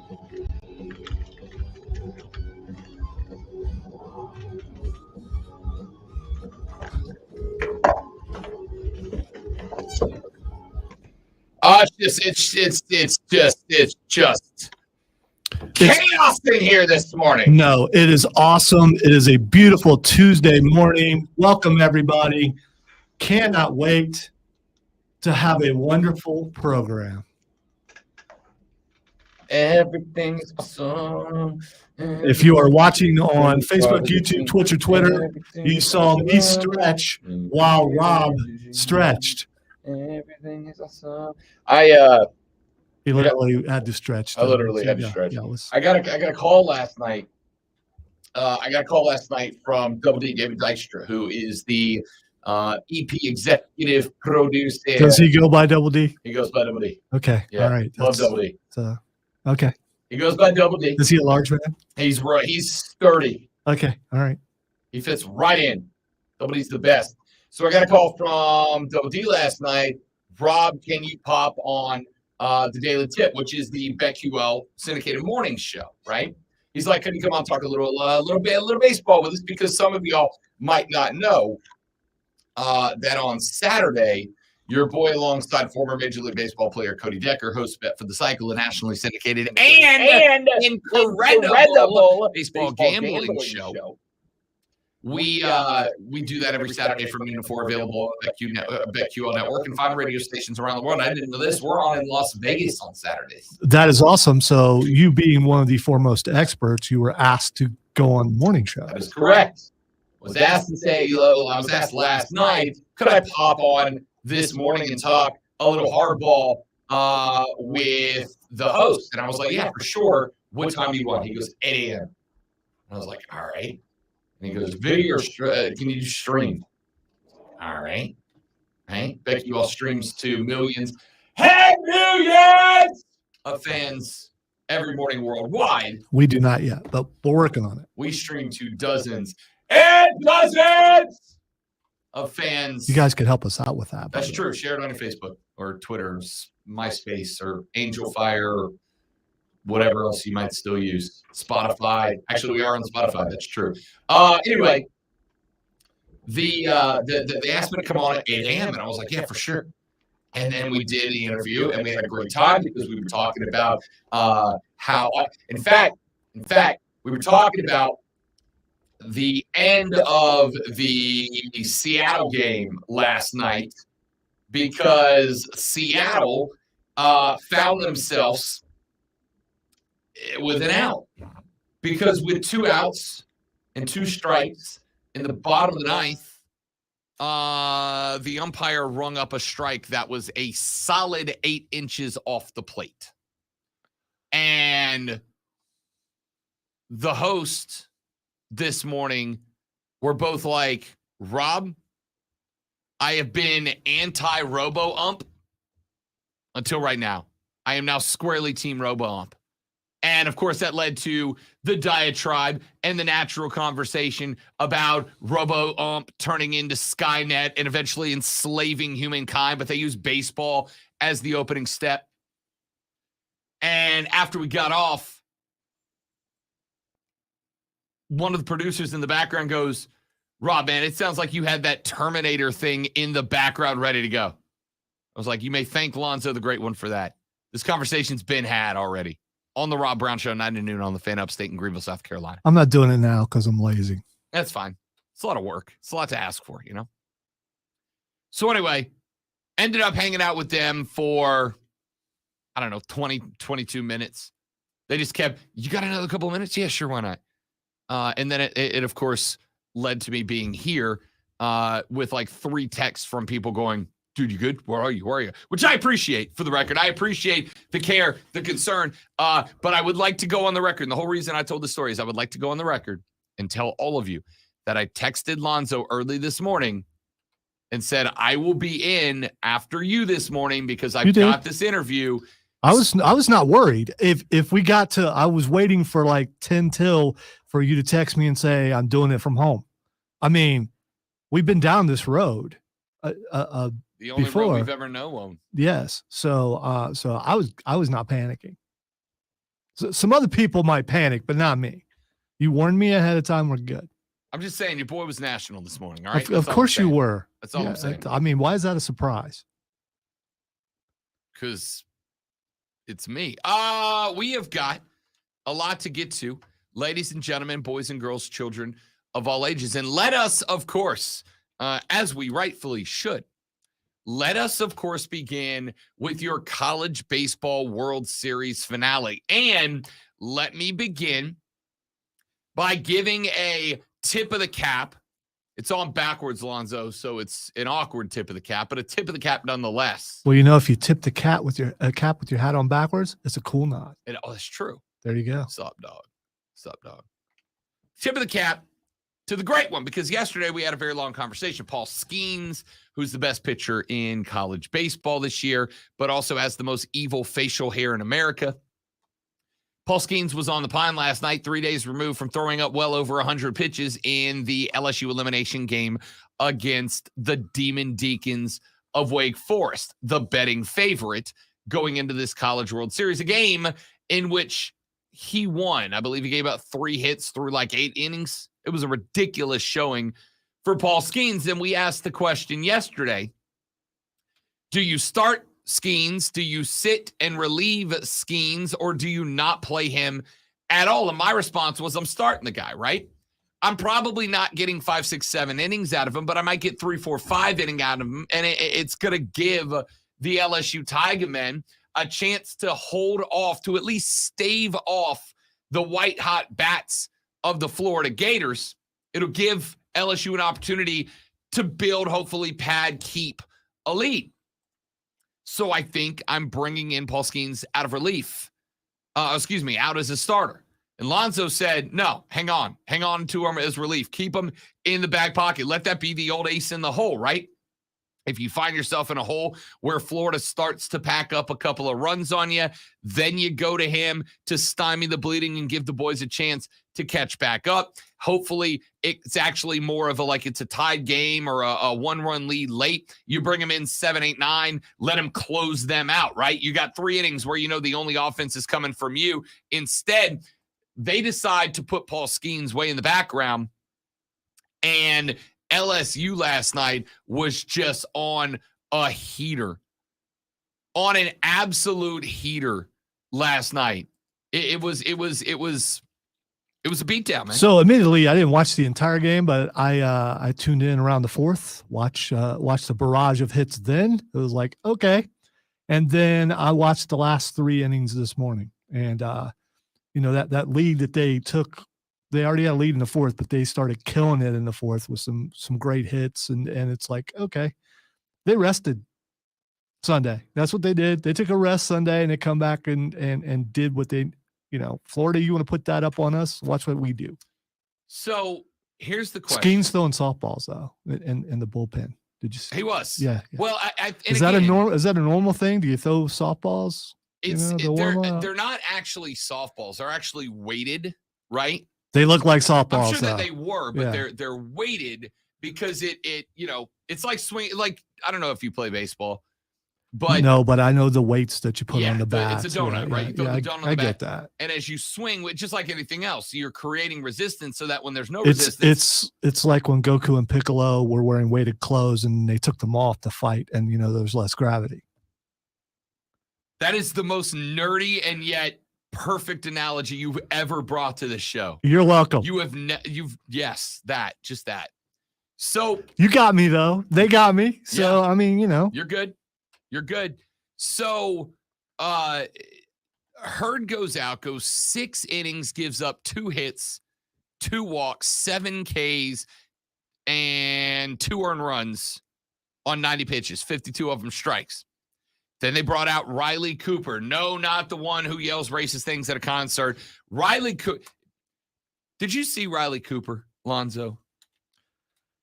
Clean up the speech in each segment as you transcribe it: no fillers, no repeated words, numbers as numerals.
It's just chaos in here this morning. No, it is awesome. It is a beautiful Tuesday morning. Welcome, everybody. Cannot wait to have a wonderful program. Everything's awesome. If you are watching on Facebook, YouTube, Twitch, or Twitter, you saw me stretch while Rob stretched. Everything is awesome. He literally had to stretch. I literally had to stretch. I got a call last night. I got a call last night from Double D, David Dykstra, who is the EP executive producer. Does he go by Double D? He goes by Double D. Okay. Yeah. All right. Love Double D. Okay. He goes by Double D. Is he a large man? He's right. He's sturdy. Okay. All right. He fits right in. Double D's the best. So I got a call from Double D last night. Rob, can you pop on the Daily Tip, which is the BetQL syndicated morning show, right? He's like, can you come on and talk a little baseball with us? Because some of y'all might not know that on Saturday, your boy alongside former Major League Baseball player Cody Decker hosts Bet for the Cycle, a nationally syndicated and incredible baseball gambling show. We do that every Saturday from noon to 4, available at BetQL Network and 5 radio stations around the world. I didn't know this. We're on in Las Vegas on Saturdays. That is awesome. So you being one of the foremost experts, you were asked to go on the morning show. That is correct. I was asked last night, could I pop on this morning and talk a little hardball with the host? And I was like, yeah, for sure. What time do you want? He goes, 8 a.m. I was like, all right. And he goes, video or can you stream? All right. Right? BetQL streams to millions of fans every morning worldwide. We do not yet, but we're working on it. We stream to dozens and dozens of fans. You guys could help us out with that. That's true. Share it on your Facebook or Twitter, MySpace, or Angel Fire, or whatever else you might still use. Spotify. Actually, we are on Spotify. That's true. Anyway, they asked me to come on at 8 a.m. and I was like, yeah, for sure. And then we did the interview and we had a great time because we were talking about how, in fact, we were talking about the end of the Seattle game last night because Seattle found themselves with an out, because with 2 outs and 2 strikes in the bottom of the ninth, the umpire rung up a strike that was a solid 8 inches off the plate. And the host this morning were both like, Rob, I have been anti-robo-ump until right now. I am now squarely team robo-ump. And, of course, that led to the diatribe and the natural conversation about robo-ump turning into Skynet and eventually enslaving humankind, but they use baseball as the opening step. And after we got off, one of the producers in the background goes, Rob, man, it sounds like you had that Terminator thing in the background ready to go. I was like, you may thank Lonzo the Great One for that. This conversation's been had already. On the Rob Brown Show, 9 to noon on the Fan Upstate in Greenville, South Carolina. I'm not doing it now because I'm lazy. That's fine. It's a lot of work. It's a lot to ask for, you know? So anyway, ended up hanging out with them for, 20, 22 minutes. They just kept, you got another couple of minutes? Yeah, sure, why not? And then it of course, led to me being here with like 3 texts from people going, dude, you good? Where are you? Which I appreciate, for the record. I appreciate the care, the concern. But I would like to go on the record. And the whole reason I told the story is I would like to go on the record and tell all of you that I texted Lonzo early this morning and said, I will be in after you this morning because I've got this interview. I was not worried. If we got to, I was waiting for like 10 till for you to text me and say, I'm doing it from home. I mean, we've been down this road. The only road we've ever known. Yes. So I was not panicking. So, some other people might panic, but not me. You warned me ahead of time. We're good. I'm just saying your boy was national this morning. All right. Of course you were. That's all I'm saying. I mean, why is that a surprise? Because it's me. We have got a lot to get to, ladies and gentlemen, boys and girls, children of all ages. And let us, of course, as we rightfully should, let us, of course, begin with your college baseball World Series finale. And let me begin by giving a tip of the cap. It's on backwards, Alonzo, so it's an awkward tip of the cap, but a tip of the cap nonetheless. Well, if you tip the cap with your hat on backwards, it's a cool nod. That's true. There you go. Sup, dog. Tip of the cap to the great one, because yesterday we had a very long conversation. Paul Skeens, who's the best pitcher in college baseball this year, but also has the most evil facial hair in America. Paul Skeens was on the pine last night, 3 days removed from throwing up well over 100 pitches in the LSU elimination game against the Demon Deacons of Wake Forest, the betting favorite going into this College World Series, a game in which he won. I believe he gave out 3 hits through like 8 innings. It was a ridiculous showing for Paul Skeens. And we asked the question yesterday, do you start Skeens? Do you sit and relieve Skeens, or do you not play him at all? And my response was, I'm starting the guy, right? I'm probably not getting 5, 6, 7 innings out of him, but I might get 3, 4, 5 innings out of him. And it's going to give the LSU Tiger men a chance to hold off, to at least stave off the white hot bats of the Florida Gators. It'll give LSU an opportunity to build, hopefully pad, keep a lead. So I think I'm bringing in Paul Skeens out of relief. Out as a starter. And Lonzo said, no, hang on to him as relief. Keep him in the back pocket. Let that be the old ace in the hole, right? If you find yourself in a hole where Florida starts to pack up a couple of runs on you, then you go to him to stymie the bleeding and give the boys a chance to catch back up. Hopefully, it's actually more of it's a tied game or a 1-run lead late. You bring him in 7, 8, 9, let him close them out, right? You got 3 innings where the only offense is coming from you. Instead, they decide to put Paul Skeens way in the background, and LSU last night was just on a heater, on an absolute heater last night. It was a beatdown, man. So admittedly, I didn't watch the entire game, but I tuned in around the 4th, watch the barrage of hits. Then it was like, okay. And then I watched the last 3 innings this morning, and that lead that they took. They already had a lead in the 4th, but they started killing it in the 4th with some great hits. And it's like, okay, they rested Sunday. That's what they did. They took a rest Sunday, and they come back and did what they, Florida, you want to put that up on us? Watch what we do. So here's the question. Skeens throwing softballs though in the bullpen. Did you see? He was. Yeah. Well, is that a normal thing? Do you throw softballs? They're not actually softballs. They're actually weighted, right? They look like softballs. I'm sure that they were, but they're weighted because it's like swing. Like, I don't know if you play baseball, but no, but I know the weights that you put on the bat. It's a donut, right? You throw the donut on the bat. I get that. And as you swing, just like anything else, you're creating resistance so that when there's no resistance, it's like when Goku and Piccolo were wearing weighted clothes and they took them off to fight, and there's less gravity. That is the most nerdy and yet perfect analogy you've ever brought to this show. You're welcome. That. So you got me though. They got me. So yeah. I mean, you're good. So Hurd goes 6 innings, gives up 2 hits, 2 walks, 7 Ks, and 2 earned runs on 90 pitches, 52 of them strikes. Then they brought out Riley Cooper. No, not the one who yells racist things at a concert. Riley Cooper. Did you see Riley Cooper, Lonzo?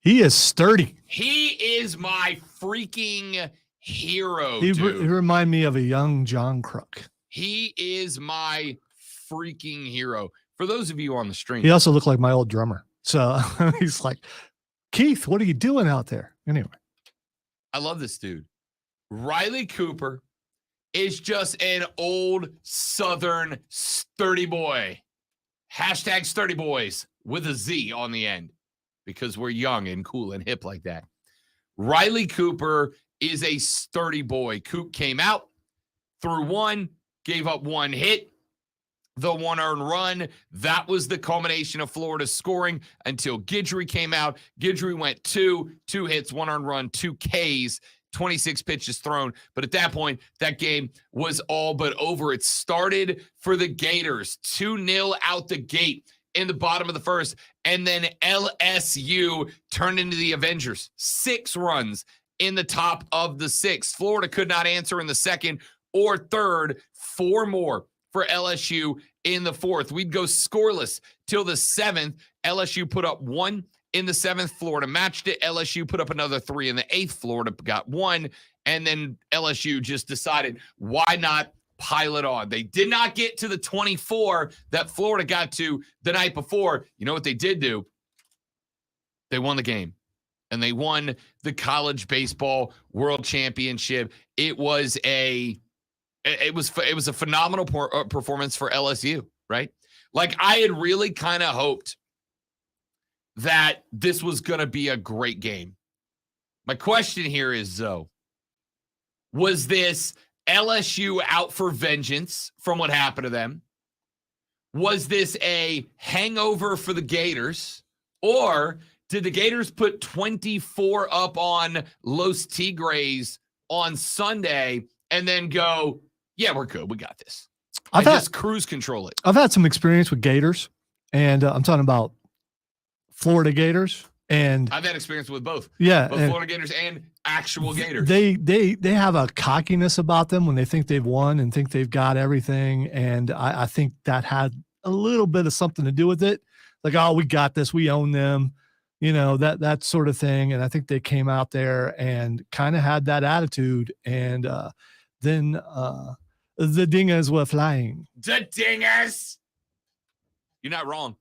He is sturdy. He is my freaking hero, He dude. reminds me of a young John Crook. He is my freaking hero. For those of you on the stream. He also looked like my old drummer. So he's like, Keith, what are you doing out there? Anyway. I love this dude. Riley Cooper is just an old Southern sturdy boy. Hashtag sturdy boys with a Z on the end because we're young and cool and hip like that. Riley Cooper is a sturdy boy. Coop came out, threw one, gave up one hit, the one earned run. That was the culmination of Florida scoring until Guidry came out. Guidry went two hits, one earned run, 2 Ks, 26 pitches thrown. But at that point, that game was all but over. It started for the Gators, 2-0 out the gate in the bottom of the first. And then LSU turned into the Avengers, 6 runs in the top of the 6th. Florida could not answer in the second or third. 4 more for LSU in the 4th. We'd go scoreless till the 7th. LSU put up 1 in the 7th. Florida matched it. LSU put up another 3 in the 8th. Florida got 1. And then LSU just decided, why not pile it on? They did not get to the 24 that Florida got to the night before. You know what they did do? They won the game. And they won the college baseball world championship. It was a phenomenal performance for LSU, right? Like, I had really kind of hoped that this was going to be a great game. My question here is, though, was this LSU out for vengeance from what happened to them? Was this a hangover for the Gators? Or did the Gators put 24 up on Los Tigres on Sunday and then go, yeah, we're good, we got this? Just cruise control it. I've had some experience with Gators, and I'm talking about Florida Gators. And I've had experience with both. Yeah. Both Florida Gators and actual Gators. They have a cockiness about them when they think they've won and think they've got everything. And I think that had a little bit of something to do with it. Like, oh, we got this, we own them, that sort of thing. And I think they came out there and kind of had that attitude. And then the dingers were flying. The dingers. You're not wrong.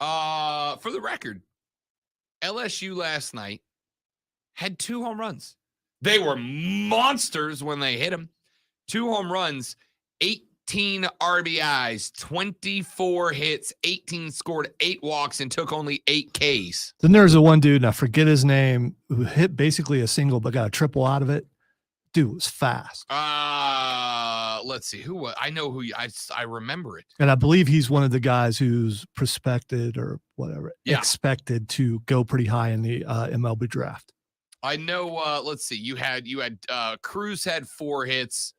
For the record, LSU last night had 2 home runs. They were monsters when they hit them. 2 home runs, 18 RBIs, 24 hits, 18 scored, 8 walks, and took only 8 Ks. Then there's a one dude, and I forget his name, who hit basically a single but got a triple out of it. Dude was fast. Let's see who was. I know who. I remember it, and I believe he's one of the guys who's prospected or whatever, expected to go pretty high in the MLB draft. I know. Let's see. You had Cruz had 4 hits.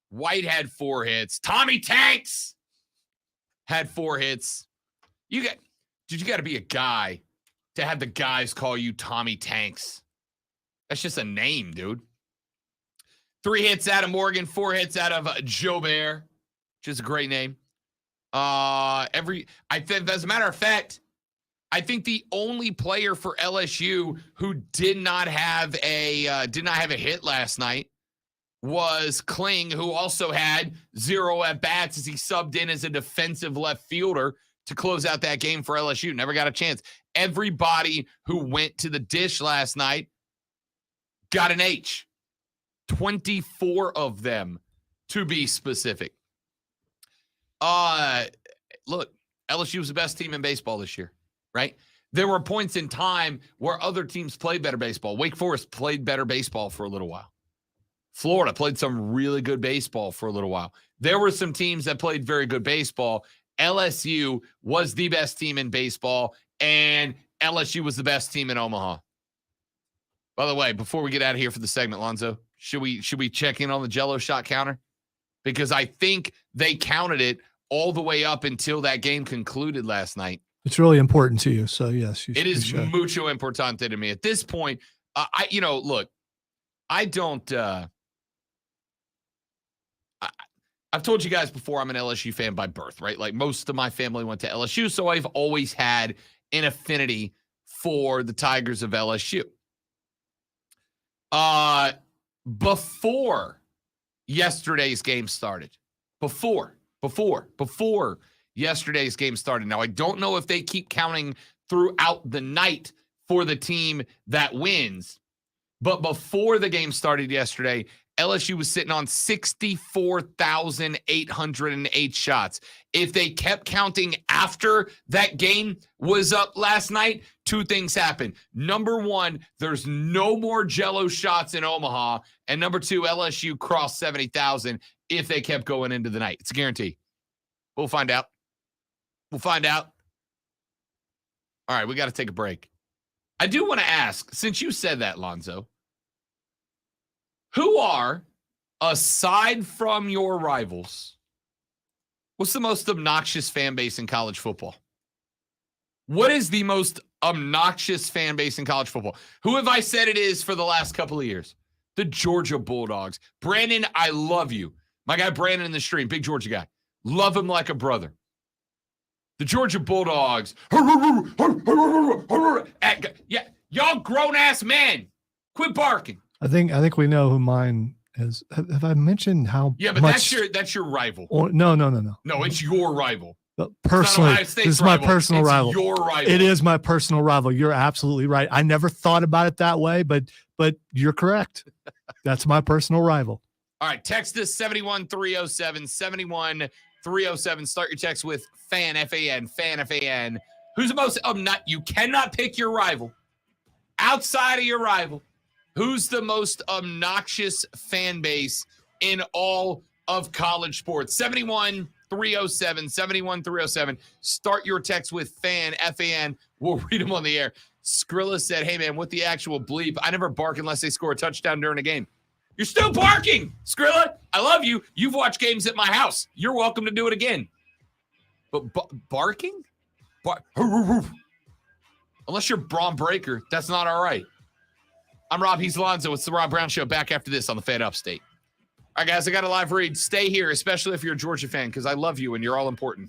White had 4 hits. Tommy Tanks had 4 hits. You got to be a guy to have the guys call you Tommy Tanks. That's just a name, dude. 3 hits out of Morgan, 4 hits out of Joe Bear, which is a great name. As a matter of fact, I think the only player for LSU who did not have a hit last night was Kling, who also had 0 at bats as he subbed in as a defensive left fielder to close out that game for LSU. Never got a chance. Everybody who went to the dish last night got an H. 24 of them, to be specific. Look, LSU was the best team in baseball this year, right? There were points in time where other teams played better baseball. Wake Forest played better baseball for a little while. Florida played some really good baseball for a little while. There were some teams that played very good baseball. LSU was the best team in baseball, and LSU was the best team in Omaha. By the way, before we get out of here for the segment, Lonzo, should we check in on the Jell-O shot counter? Because I think they counted it all the way up until that game concluded last night. It's really important to you, so yes, it is mucho importante to me at this point. Look, I don't. I've told you guys before, I'm an LSU fan by birth, right? Like, most of my family went to LSU, so I've always had an affinity for the Tigers of LSU. Before yesterday's game started, before yesterday's game started. Now, I don't know if they keep counting throughout the night for the team that wins, but before the game started yesterday, LSU was sitting on 64,808 shots. If they kept counting after that game was up last night, two things happened. Number one, there's no more Jell-O shots in Omaha. And number two, LSU crossed 70,000 if they kept going into the night. It's a guarantee. We'll find out. We'll find out. All right, we got to take a break. I do want to ask, since you said that, Lonzo, who are, aside from your rivals, what's the most obnoxious fan base in college football? What is the most obnoxious fan base in college football? Who have I said it is for the last couple of years? The Georgia Bulldogs. Brandon, I love you. My guy Brandon in the stream, big Georgia guy. Love him like a brother. The Georgia Bulldogs. Yeah, y'all grown-ass men. Quit barking. I think we know who mine is. Have I mentioned how? Yeah, but much, that's your rival. No. No, it's your rival. Personally, this is my personal rival. Your rival. It is my personal rival. You're absolutely right. I never thought about it that way, but you're correct. That's my personal rival. All right, text us 71307 71307. Start your text with fan FAN, fan FAN. Who's the most you cannot pick your rival. Outside of your rival, who's the most obnoxious fan base in all of college sports? 71307 71307. Start your text with fan FAN. We'll read them on the air. Skrilla said, "Hey man, what the actual bleep? I never bark unless they score a touchdown during a game." You're still barking, Skrilla. I love you. You've watched games at my house. You're welcome to do it again. But barking? Unless you're Braun Breaker, that's not all right. I'm Rob. He's Lonzo. It's the Rob Brown Show. Back after this on the Fed Upstate. All right, guys, I got a live read. Stay here, especially if you're a Georgia fan, because I love you and you're all important.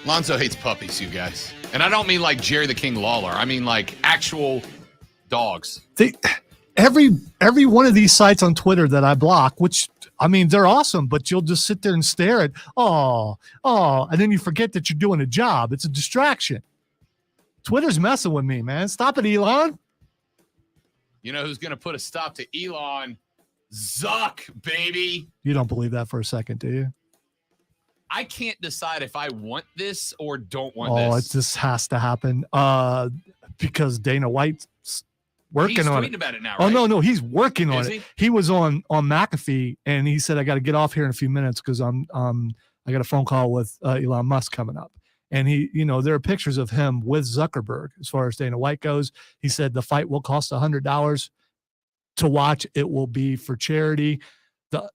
Lonzo hates puppies, you guys. And I don't mean like Jerry the King Lawler. I mean like actual dogs. Every one of these sites on Twitter that I block, which, I mean, they're awesome, but you'll just sit there and stare at, and then you forget that you're doing a job. It's a distraction. Twitter's messing with me, man. Stop it, Elon. You know who's going to put a stop to Elon? Zuck, baby. You don't believe that for a second, do you? I can't decide if I want this or don't want this. It just has to happen because Dana White's working on it. He's tweeting about it now, right? Oh, no, he's working on it. He? He was on McAfee, and he said, I got to get off here in a few minutes because I got a phone call with Elon Musk coming up. And there are pictures of him with Zuckerberg as far as Dana White goes. He said the fight will cost $100 to watch. It will be for charity.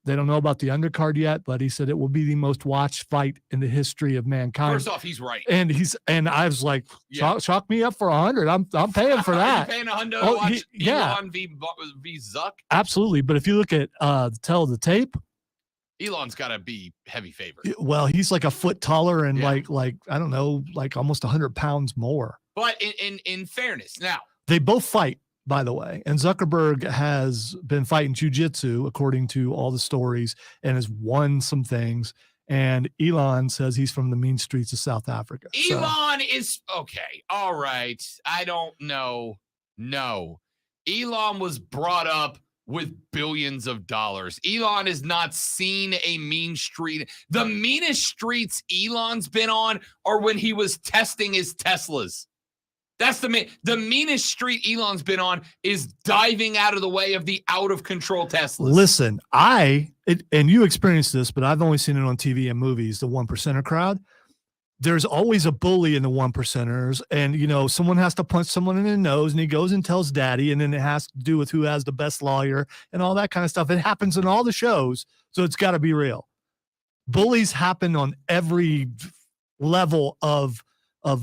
They don't know about the undercard yet, but he said it will be the most watched fight in the history of mankind. First off, he's right. And I was like, chalk me up for 100. I'm paying for that. Are you paying $100 to watch Elon v Zuck? Absolutely. But if you look at Tell the Tape, Elon's got to be heavy favorite. Well, he's like a foot taller and like I don't know, like almost 100 pounds more. But in fairness, now they both fight, by the way, and Zuckerberg has been fighting jiu-jitsu according to all the stories and has won some things. And Elon says he's from the mean streets of South Africa. Elon is okay. All right. I don't know. No, Elon was brought up with billions of dollars. Elon has not seen a mean street. The meanest streets Elon's been on are when he was testing his Teslas. That's the meanest street Elon's been on is diving out of the way of the out-of-control Teslas. Listen, and you experienced this, but I've only seen it on TV and movies, the 1%er crowd. There's always a bully in the 1%ers, and, someone has to punch someone in the nose, and he goes and tells daddy, and then it has to do with who has the best lawyer and all that kind of stuff. It happens in all the shows, so it's got to be real. Bullies happen on every level of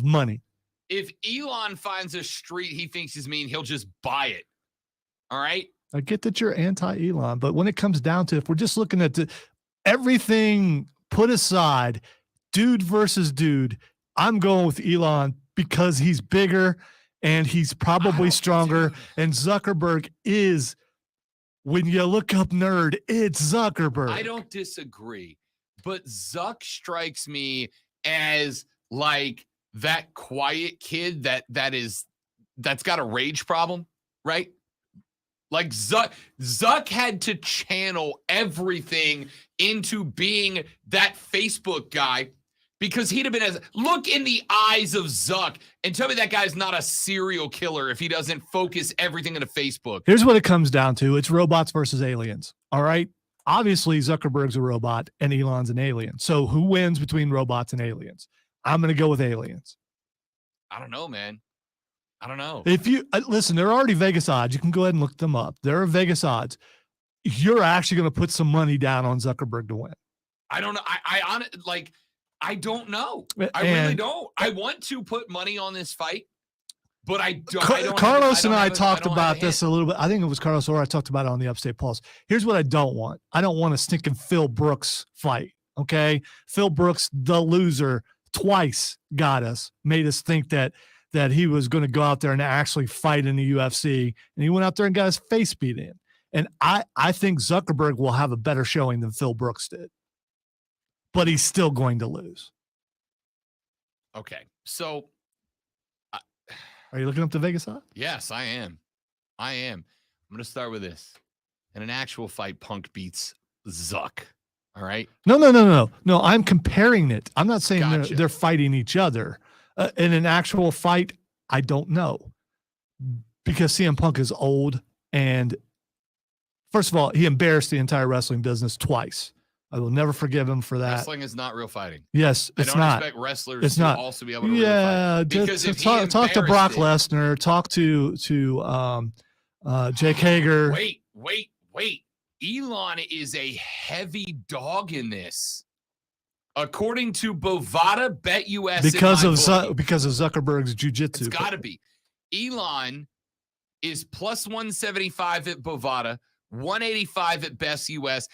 money. If Elon finds a street he thinks is mean, he'll just buy it. All right? I get that you're anti-Elon, but when it comes down to, if we're just looking at everything put aside, dude versus dude, I'm going with Elon because he's bigger and he's probably stronger. And Zuckerberg is, when you look up nerd, it's Zuckerberg. I don't disagree, but Zuck strikes me as like that quiet kid that's got a rage problem, right? Like Zuck had to channel everything into being that Facebook guy because he'd have been look in the eyes of Zuck and tell me that guy's not a serial killer if he doesn't focus everything into Facebook. Here's what it comes down to. It's robots versus aliens. All right. Obviously, Zuckerberg's a robot and Elon's an alien. So who wins between robots and aliens? I'm going to go with aliens. I don't know, man. I don't know. If you listen, there are already Vegas odds. You can go ahead and look them up. There are Vegas odds. You're actually going to put some money down on Zuckerberg to win. I don't know. I don't know. I really don't. I want to put money on this fight, but I don't. Carlos and I talked about this a little bit. I think it was Carlos or I talked about it on the Upstate Pulse. Here's what I don't want. I don't want a stinking Phil Brooks fight. Okay. Phil Brooks, the loser, twice made us think that he was going to go out there and actually fight in the UFC. And he went out there and got his face beat in. And I think Zuckerberg will have a better showing than Phil Brooks did. But he's still going to lose. Okay. So. Are you looking up the Vegas odds? Yes, I am. I'm going to start with this. In an actual fight, Punk beats Zuck. All right? No. I'm comparing it. I'm not saying they're fighting each other. In an actual fight, I don't know. Because CM Punk is old. And first of all, he embarrassed the entire wrestling business twice. I will never forgive him for that. Wrestling is not real fighting. Yes, it's not. I don't expect wrestlers to also be able to fight. Because talk to Brock Lesnar. Talk to Jake Hager. Wait. Elon is a heavy dog in this. According to Bovada BetUS, because of Zuckerberg's jiu-jitsu. It's got to be. Elon is plus 175 at Bovada, 185 at BetUS,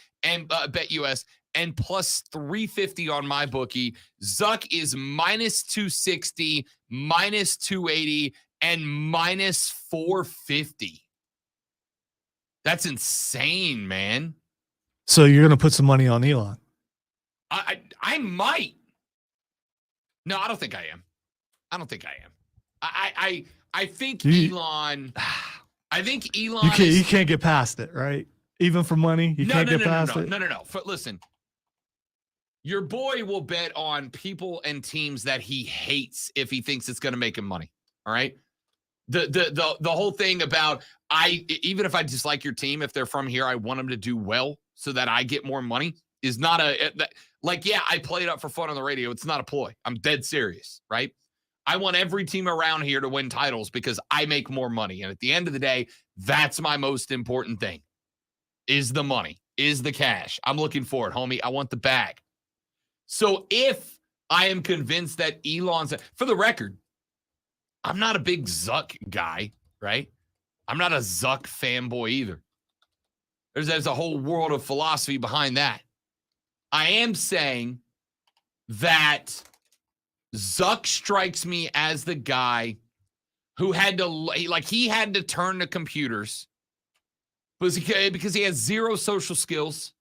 and plus 350 on my bookie. Zuck is minus 260, minus 280, and minus 450. That's insane, man. So you're going to put some money on Elon? I might. No, I don't think I am. I think Elon. I think Elon. You can't get past it, right? Even for money, you can't get past it. No. Listen, your boy will bet on people and teams that he hates if he thinks it's going to make him money. All right. The whole thing about even if I dislike your team, if they're from here, I want them to do well so that I get more money is not yeah, I play it up for fun on the radio. It's not a ploy. I'm dead serious, right? I want every team around here to win titles because I make more money. And at the end of the day, that's my most important thing is the money, is the cash. I'm looking for it, homie. I want the bag. So if I am convinced that Elon's, for the record, I'm not a big Zuck guy, right? I'm not a Zuck fanboy either. There's a whole world of philosophy behind that. I am saying that Zuck strikes me as the guy who had to turn to computers because he has zero social skills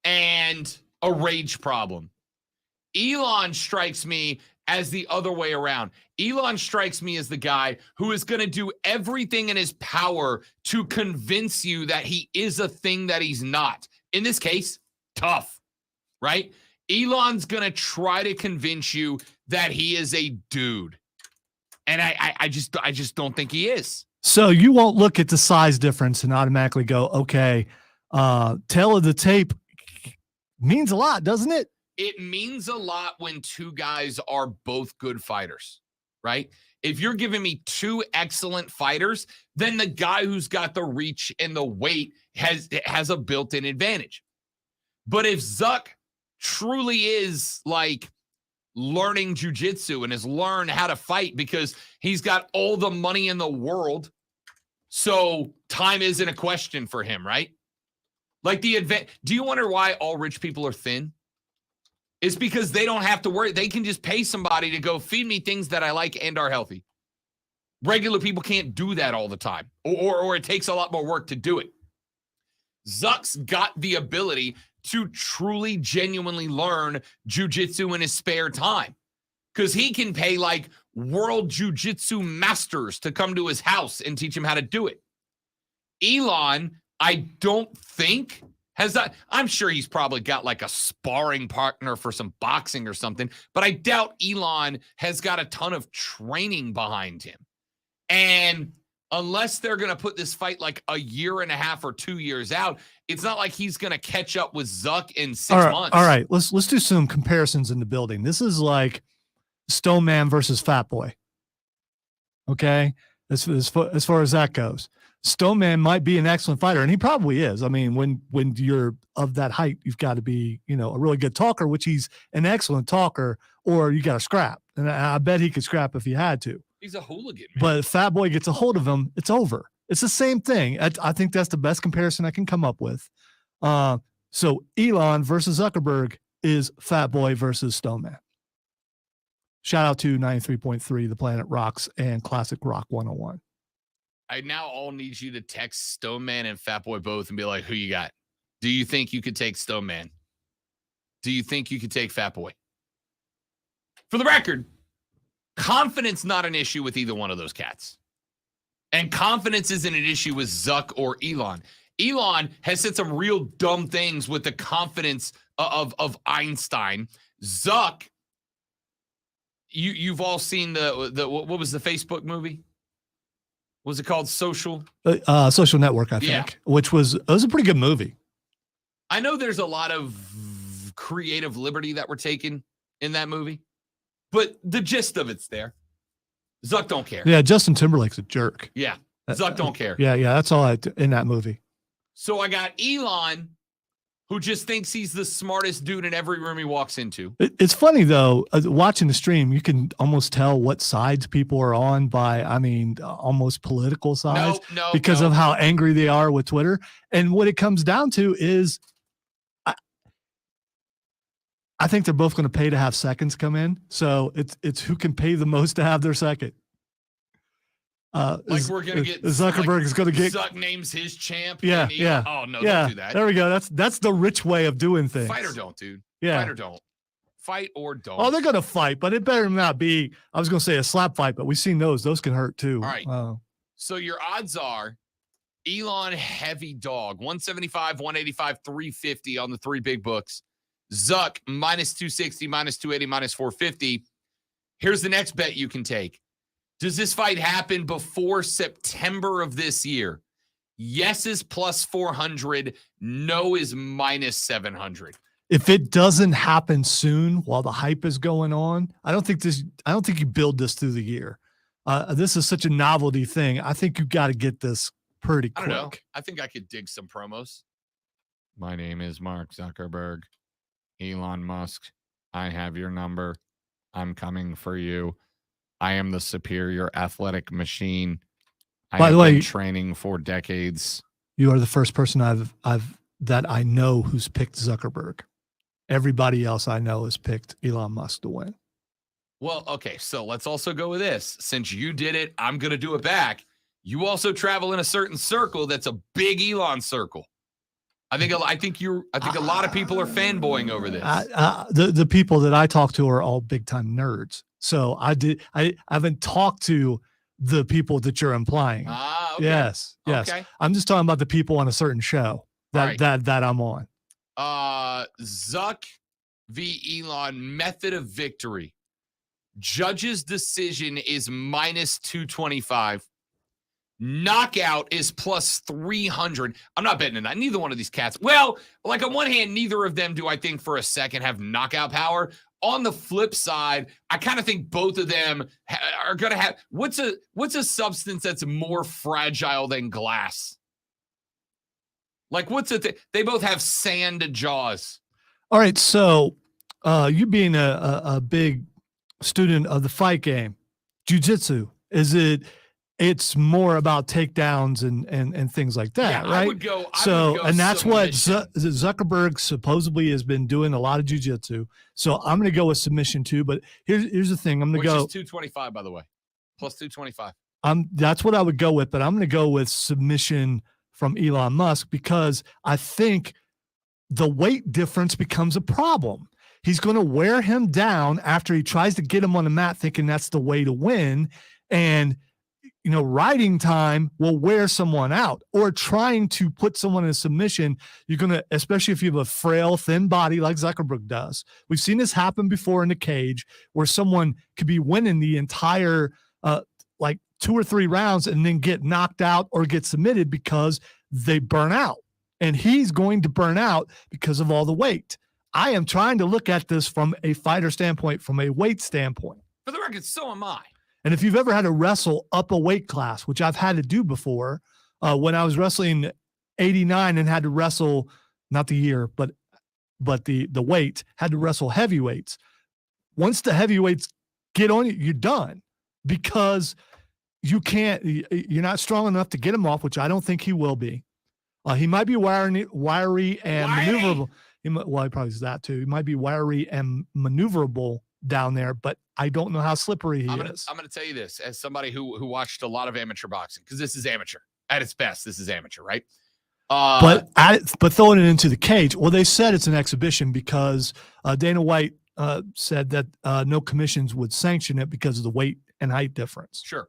and a rage problem. Elon strikes me as the other way around. Elon strikes me as the guy who is going to do everything in his power to convince you that he is a thing that he's not. In this case, tough, right? Elon's going to try to convince you that he is a dude. And I just don't think he is. So you won't look at the size difference and automatically go, okay, tail of the tape means a lot, doesn't it? It means a lot when two guys are both good fighters, right? If you're giving me two excellent fighters, then the guy who's got the reach and the weight has a built-in advantage. But if Zuck truly is like learning jiu-jitsu and has learned how to fight because he's got all the money in the world, so time isn't a question for him, right? Like do you wonder why all rich people are thin? It's because they don't have to worry. They can just pay somebody to go feed me things that I like and are healthy. Regular people can't do that all the time, or it takes a lot more work to do it. Zuck's got the ability to truly, genuinely learn jiu-jitsu in his spare time because he can pay like world jiu-jitsu masters to come to his house and teach him how to do it. Elon, I don't think has that. I'm sure he's probably got like a sparring partner for some boxing or something, but I doubt Elon has got a ton of training behind him. And unless they're going to put this fight like a year and a half or 2 years out, it's not like he's going to catch up with Zuck in 6 months. All right. Let's do some comparisons in the building. This is like Stone Man versus Fat Boy. Okay. As far as that goes. Stone Man might be an excellent fighter, and he probably is. I mean, when you're of that height, you've got to be, a really good talker, which he's an excellent talker, or you got to scrap. And I bet he could scrap if he had to. He's a hooligan, man. But if Fat Boy gets a hold of him, it's over. It's the same thing. I think that's the best comparison I can come up with. So Elon versus Zuckerberg is Fat Boy versus Stone Man. Shout out to 93.3, The Planet Rocks, and Classic Rock 101. I now all need you to text Stone Man and Fat Boy both and be like, who you got? Do you think you could take Stone Man? Do you think you could take Fat Boy? For the record, confidence not an issue with either one of those cats. And confidence isn't an issue with Zuck or Elon. Elon has said some real dumb things with the confidence of Einstein. Zuck, you've all seen the what was the Facebook movie? What was it called? Social Network, I think, which was a pretty good movie. I know there's a lot of creative liberty that were taken in that movie, but the gist of it's there. Zuck don't care. Yeah, Justin Timberlake's a jerk. Yeah, Zuck don't care. Yeah, that's all in that movie. So I got Elon, who just thinks he's the smartest dude in every room he walks into. It's funny, though, watching the stream, you can almost tell what sides people are on by, almost political sides because of how angry they are with Twitter. And what it comes down to is I think they're both going to pay to have seconds come in. So it's who can pay the most to have their second. We're gonna get Zuckerberg is going to get Zuck names his champ. Yeah, and yeah. Oh no, yeah. don't do that. There we go. That's the rich way of doing things. Fight or don't, dude. Yeah. Fight or don't. Fight or don't. Oh, they're going to fight, but it better not be. I was going to say a slap fight, but we've seen those. Those can hurt too. All right. So your odds are Elon heavy dog 175, 185, 350 on the three big books. Zuck minus 260, minus 280, minus 450. Here's the next bet you can take. Does this fight happen before September of this year? Yes is plus 400. No is minus 700. If it doesn't happen soon while the hype is going on, I don't think you build this through the year. This is such a novelty thing. I think you got to get this pretty quick. I don't know. I think I could dig some promos. My name is Mark Zuckerberg. Elon Musk. I have your number. I'm coming for you. I am the superior athletic machine. By the way, been training for decades. You are the first person that I know who's picked Zuckerberg. Everybody else I know has picked Elon Musk to win. Well, okay, so let's also go with this. Since you did it, I'm going to do it back. You also travel in a certain circle that's a big Elon circle. I think a lot of people are fanboying over this. The people that I talk to are all big time nerds. So I haven't talked to the people that you're implying. Okay. Yes. Okay. I'm just talking about the people on a certain show that I'm on. Zuck v. Elon method of victory. Judge's decision is minus 225. Knockout is plus 300. I'm not betting on that. Neither one of these cats. Well, like on one hand, neither of them do I think for a second have knockout power. On the flip side, I kind of think both of them are going to have what's a substance that's more fragile than glass? Like what's it? They both have sand jaws. All right. So you being a big student of the fight game, jiu-jitsu, it's more about takedowns and things like that, right? I would go and that's what submission. Zuckerberg supposedly has been doing, a lot of jiu-jitsu. So I'm going to go with submission too. But here's the thing. I'm going to go. Which is 225, by the way. Plus 225. That's what I would go with, but I'm going to go with submission from Elon Musk because I think the weight difference becomes a problem. He's going to wear him down after he tries to get him on the mat, thinking that's the way to win. And riding time will wear someone out, or trying to put someone in a submission. You're going to, especially if you have a frail, thin body like Zuckerberg does. We've seen this happen before in the cage where someone could be winning the entire, 2 or 3 rounds and then get knocked out or get submitted because they burn out. And he's going to burn out because of all the weight. I am trying to look at this from a fighter standpoint, from a weight standpoint. For the record, so am I. And if you've ever had to wrestle up a weight class, which I've had to do before, when I was wrestling 89 and had to wrestle, not the year, but the weight, had to wrestle heavyweights. Once the heavyweights get on you, you're done because you're not strong enough to get him off, which I don't think he will be. He might be wiry and maneuverable. He probably is that too. He might be wiry and maneuverable down there, but I don't know how slippery he is. I'm going to tell you this as somebody who watched a lot of amateur boxing, because this is amateur at its best. This is amateur, right? But throwing it into the cage, well, they said it's an exhibition because Dana White said that no commissions would sanction it because of the weight and height difference. Sure.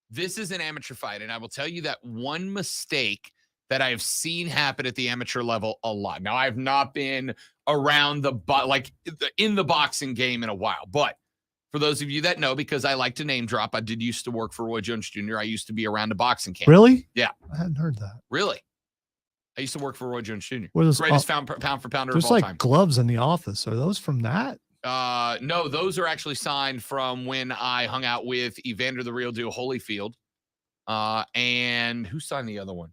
This is an amateur fight, and I will tell you that one mistake that I've seen happen at the amateur level a lot. Now, I've not been around in the boxing game in a while, but for those of you that know, because I like to name drop, I did used to work for Roy Jones Jr. I used to be around a boxing camp. Really? Yeah. I hadn't heard that. Really? I used to work for Roy Jones Jr. Greatest pound for pounder there's of all like time. Gloves in the office. Are those from that? No, those are actually signed from when I hung out with Evander the Real Deal Holyfield. And who signed the other one?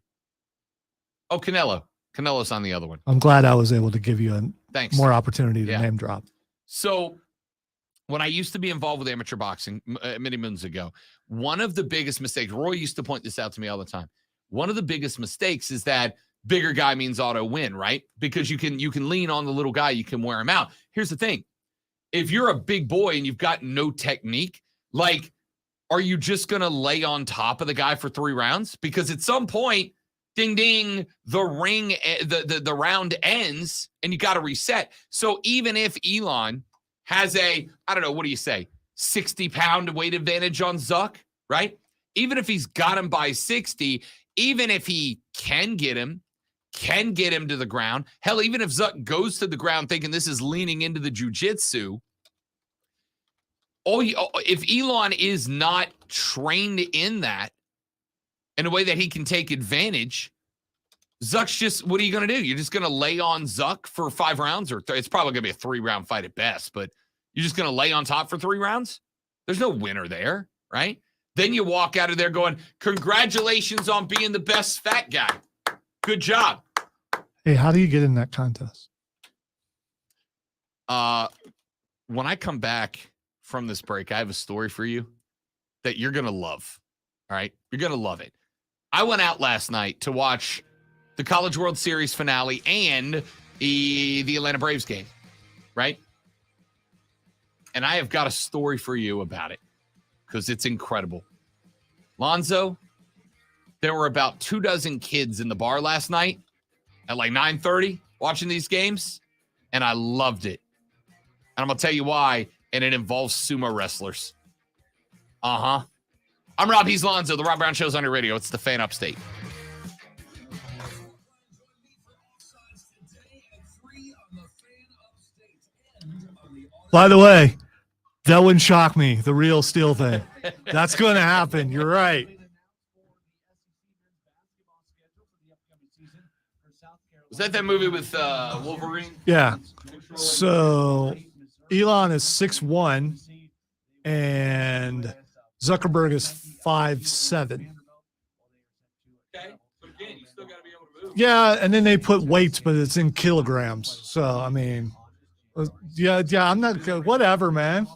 Oh, Canelo. Canelo's on the other one. I'm glad I was able to give you Thanks. more opportunity to name drop. So when I used to be involved with amateur boxing many moons ago, one of the biggest mistakes, Roy used to point this out to me all the time. One of the biggest mistakes is that bigger guy means auto win, right? Because you can lean on the little guy, you can wear him out. Here's the thing. If you're a big boy and you've got no technique, like, are you just going to lay on top of the guy for 3 rounds? Because at some point, ding, ding, the round ends and you got to reset. So even if Elon has I don't know, what do you say, 60-pound weight advantage on Zuck, right? Even if he's got him by 60, even if he can get him to the ground, hell, even if Zuck goes to the ground thinking this is leaning into the jiu-jitsu, if Elon is not trained in that, in a way that he can take advantage, Zuck's just, what are you going to do? You're just going to lay on Zuck for 5 rounds? Or it's probably going to be a 3-round fight at best, but you're just going to lay on top for 3 rounds? There's no winner there, right? Then you walk out of there going, congratulations on being the best fat guy. Good job. Hey, how do you get in that contest? When I come back from this break, I have a story for you that you're going to love. All right? You're going to love it. I went out last night to watch the College World Series finale and the Atlanta Braves game, right? And I have got a story for you about it because it's incredible. Lonzo, there were about 24 kids in the bar last night at like 9:30 watching these games, and I loved it. And I'm going to tell you why, and it involves sumo wrestlers. Uh-huh. I'm Rob, he's Lonzo. The Rob Brown Show's on your radio. It's the Fan Upstate. By the way, that wouldn't shock me, the real steel thing. That's going to happen. You're right. Was that movie with Wolverine? Yeah. So Elon is 6'1", and Zuckerberg is 5'7". Okay. So again, you still got to be able to move. Yeah, and then they put weights, but it's in kilograms. So, I mean, yeah, I'm not – whatever, man.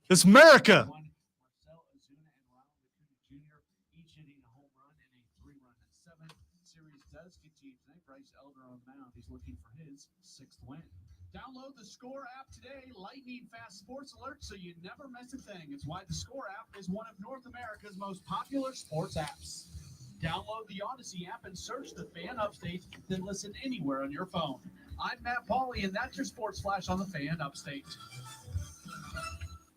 It's America. Download the Score app today. Lightning fast sports alerts so you never miss a thing. It's why the Score app is one of North America's most popular sports apps. Download the Odyssey app and search the Fan Upstate, then listen anywhere on your phone. I'm Matt Pauley, and that's your sports flash on the Fan Upstate.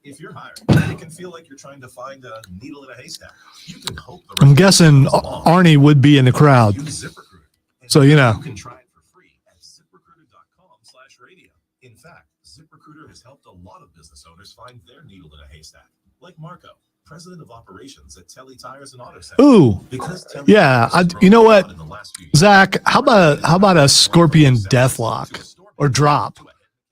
If you're hired, it can feel like you're trying to find a needle in a haystack. You can hope the I'm guessing Arnie would be in the crowd. Use ZipRecruiter. So, you know. You can try it for free at ZipRecruiter.com/radio. In fact, ZipRecruiter has helped a lot of business owners find their needle in a haystack, like Marco, president of operations at Telly Tires and Auto Center. Ooh, yeah. You know what, Zach? How about a scorpion deathlock or drop?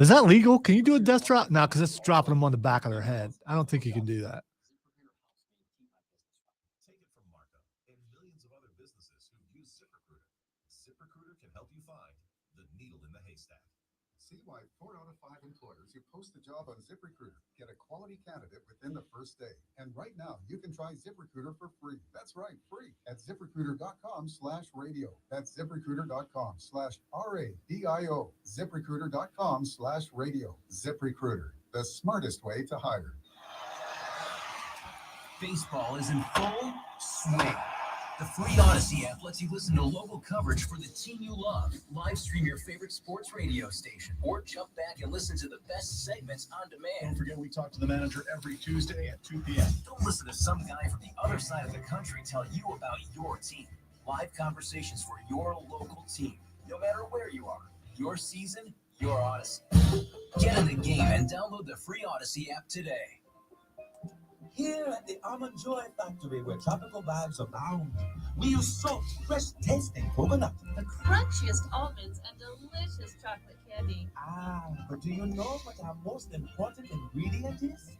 Is that legal? Can you do a death drop? No, because it's dropping them on the back of their head. I don't think you can do that. Take it from Marco and millions of other businesses who use ZipRecruiter. ZipRecruiter can help you find the needle in the haystack. See why 4 out of 5 employers who post a job on ZipRecruiter get a quality candidate within the first day. And right now, you can try ZipRecruiter for free. That's right, free at ZipRecruiter.com/radio. That's ZipRecruiter.com/RADIO. ZipRecruiter.com/radio. ZipRecruiter, the smartest way to hire. Baseball is in full swing. The free Odyssey app lets you listen to local coverage for the team you love, live stream your favorite sports radio station, or jump back and listen to the best segments on demand. Don't forget, we talk to the manager every Tuesday at 2 p.m. Don't listen to some guy from the other side of the country tell you about your team. Live conversations for your local team, no matter where you are. Your season, your Odyssey. Get in the game and download the free Odyssey app today. Here at the Almond Joy Factory, where tropical vibes abound, we use salt, fresh tasting coconut. The crunchiest almonds and delicious chocolate candy. But do you know what our most important ingredient is?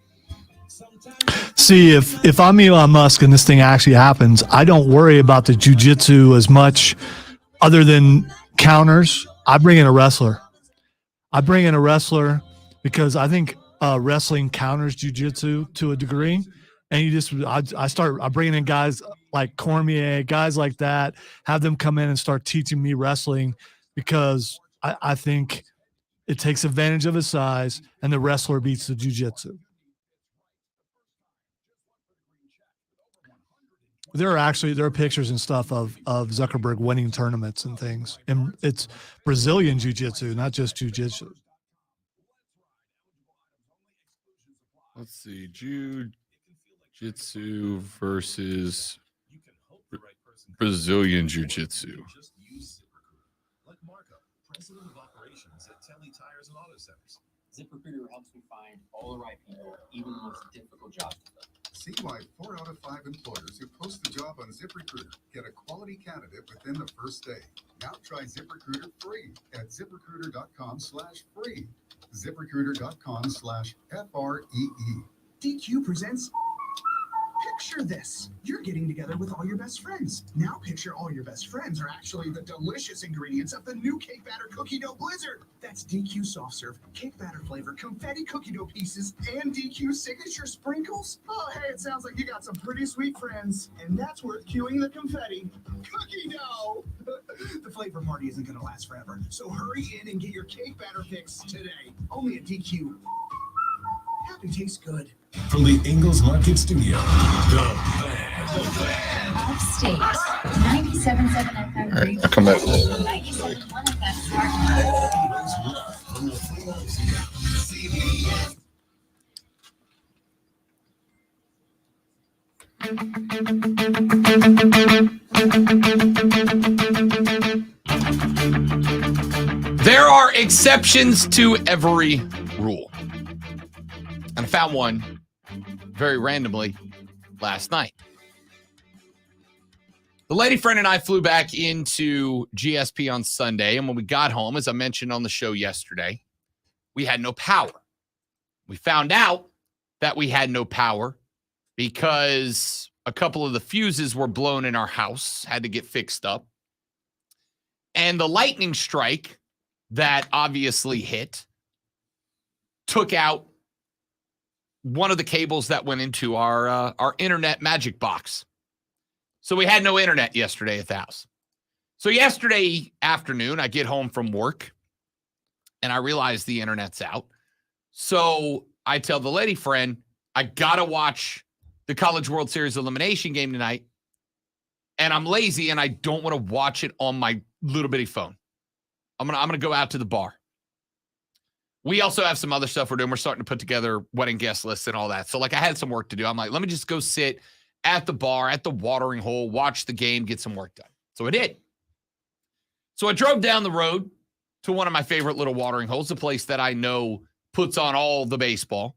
See, if I'm Elon Musk and this thing actually happens, I don't worry about the jiu-jitsu as much other than counters. I bring in a wrestler. Because I think wrestling counters jiu-jitsu to a degree. And I bring in guys like Cormier, guys like that, have them come in and start teaching me wrestling, because I think it takes advantage of his size, and the wrestler beats the jiu-jitsu. There are pictures and stuff of Zuckerberg winning tournaments and things. And it's Brazilian jiu-jitsu, not just jiu-jitsu. Let's see. Jiu-jitsu versus Brazilian jiu-jitsu. Like Marco, president of operations at Telly Tires and Auto Centers. ZipRecruiter helps me find all the right people, even the most difficult jobs. See why 4 out of 5 employers who post a job on ZipRecruiter get a quality candidate within the first day. Now try ZipRecruiter free at ZipRecruiter.com/free. ZipRecruiter.com/FREE. DQ presents Picture This. You're getting together with all your best friends. Now picture all your best friends are actually the delicious ingredients of the new cake batter cookie dough blizzard. That's DQ soft serve, cake batter flavor, confetti cookie dough pieces, and DQ signature sprinkles. Oh, hey, it sounds like you got some pretty sweet friends. And that's worth cueing the confetti. Cookie dough! The flavor party isn't going to last forever, so hurry in and get your cake batter fix today. Only at DQ. Happy tastes good. From the Ingalls Market Studio, Upstate. 97.7 FM. All right, I'll come back. 97.1 FM. There are exceptions to every rule. And I found one very randomly last night. The lady friend and I flew back into GSP on Sunday, and when we got home, as I mentioned on the show yesterday, we had no power. We found out that we had no power because a couple of the fuses were blown in our house, had to get fixed up. And the lightning strike that obviously hit took out one of the cables that went into our internet magic box. So we had no internet yesterday at the house. So yesterday afternoon, I get home from work and I realize the internet's out. So I tell the lady friend, I got to watch the College World Series elimination game tonight. And I'm lazy and I don't want to watch it on my little bitty phone. I'm gonna go out to the bar. We also have some other stuff we're doing. We're starting to put together wedding guest lists and all that. So, like, I had some work to do. I'm like, let me just go sit at the bar, at the watering hole, watch the game, get some work done. So I did. So I drove down the road to one of my favorite little watering holes, a place that I know puts on all the baseball,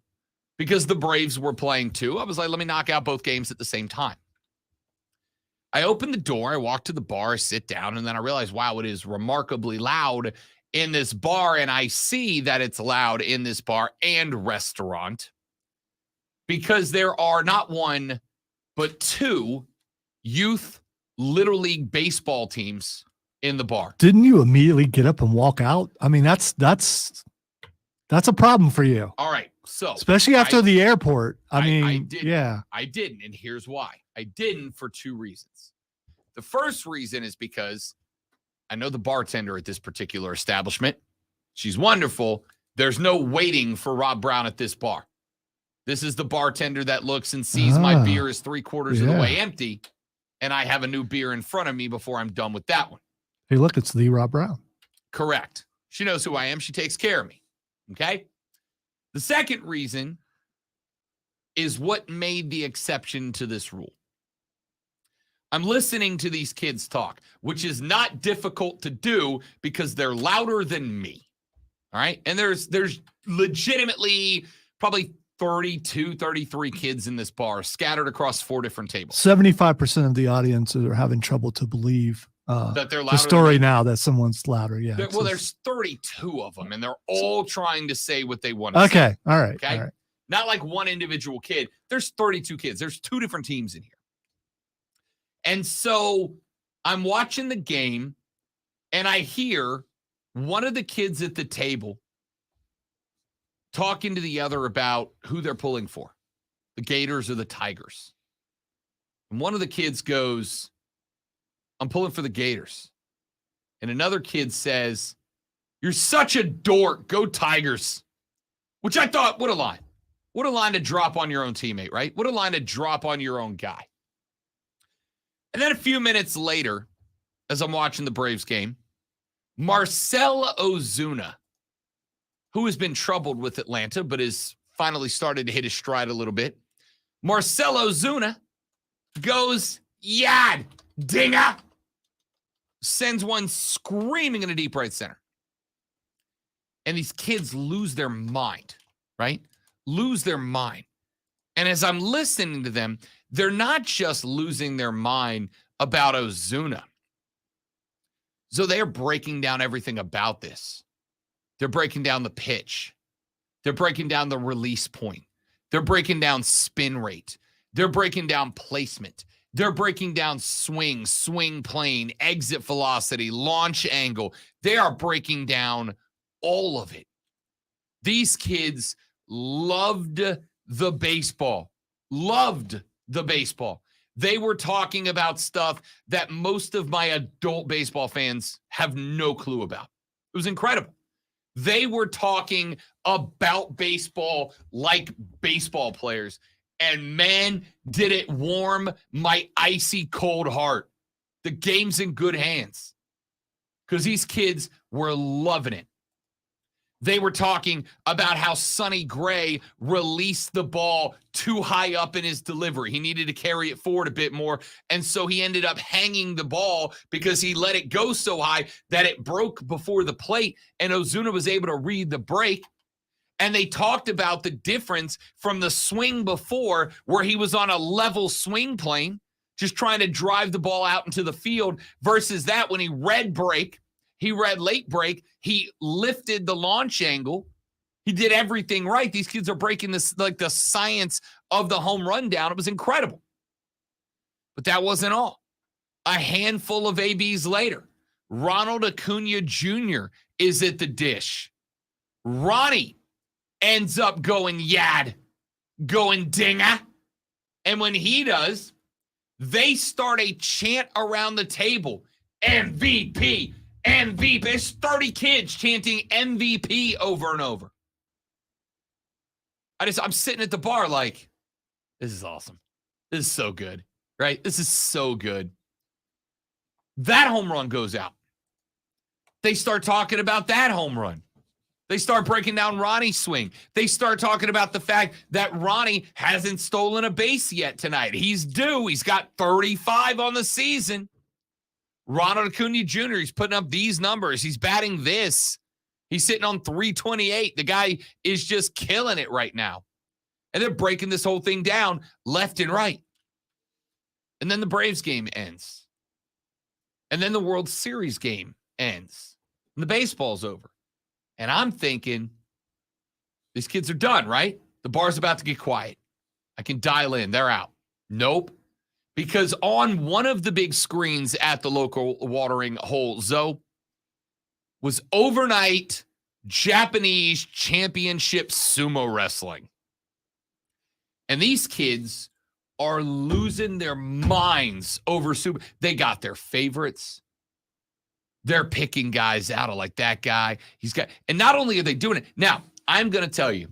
because the Braves were playing too. I was like, let me knock out both games at the same time. I opened the door, I walk to the bar, I sit down, and then I realize, wow, it is remarkably loud in this bar, and I see that it's loud in this bar and restaurant because there are not one, but two youth Little League baseball teams in the bar. Didn't you immediately get up and walk out? I mean, that's a problem for you. All right, so especially after the airport. I mean, didn't. Yeah. I didn't, and here's why. I didn't for two reasons. The first reason is because I know the bartender at this particular establishment. She's wonderful. There's no waiting for Rob Brown at this bar. This is the bartender that looks and sees my beer is 3/4 of the way empty, and I have a new beer in front of me before I'm done with that one. Hey, look, it's the Rob Brown. Correct. She knows who I am. She takes care of me. Okay? The second reason is what made the exception to this rule. I'm listening to these kids talk, which is not difficult to do because they're louder than me. All right? And there's legitimately probably 32, 33 kids in this bar scattered across 4 different tables. 75% of the audience are having trouble to believe that they're louder. The story now that someone's louder. Yeah. Well, there's 32 of them, and they're all trying to say what they want to say. Okay. All right. Okay. All right. Not like one individual kid. There's 32 kids. There's 2 different teams in here. And so I'm watching the game, and I hear one of the kids at the table talking to the other about who they're pulling for, the Gators or the Tigers. And one of the kids goes, I'm pulling for the Gators. And another kid says, you're such a dork. Go Tigers. Which I thought, what a line. What a line to drop on your own teammate, right? What a line to drop on your own guy. And then a few minutes later, as I'm watching the Braves game, Marcell Ozuna, who has been troubled with Atlanta, but has finally started to hit his stride a little bit. Marcell Ozuna goes, yad, dinger, sends one screaming in a deep right center. And these kids lose their mind, right? Lose their mind. And as I'm listening to them, they're not just losing their mind about Ozuna. So they're breaking down everything about this. They're breaking down the pitch. They're breaking down the release point. They're breaking down spin rate. They're breaking down placement. They're breaking down swing plane, exit velocity, launch angle. They are breaking down all of it. These kids loved the baseball. Loved the baseball. They were talking about stuff that most of my adult baseball fans have no clue about. It was incredible. They were talking about baseball like baseball players. And man, did it warm my icy cold heart. The game's in good hands because these kids were loving it. They were talking about how Sonny Gray released the ball too high up in his delivery. He needed to carry it forward a bit more, and so he ended up hanging the ball because he let it go so high that it broke before the plate, and Ozuna was able to read the break. And they talked about the difference from the swing before where he was on a level swing plane, just trying to drive the ball out into the field, versus that when he read late break, he lifted the launch angle. He did everything right. These kids are breaking this, like the science of the home run down. It was incredible. But that wasn't all. A handful of ABs later, Ronald Acuna Jr. is at the dish. Ronnie ends up going yad, going dinger. And when he does, they start a chant around the table. MVP, MVP. There's 30 kids chanting MVP over and over. I'm sitting at the bar like, this is awesome. This is so good, right? This is so good. That home run goes out. They start talking about that home run. They start breaking down Ronnie's swing. They start talking about the fact that Ronnie hasn't stolen a base yet tonight. He's due. He's got 35 on the season. Ronald Acuna Jr., he's putting up these numbers. He's batting this. He's sitting on 328. The guy is just killing it right now. And they're breaking this whole thing down left and right. And then the Braves game ends. And then the World Series game ends. And the baseball's over. And I'm thinking, these kids are done, right? The bar's about to get quiet. I can dial in. They're out. Nope. Because on one of the big screens at the local watering hole, Zoe, was overnight Japanese championship sumo wrestling. And these kids are losing their minds over sumo. They got their favorites. They're picking guys out of like that guy. And not only are they doing it, now I'm going to tell you,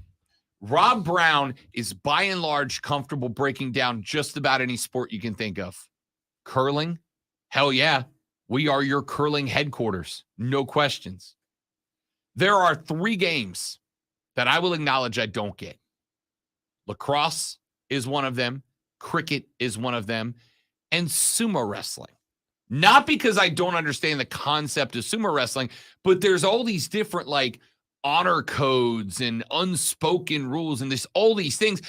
Rob Brown is by and large comfortable breaking down just about any sport you can think of. Curling? Hell yeah. We are your curling headquarters. No questions. There are 3 games that I will acknowledge I don't get. Lacrosse is one of them. Cricket is one of them. And sumo wrestling. Not because I don't understand the concept of sumo wrestling, but there's all these different like honor codes and unspoken rules and all these things.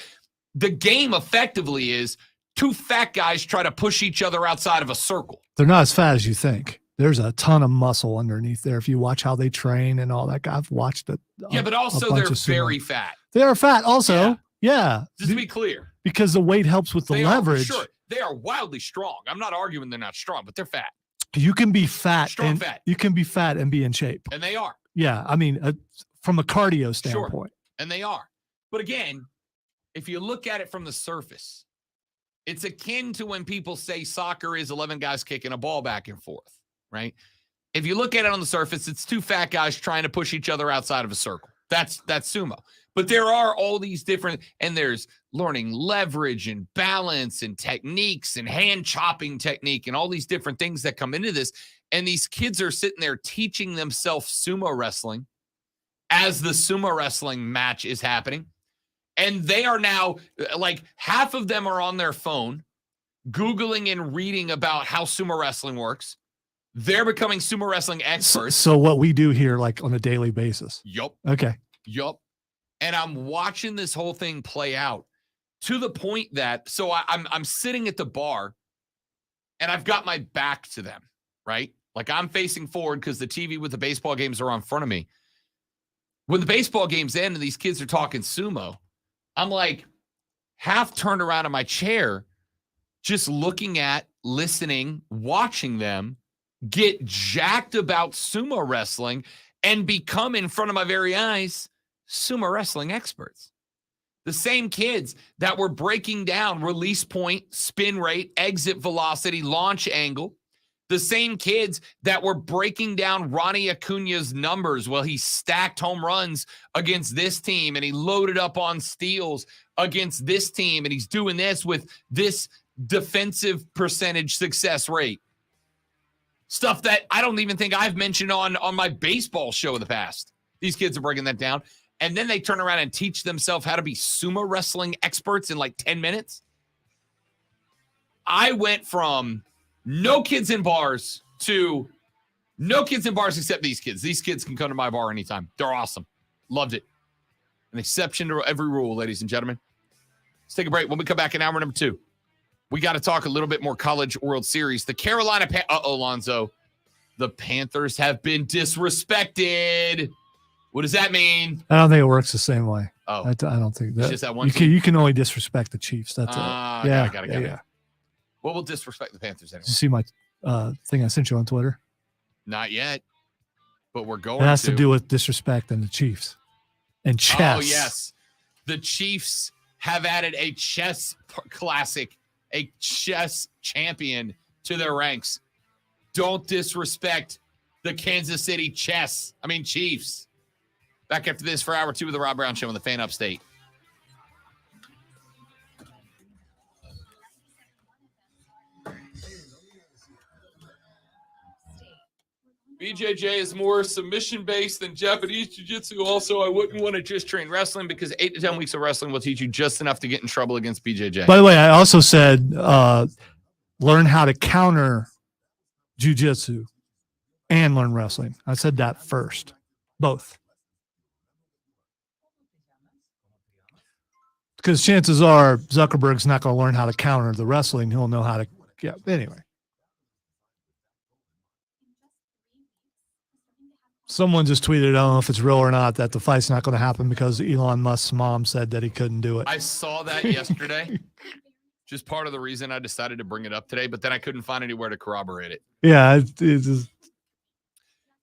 The game effectively is 2 fat guys try to push each other outside of a circle. They're not as fat as you think. There's a ton of muscle underneath there. If you watch how they train and all that, I've watched it. Yeah, but also they're very fat. They are fat also. Yeah. Just to be clear. Because the weight helps with the leverage. Sure. They are wildly strong. I'm not arguing they're not strong, but they're fat. You can be fat. Fat. You can be fat and be in shape. And they are. Yeah. I mean, from a cardio standpoint. Sure. And they are. But again, if you look at it from the surface, It's akin to when people say soccer is 11 guys kicking a ball back and forth, right? If you look at it on the surface, it's two fat guys trying to push each other outside of a circle. That's sumo. But there are all these different, and there's learning leverage and balance and techniques and hand chopping technique and all these different things that come into this. And these kids are sitting there teaching themselves sumo wrestling as the sumo wrestling match is happening. And they are now, like, half of them are on their phone, Googling and reading about how sumo wrestling works. They're becoming sumo wrestling experts. So what we do here, like on a daily basis. Yup. Okay. Yup. And I'm watching this whole thing play out to the point that, so I'm sitting at the bar and I've got my back to them, right? Like I'm facing forward because the TV with the baseball games are on front of me. When the baseball games end and these kids are talking sumo, I'm like half turned around in my chair, just looking at, listening, watching them get jacked about sumo wrestling and become in front of my very eyes sumo wrestling experts. The same kids that were breaking down release point, spin rate, exit velocity, launch angle. The same kids that were breaking down Ronnie Acuna's numbers. Well, he stacked home runs against this team and he loaded up on steals against this team and he's doing this with this defensive percentage success rate. Stuff that I don't even think I've mentioned on my baseball show in the past. These kids are breaking that down. And then they turn around and teach themselves how to be sumo wrestling experts in like 10 minutes. I went from no kids in bars to no kids in bars except these kids. These kids can come to my bar anytime. They're awesome. Loved it. An exception to every rule, ladies and gentlemen. Let's take a break. When we come back in hour number 2, we got to talk a little bit more College World Series. The Carolina Lonzo. The Panthers have been disrespected. What does that mean? I don't think it works the same way. Oh. I don't think that. It's just that one You can only disrespect the Chiefs. That's it. Yeah. Got it. Yeah. Well, we'll disrespect the Panthers anyway. Did you see my thing I sent you on Twitter? Not yet, but we're going It has to do with disrespect and the Chiefs and chess. Oh, yes. The Chiefs have added a chess classic, a chess champion to their ranks. Don't disrespect the Kansas City Chiefs. Back after this for hour 2 of the Rob Brown Show on the Fan Upstate. BJJ is more submission-based than Japanese Jiu-Jitsu. Also, I wouldn't want to just train wrestling because 8 to 10 weeks of wrestling will teach you just enough to get in trouble against BJJ. By the way, I also said learn how to counter Jiu-Jitsu and learn wrestling. I said that first. Both. Because chances are Zuckerberg's not going to learn how to counter the wrestling. He'll know how to. Yeah. Anyway. Someone just tweeted, I don't know if it's real or not, that the fight's not going to happen because Elon Musk's mom said that he couldn't do it. I saw that yesterday. Just part of the reason I decided to bring it up today, but then I couldn't find anywhere to corroborate it. Yeah. It's just...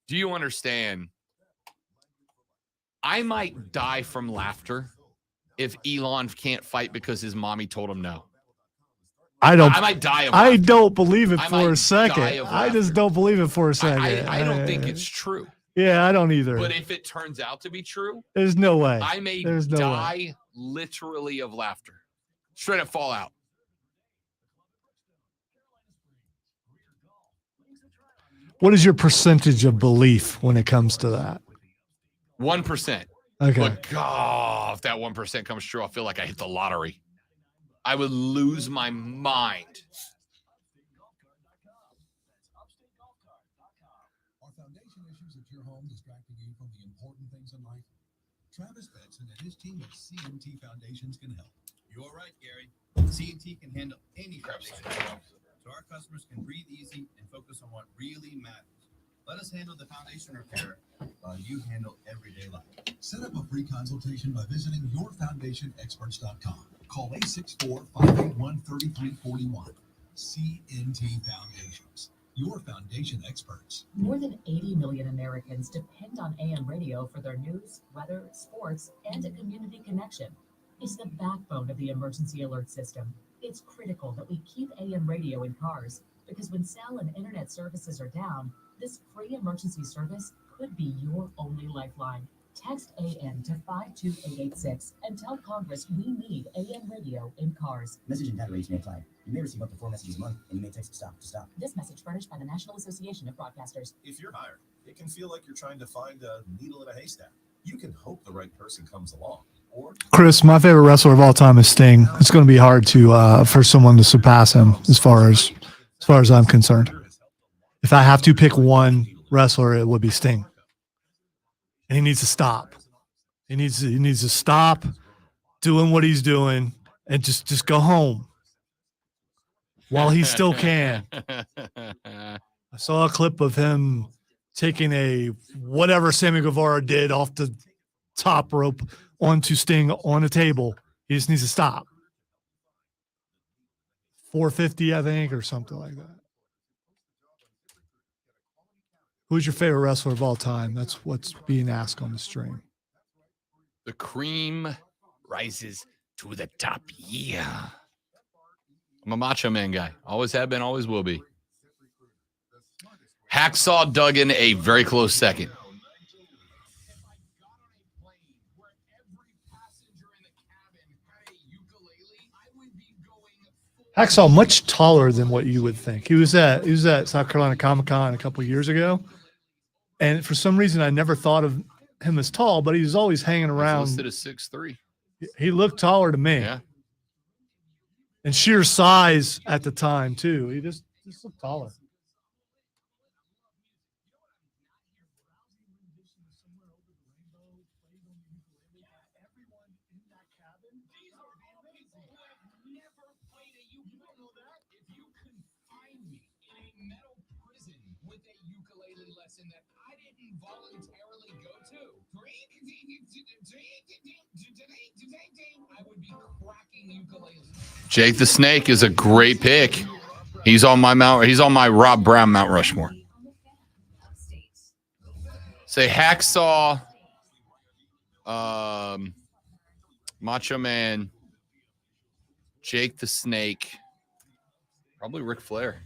Do you understand? I might die from laughter if Elon can't fight because his mommy told him no. I might die of laughter. I don't believe it for a second. I just don't believe it for a second. I don't think it's true. Yeah, I don't either. But if it turns out to be true, there's no way. I may die literally of laughter. Straight up fall out. What is your percentage of belief when it comes to that? 1%. Okay. But God, if that 1% comes true, I feel like I hit the lottery. I would lose my mind. Are foundation issues at your home distracting you from the important things in life? Travis Benson and his team of CMT Foundations can help. You're right, Gary. CMT can handle any foundation so our customers can breathe easy and focus on what really matters. Let us handle the foundation repair while you handle everyday life. Set up a free consultation by visiting yourfoundationexperts.com. Call 864-581-3341. CNT Foundations, your foundation experts. More than 80 million Americans depend on AM radio for their news, weather, sports, and a community connection. It's the backbone of the emergency alert system. It's critical that we keep AM radio in cars because when cell and internet services are down, this free emergency service could be your only lifeline. Text AM to 52886 and tell Congress we need AM radio in cars. Message and data rates may apply. You may receive up to 4 messages a month, and you may text stop to stop. This message furnished by the National Association of Broadcasters. If you're hired, it can feel like you're trying to find a needle in a haystack. You can hope the right person comes along. Or Chris, my favorite wrestler of all time is Sting. It's going to be hard to for someone to surpass him as far as I'm concerned. If I have to pick one wrestler, it would be Sting. And he needs to stop. He needs to stop doing what he's doing and just go home while he still can. I saw a clip of him taking a whatever Sammy Guevara did off the top rope onto Sting on a table. He just needs to stop. 450, I think, or something like that. Who's your favorite wrestler of all time? That's what's being asked on the stream. The cream rises to the top. Yeah. I'm a Macho Man guy. Always have been, always will be. Hacksaw Duggan, a very close second. Hacksaw much taller than what you would think. He was at South Carolina Comic-Con a couple of years ago, and for some reason I never thought of him as tall, but he was always hanging around. He's listed as 6'3". He looked taller to me. Yeah. And sheer size at the time too. He just looked taller. Jake the Snake is a great pick. He's on my Rob Brown Mount Rushmore. Say Hacksaw, Macho Man, Jake the Snake, probably Ric Flair.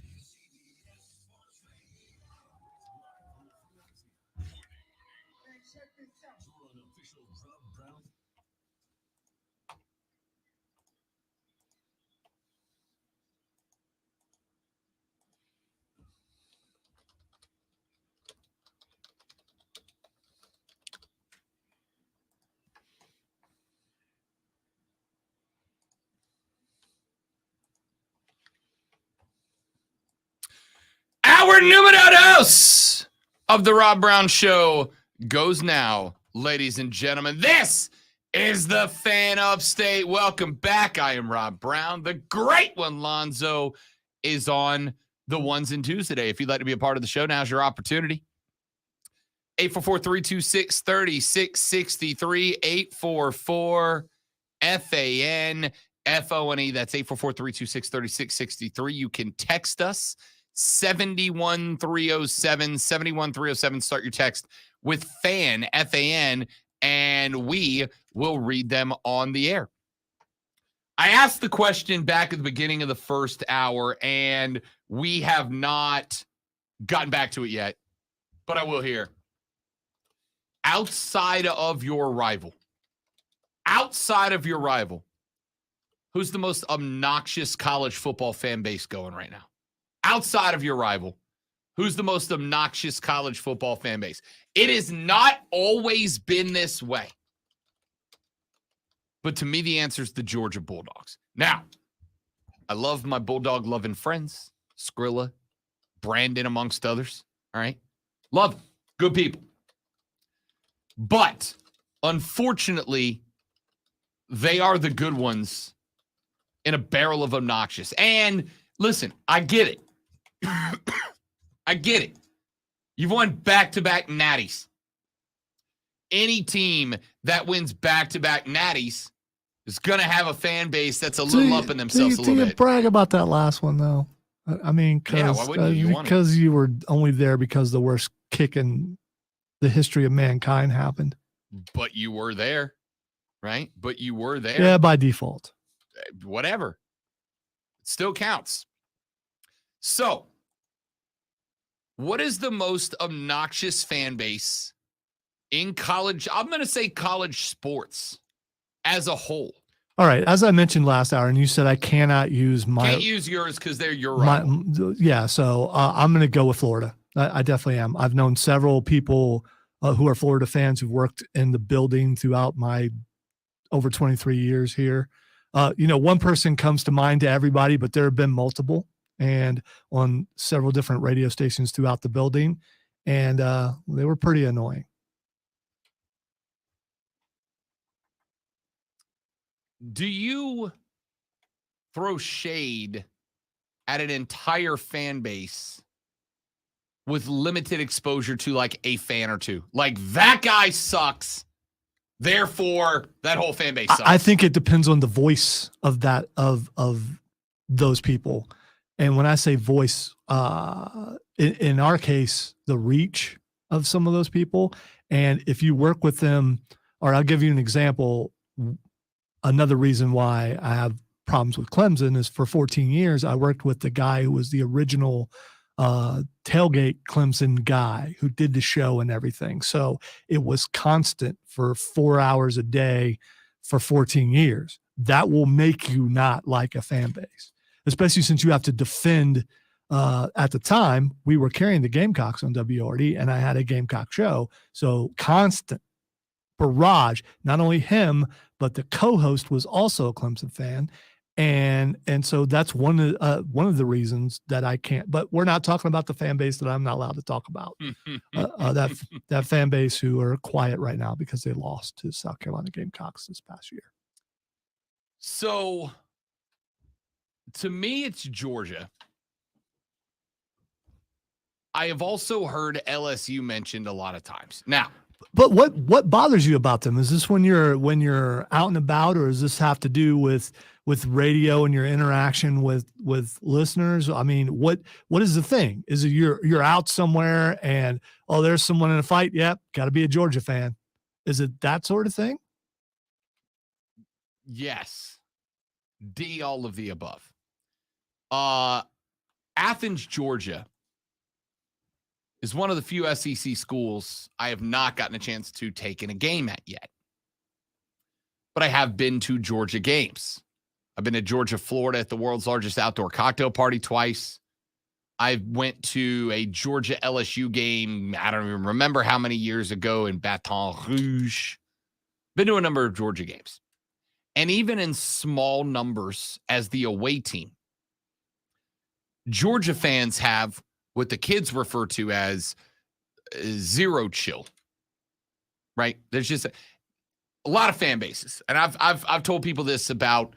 Our numero dos of the Rob Brown Show goes now, ladies and gentlemen. This is the Fan Upstate. Welcome back. I am Rob Brown. The great one, Lonzo, is on the ones and twos today. If you'd like to be a part of the show, now's your opportunity. 844-326-3663, 844-FAN-FONE. That's 844-326-3663. You can text us. 71307. Start your text with FAN, F-A-N, and we will read them on the air. I asked the question back at the beginning of the first hour, and we have not gotten back to it yet, but I will here. Outside of your rival, who's the most obnoxious college football fan base going right now? Outside of your rival, who's the most obnoxious college football fan base? It has not always been this way. But to me, the answer is the Georgia Bulldogs. Now, I love my Bulldog-loving friends, Skrilla, Brandon, amongst others. All right? Love them. Good people. But, unfortunately, they are the good ones in a barrel of obnoxious. And, listen, I get it. I get it. You've won back-to-back natties. Any team that wins back-to-back natties is going to have a fan base that's a little up in themselves a little bit. Brag about that last one, though. I mean, why wouldn't you? Because you were only there because the worst kick in the history of mankind happened. But you were there, right? But you were there. Yeah, by default. Whatever. Still counts. So, what is the most obnoxious fan base in college? I'm going to say college sports as a whole. All right. As I mentioned last hour, and you said I cannot use my. Can't use yours because they're your rival. Yeah. So I'm going to go with Florida. I definitely am. I've known several people who are Florida fans who've worked in the building throughout my over 23 years here. One person comes to mind to everybody, but there have been multiple and on several different radio stations throughout the building. And they were pretty annoying. Do you throw shade at an entire fan base with limited exposure to like a fan or two? Like that guy sucks. Therefore, that whole fan base sucks. I think it depends on the voice of that of those people. And when I say voice, in our case, the reach of some of those people. And if you work with them, or I'll give you an example. Another reason why I have problems with Clemson is for 14 years, I worked with the guy who was the original tailgate Clemson guy who did the show and everything. So it was constant for 4 hours a day for 14 years. That will make you not like a fan base, especially since you have to defend. At the time, we were carrying the Gamecocks on WORD, and I had a Gamecock show. So constant barrage, not only him, but the co-host was also a Clemson fan. And so that's one of the reasons that I can't, but we're not talking about the fan base that I'm not allowed to talk about. That fan base who are quiet right now because they lost to South Carolina Gamecocks this past year. So to me, it's Georgia. I have also heard LSU mentioned a lot of times. Now, but what bothers you about them? Is this when you're out and about, or does this have to do with radio and your interaction with listeners? I mean, what is the thing? Is it you're out somewhere and there's someone in a fight? Yep, got to be a Georgia fan. Is it that sort of thing? Yes. D, all of the above. Athens, Georgia is one of the few SEC schools I have not gotten a chance to take in a game at yet. But I have been to Georgia games. I've been to Georgia, Florida at the world's largest outdoor cocktail party twice. I went to a Georgia LSU game, I don't even remember how many years ago, in Baton Rouge. Been to a number of Georgia games. And even in small numbers as the away team, Georgia fans have what the kids refer to as zero chill, right? There's just a lot of fan bases. And I've told people this about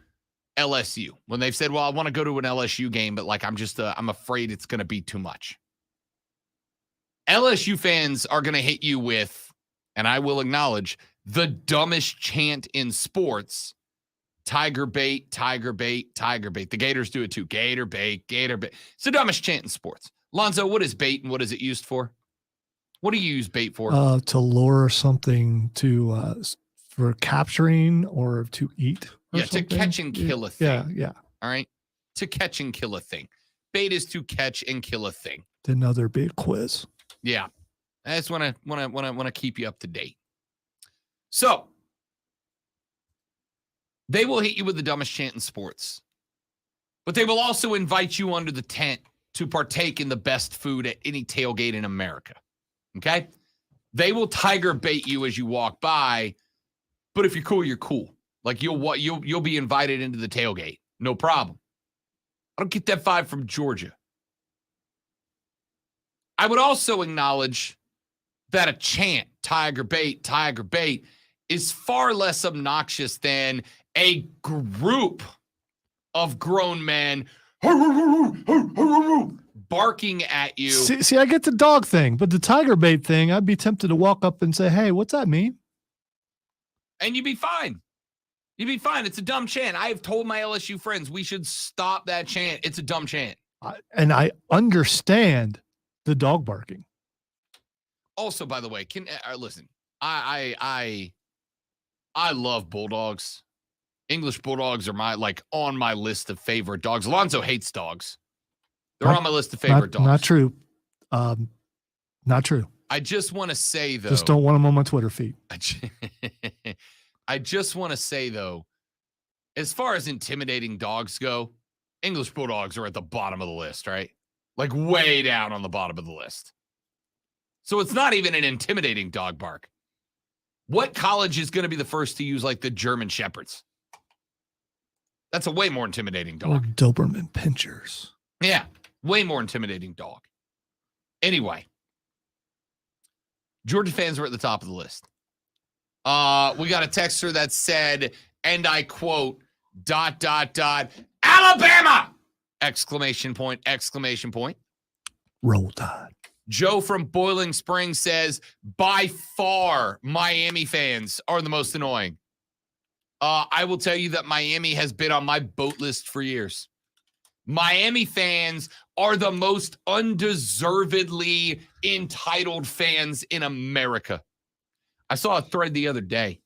LSU when they've said, well, I want to go to an LSU game, but like, I'm afraid it's going to be too much. LSU fans are going to hit you with, and I will acknowledge, the dumbest chant in sports. Tiger bait, tiger bait, tiger bait. The Gators do it too. Gator bait, gator bait. It's the dumbest chant in sports. Lonzo, what is bait and what is it used for? What do you use bait for? To lure something for capturing or to eat. Yeah, something. To catch and kill a thing. Yeah. All right. To catch and kill a thing. Bait is to catch and kill a thing. Another big quiz. Yeah. I just want to keep you up to date. So they will hit you with the dumbest chant in sports, but they will also invite you under the tent to partake in the best food at any tailgate in America. Okay? They will tiger bait you as you walk by, but if you're cool, you're cool. Like you'll be invited into the tailgate. No problem. I don't get that vibe from Georgia. I would also acknowledge that a chant, tiger bait, is far less obnoxious than a group of grown men barking at you. See, I get the dog thing, but the tiger bait thing, I'd be tempted to walk up and say, hey, what's that mean? And you'd be fine. You'd be fine. It's a dumb chant. I have told my LSU friends we should stop that chant. It's a dumb chant. And I understand the dog barking. Also, by the way, listen, I love bulldogs. English Bulldogs are on my list of favorite dogs. Alonzo hates dogs. They're on my list of favorite dogs. Not true. Not true. I just want to say, though. Just don't want them on my Twitter feed. I just want to say, though, as far as intimidating dogs go, English Bulldogs are at the bottom of the list, right? Like way down on the bottom of the list. So it's not even an intimidating dog bark. What college is going to be the first to use like the German Shepherds? That's a way more intimidating dog. Or Doberman Pinschers. Yeah, way more intimidating dog. Anyway, Georgia fans are at the top of the list. We got a texter that said, and I quote, ... Alabama! Exclamation point. Roll Tide. Joe from Boiling Springs says, by far, Miami fans are the most annoying. I will tell you that Miami has been on my boat list for years. Miami fans are the most undeservedly entitled fans in America. I saw a thread the other day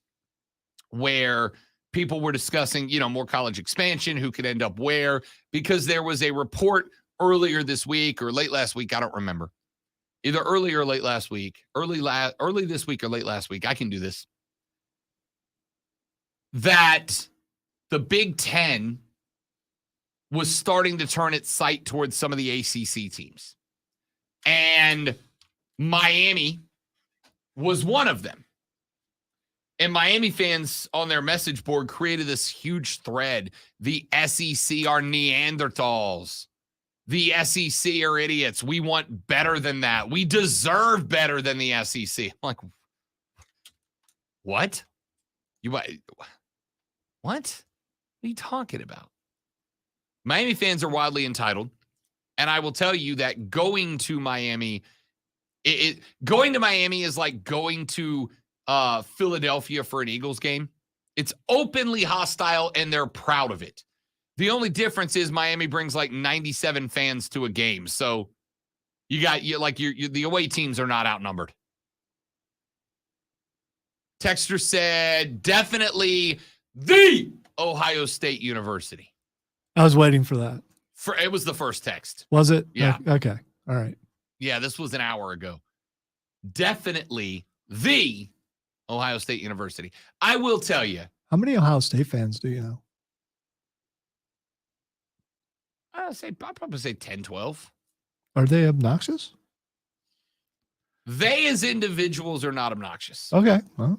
where people were discussing, more college expansion, who could end up where, because there was a report earlier this week or late last week. I don't remember. Either early or late last week, early this week or late last week. I can do this. That the Big Ten was starting to turn its sight towards some of the ACC teams. And Miami was one of them. And Miami fans on their message board created this huge thread. The SEC are Neanderthals. The SEC are idiots. We want better than that. We deserve better than the SEC. I'm like, what? What? What are you talking about? Miami fans are wildly entitled. And I will tell you that going to Miami, going to Miami is like going to Philadelphia for an Eagles game. It's openly hostile and they're proud of it. The only difference is Miami brings like 97 fans to a game. So the away teams are not outnumbered. Texter said, definitely the Ohio State University. I was waiting for that. It was the first text. Was it? Yeah. Okay. All right. Yeah, this was an hour ago. Definitely the Ohio State University. I will tell you. How many Ohio State fans do you know? I'd probably say 10, 12. Are they obnoxious? They as individuals are not obnoxious. Okay. Well.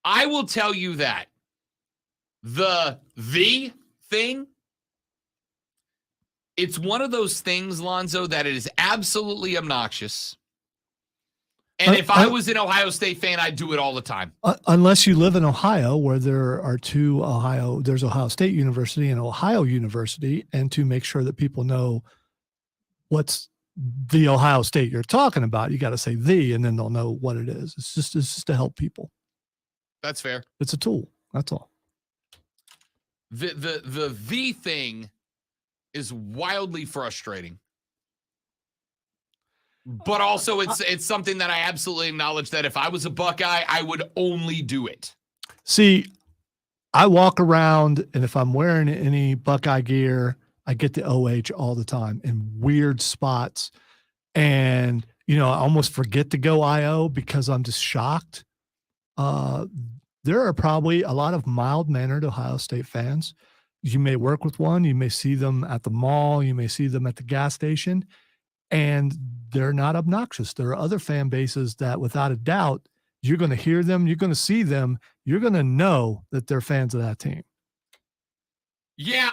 I will tell you that the thing, it's one of those things, Lonzo, that it is absolutely obnoxious. And if I was an Ohio State fan, I'd do it all the time. Unless you live in Ohio, where there are there's Ohio State University and Ohio University, and to make sure that people know what's the Ohio State you're talking about, you got to say the, and then they'll know what it is. It's just to help people. That's fair. It's a tool. That's all. The thing is wildly frustrating. But also it's something that I absolutely acknowledge that if I was a Buckeye, I would only do it. See, I walk around, and if I'm wearing any Buckeye gear, I get the OH all the time in weird spots. And, I almost forget to go IO because I'm just shocked. There are probably a lot of mild-mannered Ohio State fans. You may work with one. You may see them at the mall. You may see them at the gas station. And they're not obnoxious. There are other fan bases that, without a doubt, you're going to hear them, you're going to see them, you're going to know that they're fans of that team. Yeah,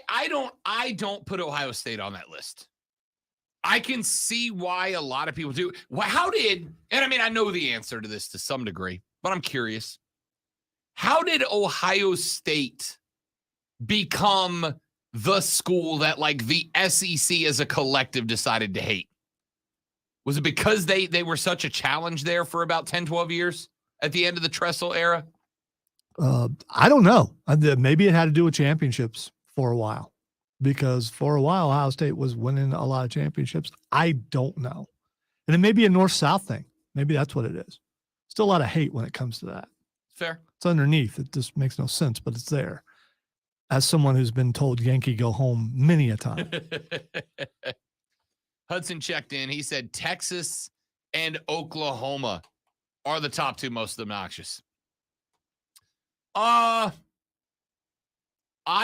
I don't put Ohio State on that list. I can see why a lot of people do. I know the answer to this to some degree, but I'm curious. How did Ohio State become the school that like the SEC as a collective decided to hate? Was it because they were such a challenge there for about 10, 12 years at the end of the Tressel era? I don't know. Maybe it had to do with championships for a while, because for a while Ohio State was winning a lot of championships. I don't know. And it may be a north-south thing. Maybe that's what it is. Still a lot of hate when it comes to that. Fair. It's underneath. It just makes no sense, but it's there. as someone who's been told Yankee go home many a time. Hudson checked in. He said Texas and Oklahoma are the top two most obnoxious. I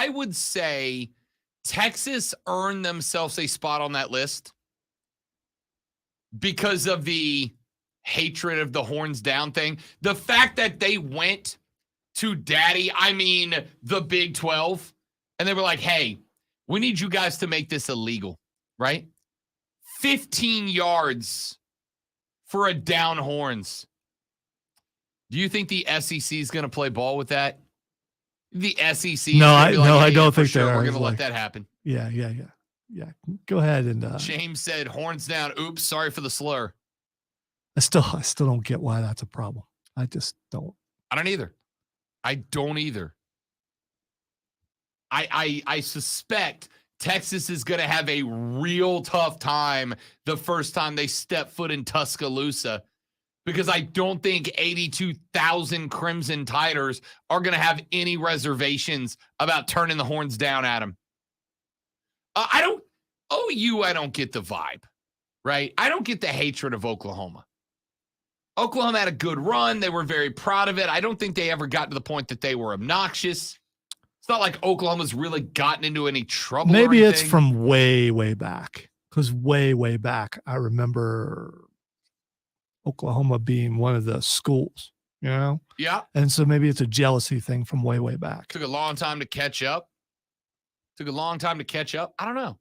would say Texas earned themselves a spot on that list because of the hatred of the horns down thing. The fact that they went to the Big 12, and they were like, hey, we need you guys to make this illegal, right? 15 yards for a down horns. Do you think the SEC is going to play ball with that? The SEC? No, I don't think sure. they are. We're going to Like, let that happen. Yeah. Go ahead and. James said, horns down. Oops, sorry for the slur. I still don't get why that's a problem. I just don't. I don't either. I suspect Texas is going to have a real tough time the first time they step foot in Tuscaloosa, because I don't think 82,000 Crimson Tiders are going to have any reservations about turning the horns down at them. I don't get the vibe, right? I don't get the hatred of Oklahoma. Oklahoma had a good run. They were very proud of it. I don't think they ever got to the point that they were obnoxious. It's not like Oklahoma's really gotten into any trouble. Maybe it's from way, way back. Because way, way back, I remember Oklahoma being one of the schools, you know? Yeah. And so maybe it's a jealousy thing from way, way back. Took a long time to catch up. I don't know.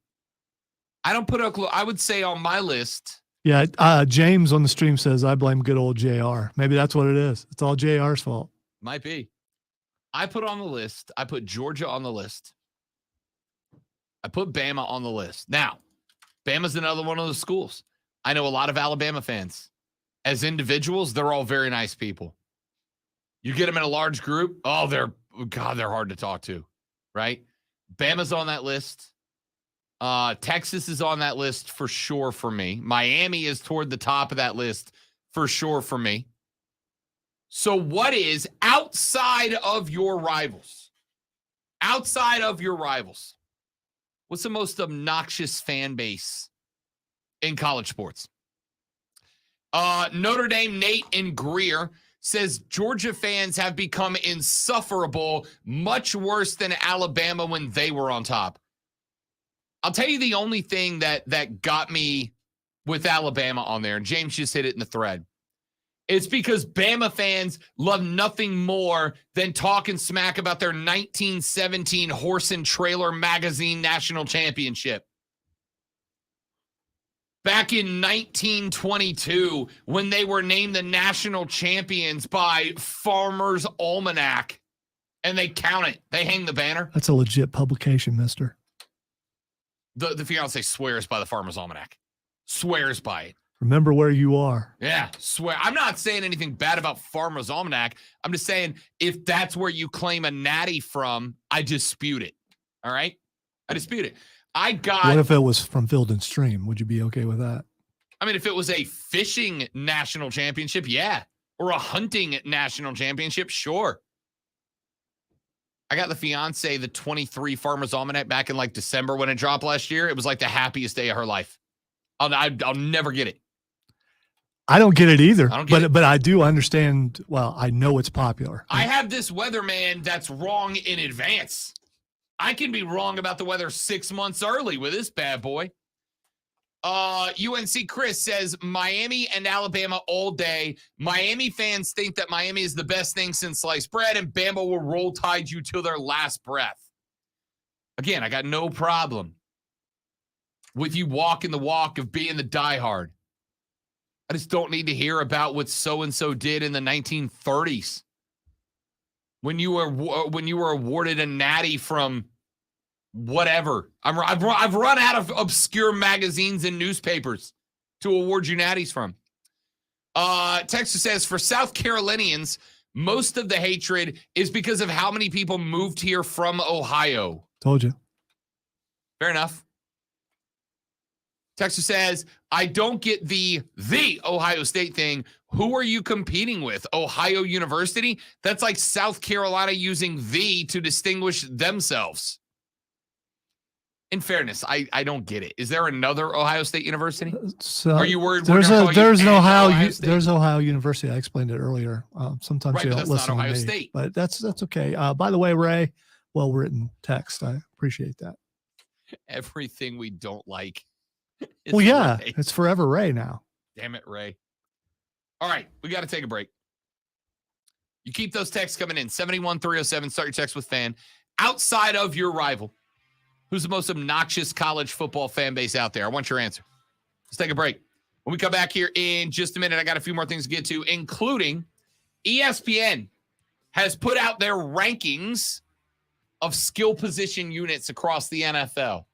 I don't put Oklahoma. I would say on my list. Yeah. James on the stream says, I blame good old JR. Maybe that's what it is. It's all JR's fault. Might be. I put Georgia on the list. I put Bama on the list. Now, Bama's another one of those schools. I know a lot of Alabama fans. As individuals, they're all very nice people. You get them in a large group, they're hard to talk to, right? Bama's on that list. Texas is on that list for sure for me. Miami is toward the top of that list for sure for me. So what is outside of your rivals? What's the most obnoxious fan base in college sports? Notre Dame Nate and Greer says Georgia fans have become insufferable, much worse than Alabama when they were on top. I'll tell you the only thing that got me with Alabama on there, and James just hit it in the thread. It's because Bama fans love nothing more than talking smack about their 1917 Horse and Trailer Magazine National Championship. Back in 1922, when they were named the national champions by Farmer's Almanac, and they count it. They hang the banner. That's a legit publication, mister. The fiance swears by the Farmer's Almanac. Swears by it. Remember where you are. Yeah, swear. I'm not saying anything bad about Farmer's Almanac. I'm just saying if that's where you claim a natty from, I dispute it. All right? I dispute it. What if it was from Field and Stream? Would you be okay with that? I mean, if it was a fishing national championship, yeah. Or a hunting national championship, sure. I got the fiance the 23 Farmer's Almanac back in like December when it dropped last year. It was like the happiest day of her life. I'll never get it. I don't get it either. But I do understand. Well, I know it's popular. I have this weatherman that's wrong in advance. I can be wrong about the weather 6 months early with this bad boy. UNC Chris says Miami and Alabama all day. Miami fans think that Miami is the best thing since sliced bread, and Bama will roll tide you till their last breath. Again, I got no problem with you walking the walk of being the diehard. I just don't need to hear about what so-and-so did in the 1930s. When you were awarded a natty from whatever. I've run out of obscure magazines and newspapers to award you natties from. Texas says, for South Carolinians, most of the hatred is because of how many people moved here from Ohio. Told you. Fair enough. Texas says, I don't get the Ohio State thing. Who are you competing with? Ohio University? That's like South Carolina using the to distinguish themselves. In fairness, I don't get it. Is there another Ohio State University? So Are you worried? There's an Ohio State? There's Ohio University. I explained it earlier. Sometimes Right, they but don't that's listen not to Ohio me, State. but that's okay. By the way, Ray, well written text. I appreciate that. Everything we don't like. is Well, yeah, Ray. it's forever Ray now. Damn it, Ray. All right, we got to take a break. You keep those texts coming in. 71307. Start your text with fan. Outside of your rival, who's the most obnoxious college football fan base out there? I want your answer. Let's take a break. When we come back here in just a minute, I got a few more things to get to, including ESPN has put out their rankings of skill position units across the NFL.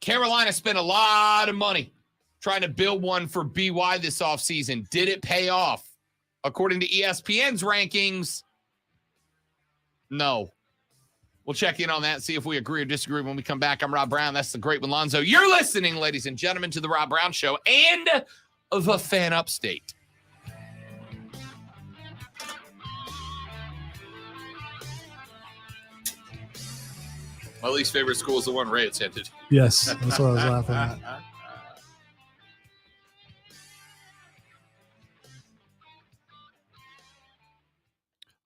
Carolina spent a lot of money trying to build one for BY this offseason. Did it pay off? According to ESPN's rankings, no. We'll check in on that and see if we agree or disagree when we come back. I'm Rob Brown. That's the Great One Lonzo. You're listening, ladies and gentlemen, to the Rob Brown Show and the Fan Upstate. My least favorite school is the one Ray attended. Yes, that's what I was laughing at.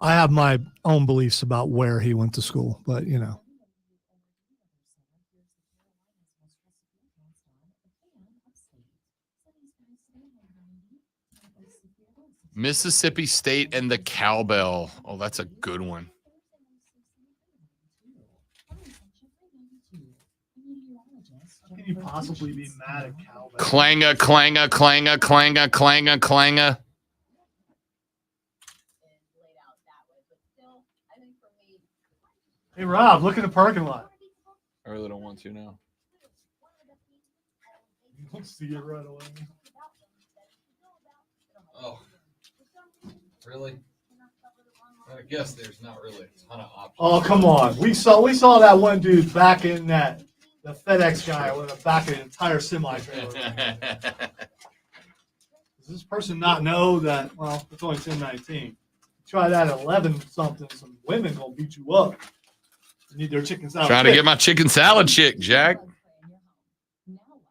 I have my own beliefs about where he went to school, but you know. Mississippi State and the Cowbell. Oh, that's a good one. How can you possibly be mad at Cowbell? Clanger, clanger, clanger, clanger, clanger, clanger. Hey, Rob, look in the parking lot. I really don't want to now. You don't see it right away. Oh, really? I guess there's not really a ton of options. Oh, come on. We saw that one dude back in the FedEx guy with the back of the entire semi-trailer. Does this person not know that, well, it's only 10:19. Try that at 11-something, some women gonna beat you up. You need their chicken salad. Trying to get my chicken salad chick, Jack. Now what?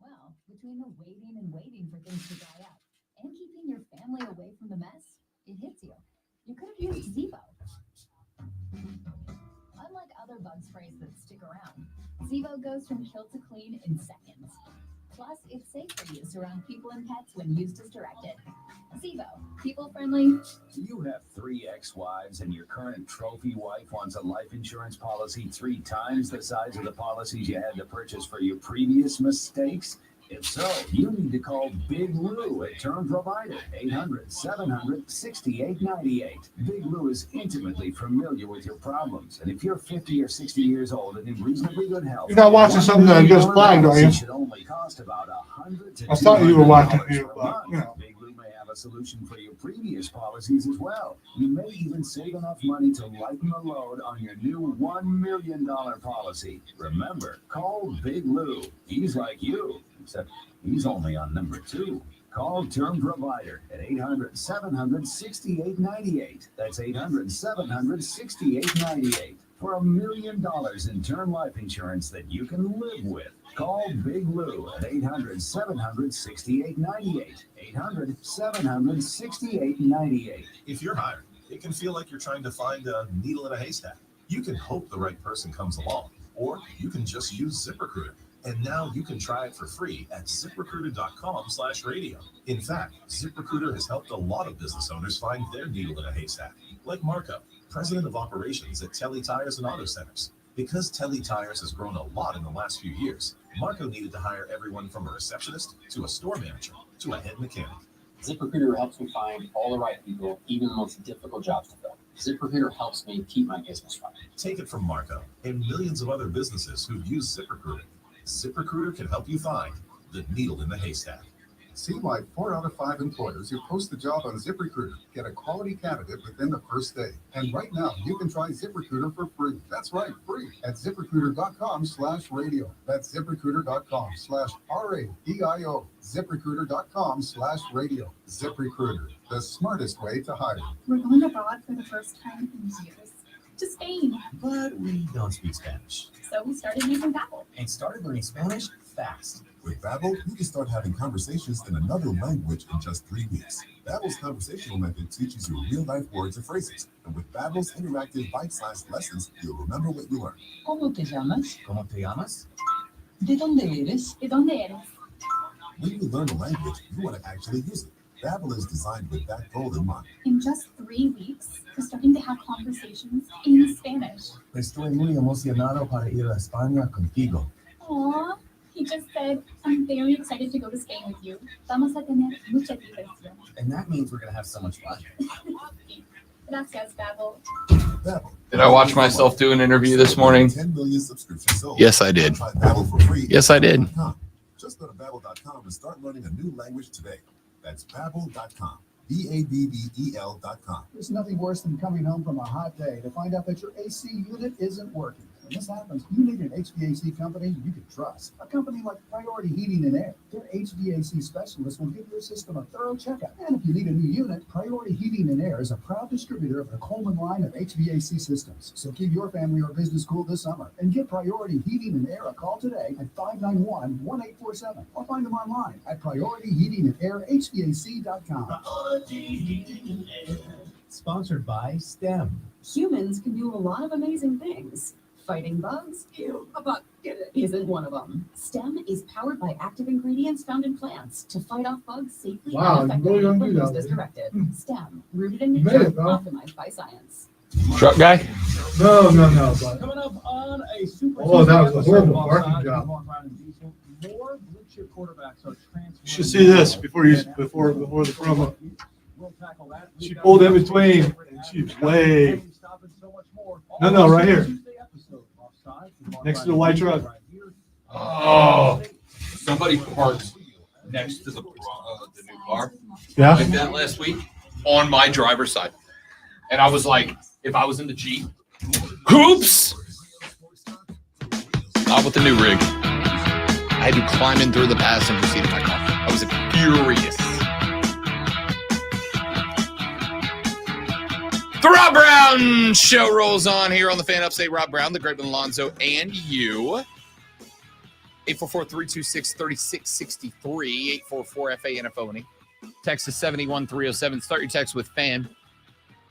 Well, between the waiting for things to dry up and keeping your family away from the mess, it hits you. You could have used Zevo. Unlike other bug sprays that stick around, Zevo goes from kill to clean in seconds. Plus, it's safe for use around people and pets when used as directed. Zevo, people-friendly. Do you have 3 ex-wives and your current trophy wife wants a life insurance policy 3 times the size of the policies you had to purchase for your previous mistakes? If so, you need to call Big Lou at Term Provider, 800-700-6898. Big Lou is intimately familiar with your problems, and if you're 50 or 60 years old and in reasonably good health, You're not watching something that I just flagged, are you? should only cost about $100 to I thought you were watching $200 you, per but, month. you know. Big Lou may have a solution for your previous policies as well. You may even save enough money to lighten the load on your new $1 million policy. Remember, call Big Lou. He's like you, except he's only on number 2. Call Term Provider at 800-700-6898. That's 800-700-6898 for $1 million in term life insurance that you can live with. Call Big Lou at 800-700-6898. 800-700-6898. If you're hired, it can feel like you're trying to find a needle in a haystack. You can hope the right person comes along, or you can just use ZipRecruiter. And now you can try it for free at ZipRecruiter.com/radio. In fact, ZipRecruiter has helped a lot of business owners find their needle in a haystack, like Marco, president of operations at Telly Tires and Auto Centers. Because Telly Tires has grown a lot in the last few years, Marco needed to hire everyone from a receptionist to a store manager to a head mechanic. ZipRecruiter helps me find all the right people, even the most difficult jobs to fill. ZipRecruiter helps me keep my business running. Take it from Marco and millions of other businesses who've used ZipRecruiter. ZipRecruiter can help you find the needle in the haystack. See why 4 out of 5 employers who post a job on ZipRecruiter get a quality candidate within the first day. And right now, you can try ZipRecruiter for free. That's right, free at ZipRecruiter.com/radio. That's ZipRecruiter.com/RADIO. ZipRecruiter.com/radio. ZipRecruiter, the smartest way to hire. We're going abroad for the first time in years. To Spain. But we don't speak Spanish. So we started using Babbel. And started learning Spanish fast. With Babbel, you can start having conversations in another language in just 3 weeks. Babbel's conversational method teaches you real-life words and phrases. And with Babbel's interactive bite-sized lessons, you'll remember what you learned. ¿Cómo te llamas? ¿Cómo te llamas? ¿De dónde eres? ¿De dónde eres? When you learn a language, you want to actually use it. Babbel is designed with that goal in mind. In just 3 weeks, we're starting to have conversations in Spanish. Estoy muy emocionado para ir a España contigo. Aww, he just said, I'm very excited to go to Spain with you. Vamos a tener mucha diversión. And that means we're going to have so much fun. Gracias, Babbel. Babbel. Did I watch myself do an interview this morning? 10 million subscriptions sold. Yes, I did. Try Babbel for free. Yes, I did. Just go to Babbel.com and start learning a new language today. That's Babbel.com. Babbel.com. There's nothing worse than coming home from a hot day to find out that your AC unit isn't working. When this happens, you need an HVAC company you can trust. A company like Priority Heating and Air. Their HVAC specialists will give your system a thorough checkup. And if you need a new unit, Priority Heating and Air is a proud distributor of the Coleman line of HVAC systems. So keep your family or business cool this summer and give Priority Heating and Air a call today at 591-1847 or find them online at PriorityHeatingandAirHVAC.com. Sponsored by STEM. Humans can do a lot of amazing things. Fighting bugs? Ew, a bug isn't one of them. STEM is powered by active ingredients found in plants to fight off bugs safely and effectively when used as directed. STEM, rooted in nature, optimized by science. Truck guy? No. Coming up on a super. Oh, that was a horrible parking job. More blue chip quarterbacks are transferring. You should see this before the promo. We'll tackle that. She pulled in between, and she's way. No, right here. Next to the white truck. Oh, somebody parked next to the new car. Yeah. Like that last week on my driver's side. And I was like, if I was in the Jeep, hoops! Not with the new rig. I had to climb in through the passenger seat of my car. I was furious. The Rob Brown Show rolls on here on the Fan Upstate. Rob Brown, the great Alonzo, and you. 844-326-3663. 844-FANFONE. Text is 71307. Start your text with fan.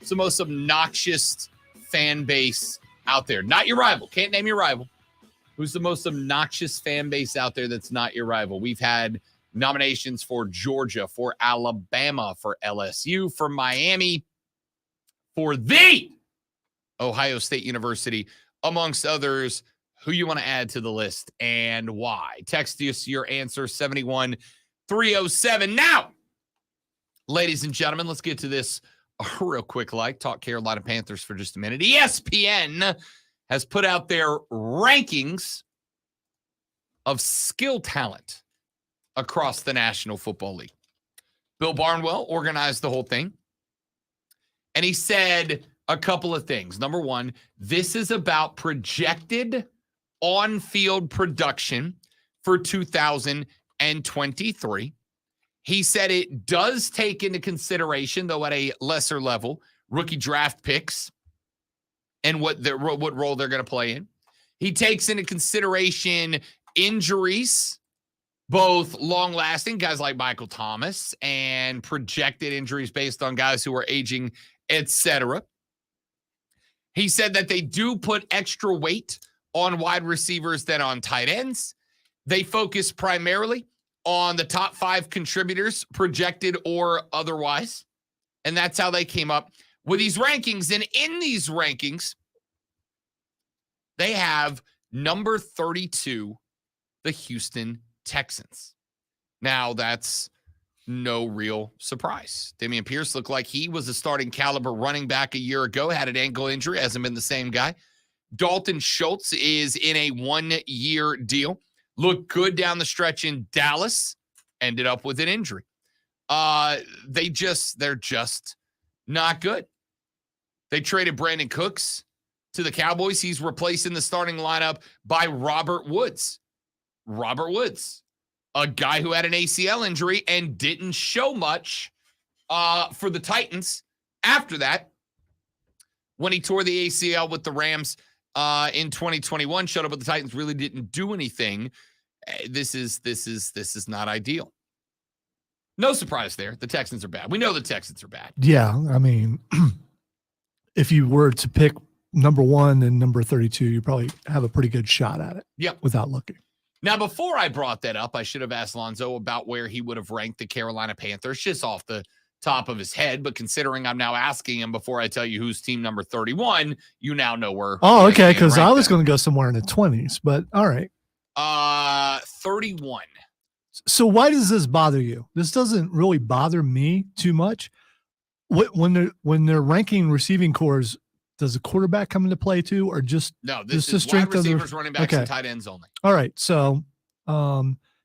It's the most obnoxious fan base out there. Not your rival. Can't name your rival. Who's the most obnoxious fan base out there that's not your rival? We've had nominations for Georgia, for Alabama, for LSU, for Miami, for the Ohio State University, amongst others. Who you want to add to the list and why? Text us your answer, 71307. Now, ladies and gentlemen, let's get to this real quick. Talk Carolina Panthers for just a minute. ESPN has put out their rankings of skill talent across the National Football League. Bill Barnwell organized the whole thing. And he said a couple of things. Number one, this is about projected on-field production for 2023. He said it does take into consideration, though at a lesser level, rookie draft picks and what role they're going to play in. He takes into consideration injuries, both long-lasting, guys like Michael Thomas, and projected injuries based on guys who are aging, etc. He said that they do put extra weight on wide receivers than on tight ends. They focus primarily on the top 5 contributors, projected or otherwise. And that's how they came up with these rankings. And in these rankings, they have number 32, the Houston Texans. Now, that's no real surprise. Dameon Pierce looked like he was a starting caliber running back a year ago, had an ankle injury, hasn't been the same guy. Dalton Schultz is in a 1-year deal. Looked good down the stretch in Dallas ended up with an injury. They're just not good. They traded Brandon Cooks to the Cowboys. He's replacing the starting lineup by Robert Woods. Robert Woods, a guy who had an ACL injury and didn't show much for the Titans after that. When he tore the ACL with the Rams in 2021, showed up with the Titans, really didn't do anything. This is not ideal. No surprise there. The Texans are bad. We know the Texans are bad. Yeah, I mean, if you were to pick number 1 and number 32, you probably have a pretty good shot at it. Yep. Without looking. Now, before I brought that up, I should have asked Lonzo about where he would have ranked the Carolina Panthers, just off the top of his head. But considering I'm now asking him before I tell you who's team number 31, you now know where. Oh, okay, because I was going to go somewhere in the 20s, but all right. 31. So why does this bother you? This doesn't really bother me too much. When they're ranking receiving cores, does the quarterback come into play too, or just no? This the is strength wide receivers, of the, running backs, and tight ends only. All right, so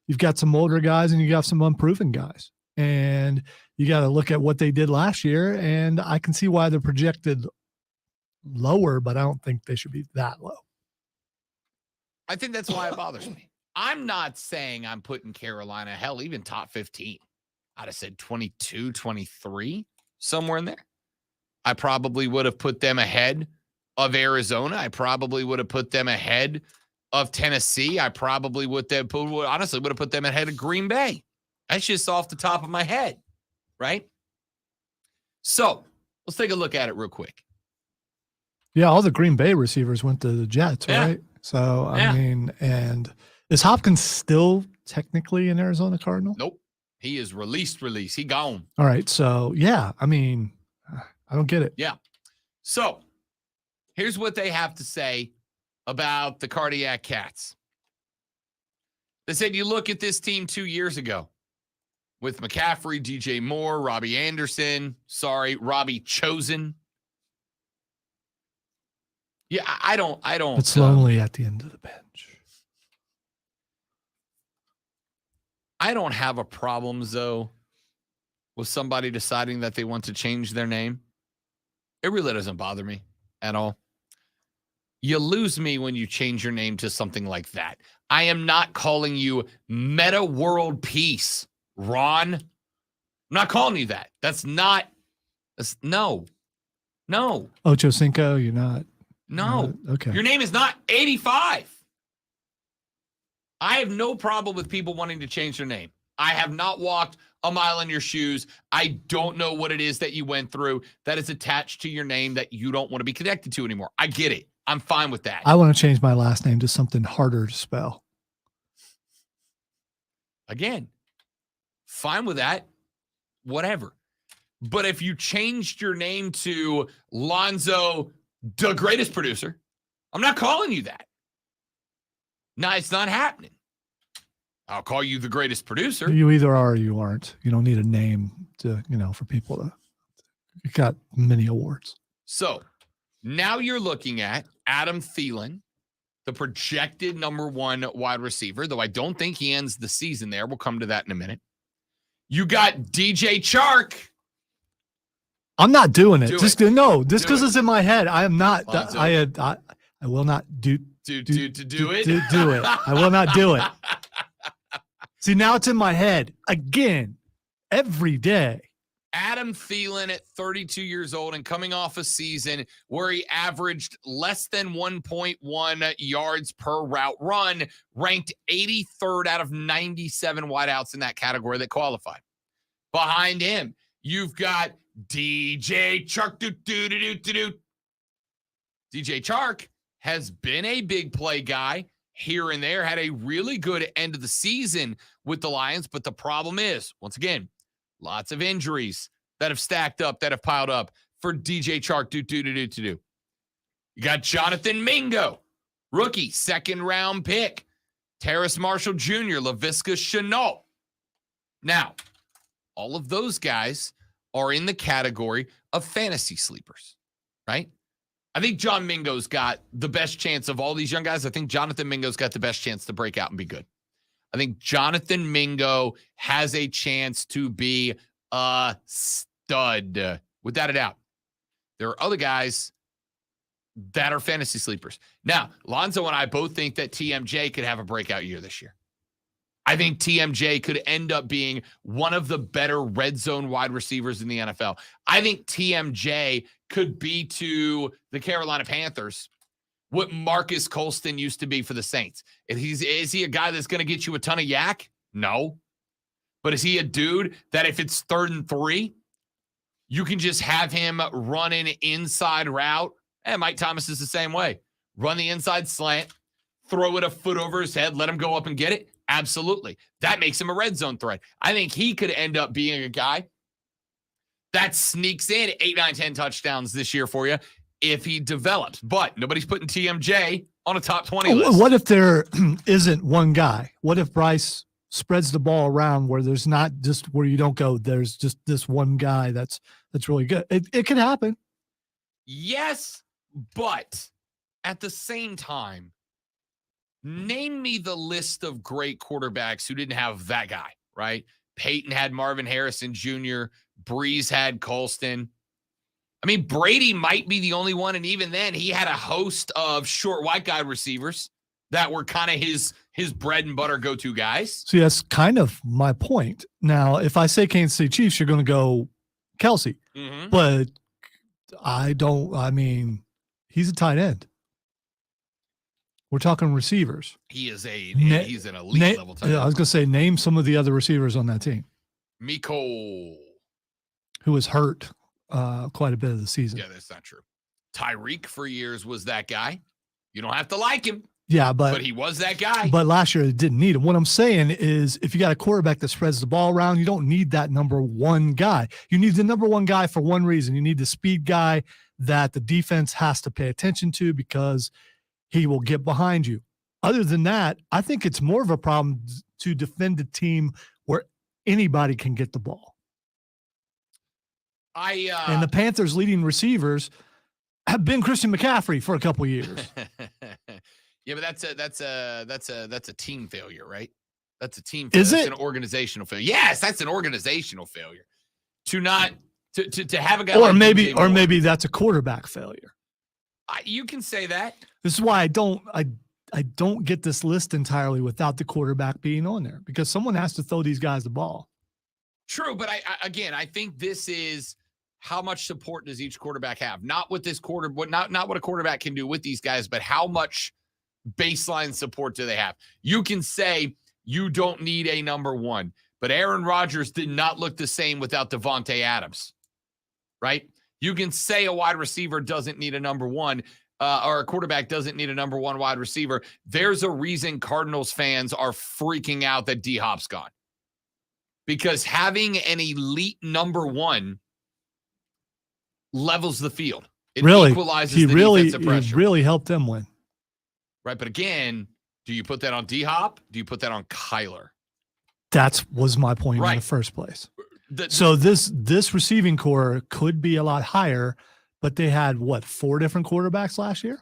you've got some older guys and you got some unproven guys, and you got to look at what they did last year. And I can see why they're projected lower, but I don't think they should be that low. I think that's why it bothers me. I'm not saying I'm putting Carolina, hell, even top 15. I'd have said 22, 23, somewhere in there. I probably would have put them ahead of Arizona. I probably would have put them ahead of Tennessee. I probably would have put them ahead of Green Bay. That's just off the top of my head, right? So let's take a look at it real quick. Yeah, all the Green Bay receivers went to the Jets, right? So, I mean, and is Hopkins still technically an Arizona Cardinal? Nope. He is released. He gone. All right. So, yeah, I mean, I don't get it. Yeah. So here's what they have to say about the Cardiac Cats. They said, you look at this team 2 years ago with McCaffrey, DJ Moore, Robbie Chosen. Yeah, I don't. It's lonely at the end of the bench. I don't have a problem, though, with somebody deciding that they want to change their name. It really doesn't bother me at all. You lose me when you change your name to something like that. I am not calling you Meta World Peace, Ron. I'm not calling you that. No. Ocho Cinco, you're not. No. Okay. Your name is not 85. I have no problem with people wanting to change their name. I have not walked a mile in your shoes. I don't know what it is that you went through that is attached to your name that you don't want to be connected to anymore. I get it. I'm fine with that. I want to change my last name to something harder to spell. Again, fine with that. Whatever. But if you changed your name to Lonzo, the greatest producer, I'm not calling you that. No, it's not happening. I'll call you the greatest producer. You either are or you aren't. You don't need a name to, for people to. You got many awards. So now you're looking at Adam Thielen, the projected number 1 wide receiver, though I don't think he ends the season there. We'll come to that in a minute. You got DJ Chark. I'm not doing it. Just because it's in my head. I am not. I will not do it. I will not do it. See, now it's in my head again every day. Adam Thielen at 32 years old and coming off a season where he averaged less than 1.1 yards per route run, ranked 83rd out of 97 wideouts in that category that qualified. Behind him, you've got DJ Chark. DJ Chark has been a big play guy here and there, had a really good end of the season with the Lions, but the problem is, once again, lots of injuries that have stacked up, that have piled up for DJ Chark. You got Jonathan Mingo, rookie, 2nd-round pick. Terrace Marshall Jr., Laviska Shenault. Now, all of those guys are in the category of fantasy sleepers, right? I think John Mingo's got the best chance of all these young guys. I think Jonathan Mingo's got the best chance to break out and be good. I think Jonathan Mingo has a chance to be a stud, without a doubt. There are other guys that are fantasy sleepers. Now, Lonzo and I both think that TMJ could have a breakout year this year. I think TMJ could end up being one of the better red zone wide receivers in the NFL. I think TMJ could be to the Carolina Panthers what Marcus Colston used to be for the Saints. Is he a guy that's going to get you a ton of yak? No. But is he a dude that if it's 3rd and 3, you can just have him run an inside route? Mike Thomas is the same way. Run the inside slant, throw it a foot over his head, let him go up and get it? Absolutely. That makes him a red zone threat. I think he could end up being a guy that sneaks in 8, 9, 10 touchdowns this year for you if he develops. But nobody's putting TMJ on a top 20 list. What if there isn't one guy? What if Bryce spreads the ball around where there's not just where you don't go, there's just this one guy that's really good? It could happen. Yes, but at the same time, name me the list of great quarterbacks who didn't have that guy, right? Peyton had Marvin Harrison Jr., Breeze had Colston. I mean, Brady might be the only one, and even then, he had a host of short white guy receivers that were kind of his bread and butter go-to guys. See, that's kind of my point. Now, if I say Kansas City Chiefs, you're going to go Kelsey. Mm-hmm. But he's a tight end. We're talking receivers. He is he's an elite level tight end. I was going to say, name some of the other receivers on that team. Miko, who was hurt quite a bit of the season. Yeah, that's not true. Tyreek for years was that guy. You don't have to like him. Yeah, but he was that guy. But last year it didn't need him. What I'm saying is if you got a quarterback that spreads the ball around, you don't need that number one guy. You need the number one guy for one reason. You need the speed guy that the defense has to pay attention to because he will get behind you. Other than that, I think it's more of a problem to defend a team where anybody can get the ball. And the Panthers' leading receivers have been Christian McCaffrey for a couple of years. Yeah, but that's a team failure, right? That's a team failure. Is That's it? an organizational failure. Yes, that's an organizational failure. To have a guy Or like maybe that's a quarterback failure. You can say that. This is why I don't get this list entirely without the quarterback being on there because someone has to throw these guys the ball. True, but I think this is how much support does each quarterback have? Not what what a quarterback can do with these guys, but how much baseline support do they have? You can say you don't need a number one, but Aaron Rodgers did not look the same without Devontae Adams, right? You can say a wide receiver doesn't need a number one, or a quarterback doesn't need a number one wide receiver. There's a reason Cardinals fans are freaking out that D-Hop's gone. Because having an elite number one levels the field. It equalizes the defensive pressure. He really helped them win. Right, but again, do you put that on D-Hop? Do you put that on Kyler? That was my point in the first place. So this receiving core could be a lot higher, but they had, 4 different quarterbacks last year?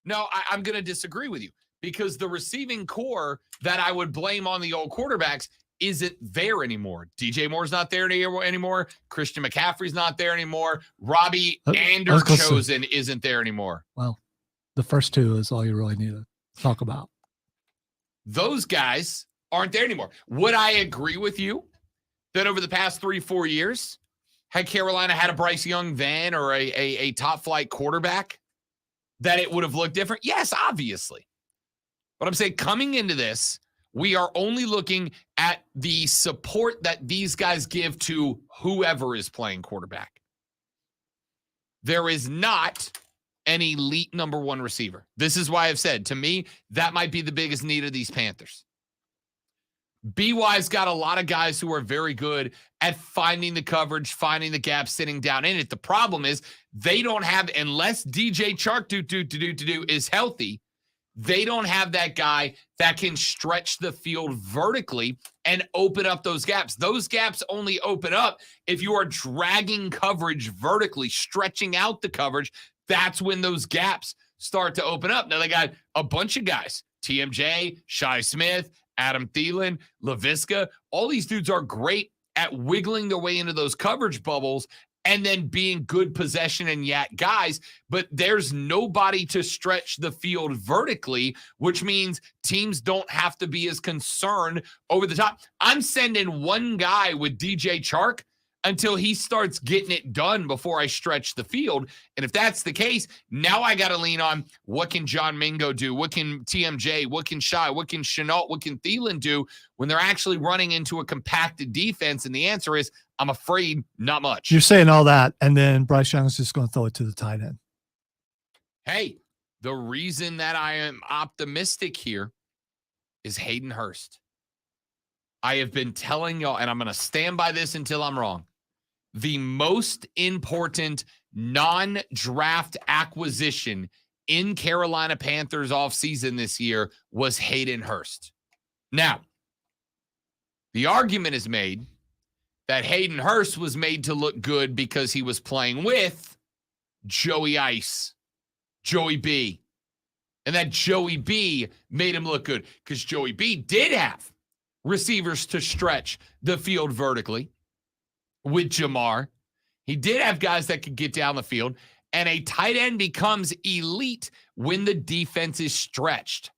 No, I'm going to disagree with you because the receiving core that I would blame on the old quarterbacks isn't there anymore. DJ Moore's not there anymore. Christian McCaffrey's not there anymore. Robbie Anderchosen isn't there anymore. Well, the first 2 is all you really need to talk about. Those guys aren't there anymore. Would I agree with you that over the past 3-4 years, had Carolina had a Bryce Young then or a top flight quarterback, that it would have looked different? Yes, obviously. But I'm saying coming into this, we are only looking at the support that these guys give to whoever is playing quarterback. There is not an elite number one receiver. This is why I've said, to me, that might be the biggest need of these Panthers. BY's got a lot of guys who are very good at finding the coverage, finding the gap, sitting down in it. The problem is they don't have, unless DJ Chark is healthy, they don't have that guy that can stretch the field vertically and open up those gaps. Those gaps only open up if you are dragging coverage vertically, stretching out the coverage. That's when those gaps start to open up. Now they got a bunch of guys, TMJ, Shi Smith, Adam Thielen, LaVisca, all these dudes are great at wiggling their way into those coverage bubbles and then being good possession and yak guys, but there's nobody to stretch the field vertically, which means teams don't have to be as concerned over the top. I'm sending one guy with DJ Chark until he starts getting it done before I stretch the field. And if that's the case, now I got to lean on what can John Mingo do? What can TMJ? What can Shai? What can Chenault? What can Thielen do when they're actually running into a compacted defense? And the answer is, I'm afraid not much. You're saying all that, and then Bryce Young's just going to throw it to the tight end. Hey, the reason that I am optimistic here is Hayden Hurst. I have been telling y'all, and I'm going to stand by this until I'm wrong. The most important non-draft acquisition in Carolina Panthers offseason this year was Hayden Hurst. Now, the argument is made that Hayden Hurst was made to look good because he was playing with Joey Ice, Joey B. And that Joey B made him look good because Joey B did have receivers to stretch the field vertically with Jamar. He did have guys that could get down the field, and a tight end becomes elite when the defense is stretched.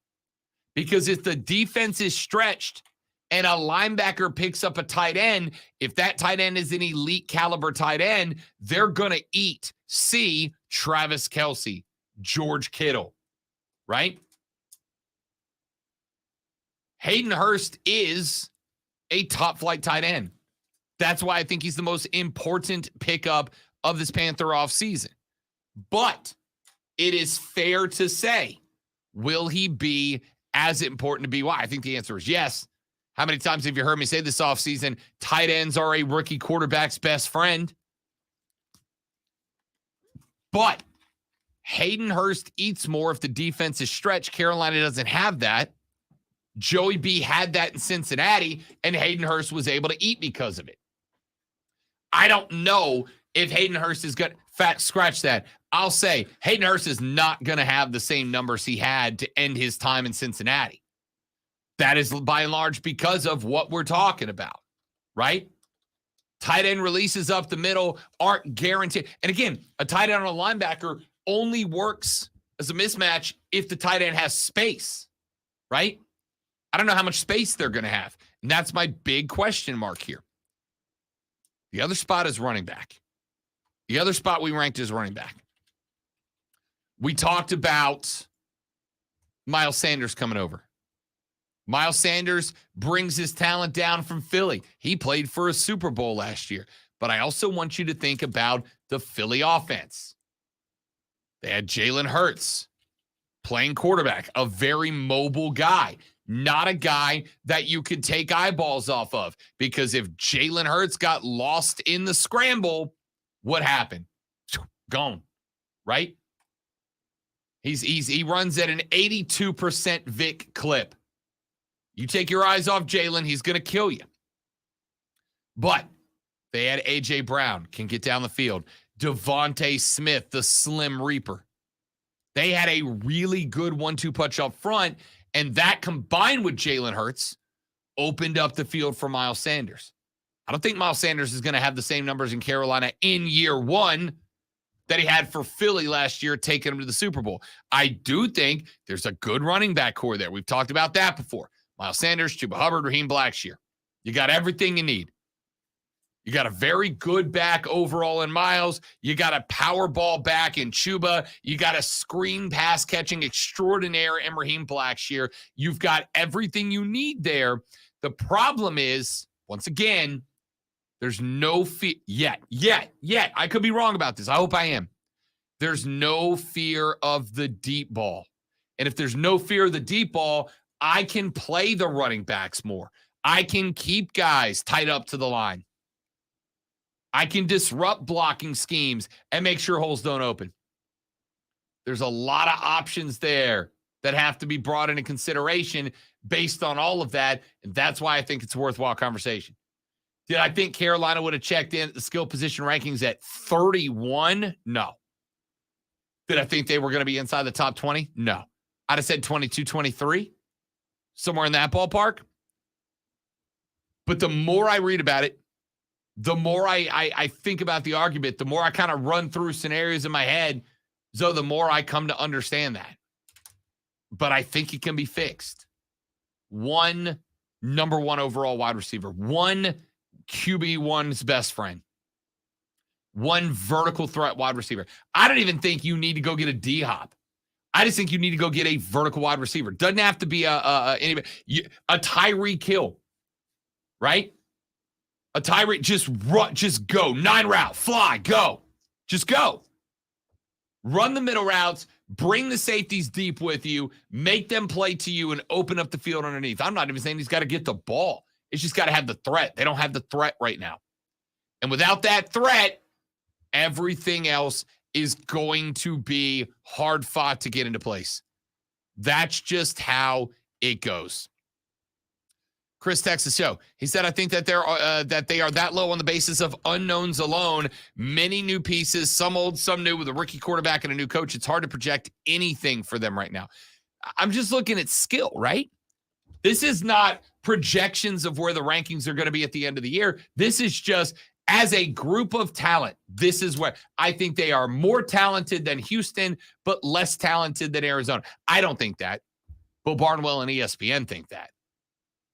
Because if the defense is stretched and a linebacker picks up a tight end, if that tight end is an elite caliber tight end, they're going to eat. See Travis Kelce, George Kittle, right? Hayden Hurst is a top flight tight end. That's why I think he's the most important pickup of this Panther offseason. But it is fair to say, will he be as important to BY? I think the answer is yes. How many times have you heard me say this offseason, tight ends are a rookie quarterback's best friend? But Hayden Hurst eats more if the defense is stretched. Carolina doesn't have that. Joey B had that in Cincinnati, and Hayden Hurst was able to eat because of it. I don't know if Hayden Hurst is going to scratch that. I'll say Hayden Hurst is not going to have the same numbers he had to end his time in Cincinnati. That is by and large because of what we're talking about, right? Tight end releases up the middle aren't guaranteed. And again, a tight end on a linebacker only works as a mismatch if the tight end has space, right? I don't know how much space they're going to have. And that's my big question mark here. The other spot is running back. The other spot we ranked is running back. We talked about Miles Sanders coming over. Miles Sanders brings his talent down from Philly. He played for a Super Bowl last year. But I also want you to think about the Philly offense. They had Jalen Hurts playing quarterback, a very mobile guy, not a guy that you could take eyeballs off of. Because if Jalen Hurts got lost in the scramble, what happened? Gone, right? He runs at an 82% Vic clip. You take your eyes off Jalen, he's going to kill you. But they had A.J. Brown, can get down the field. Devontae Smith, the Slim Reaper. They had a really good 1-2 punch up front, and that combined with Jalen Hurts opened up the field for Miles Sanders. I don't think Miles Sanders is going to have the same numbers in Carolina in year one that he had for Philly last year, taking him to the Super Bowl. I do think there's a good running back core there. We've talked about that before. Miles Sanders, Chuba Hubbard, Raheem Blackshear. You got everything you need. You got a very good back overall in Miles. You got a power ball back in Chuba. You got a screen pass catching extraordinaire in Raheem Blackshear. You've got everything you need there. The problem is, once again, there's no fear yet. I could be wrong about this. I hope I am. There's no fear of the deep ball. And if there's no fear of the deep ball, I can play the running backs more. I can keep guys tied up to the line. I can disrupt blocking schemes and make sure holes don't open. There's a lot of options there that have to be brought into consideration based on all of that, and that's why I think it's a worthwhile conversation. Did I think Carolina would have checked in at the skill position rankings at 31? No. Did I think they were going to be inside the top 20? No. I'd have said 22, 23. somewhere in that ballpark. But the more I read about it, the more I think about the argument, the more I kind of run through scenarios in my head, so the more I come to understand that. But I think it can be fixed. One number one overall wide receiver, one QB1's best friend, one vertical threat wide receiver. I don't even think you need to go get a D-Hop. I just think you need to go get a vertical wide receiver. Doesn't have to be a Tyreek Hill, right? A Tyreek, just go. 9 route, fly, go. Just go. Run the middle routes, bring the safeties deep with you, make them play to you, and open up the field underneath. I'm not even saying he's got to get the ball. It's just got to have the threat. They don't have the threat right now. And without that threat, everything else is going to be hard fought to get into place. That's just how it goes. Chris texts the show. He said, I think that they are that low on the basis of unknowns alone. Many new pieces, some old, some new, with a rookie quarterback and a new coach. It's hard to project anything for them right now. I'm just looking at skill, right? This is not projections of where the rankings are going to be at the end of the year. This is just, as a group of talent, this is where I think they are more talented than Houston, but less talented than Arizona. I don't think that. Bill Barnwell and ESPN think that.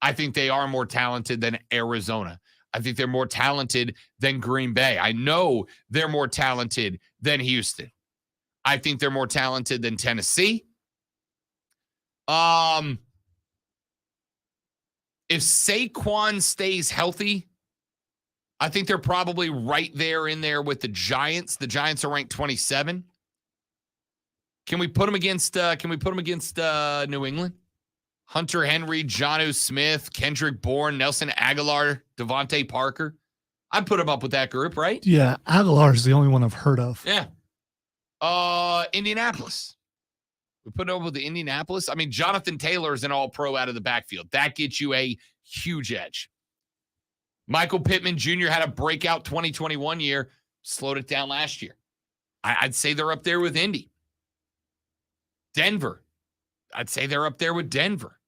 I think they are more talented than Arizona. I think they're more talented than Green Bay. I know they're more talented than Houston. I think they're more talented than Tennessee. If Saquon stays healthy, I think they're probably right there in there with the Giants. The Giants are ranked 27. Can we put them against New England? Hunter Henry, Jonnu Smith, Kendrick Bourne, Nelson Aguilar, Devontae Parker. I'd put them up with that group, right? Yeah, Aguilar is the only one I've heard of. Yeah. Indianapolis. We put it over with the Indianapolis. I mean, Jonathan Taylor is an all-pro out of the backfield. That gets you a huge edge. Michael Pittman Jr. had a breakout 2021 year, slowed it down last year. I'd say they're up there with Indy. Denver. I'd say they're up there with Denver.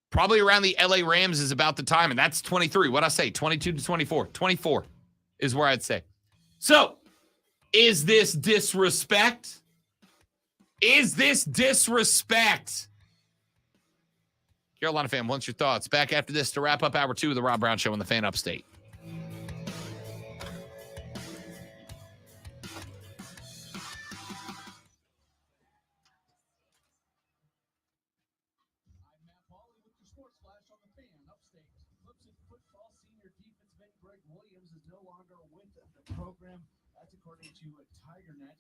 Probably around the LA Rams is about the time, and that's 23. What'd I say? 22 to 24. 24 is where I'd say. So, is this disrespect? Is this disrespect? Carolina fan, what's your thoughts? Back after this to wrap up hour 2 of the Rob Brown Show on the Fan Upstate. Williams is no longer with the program. That's according to TigerNet.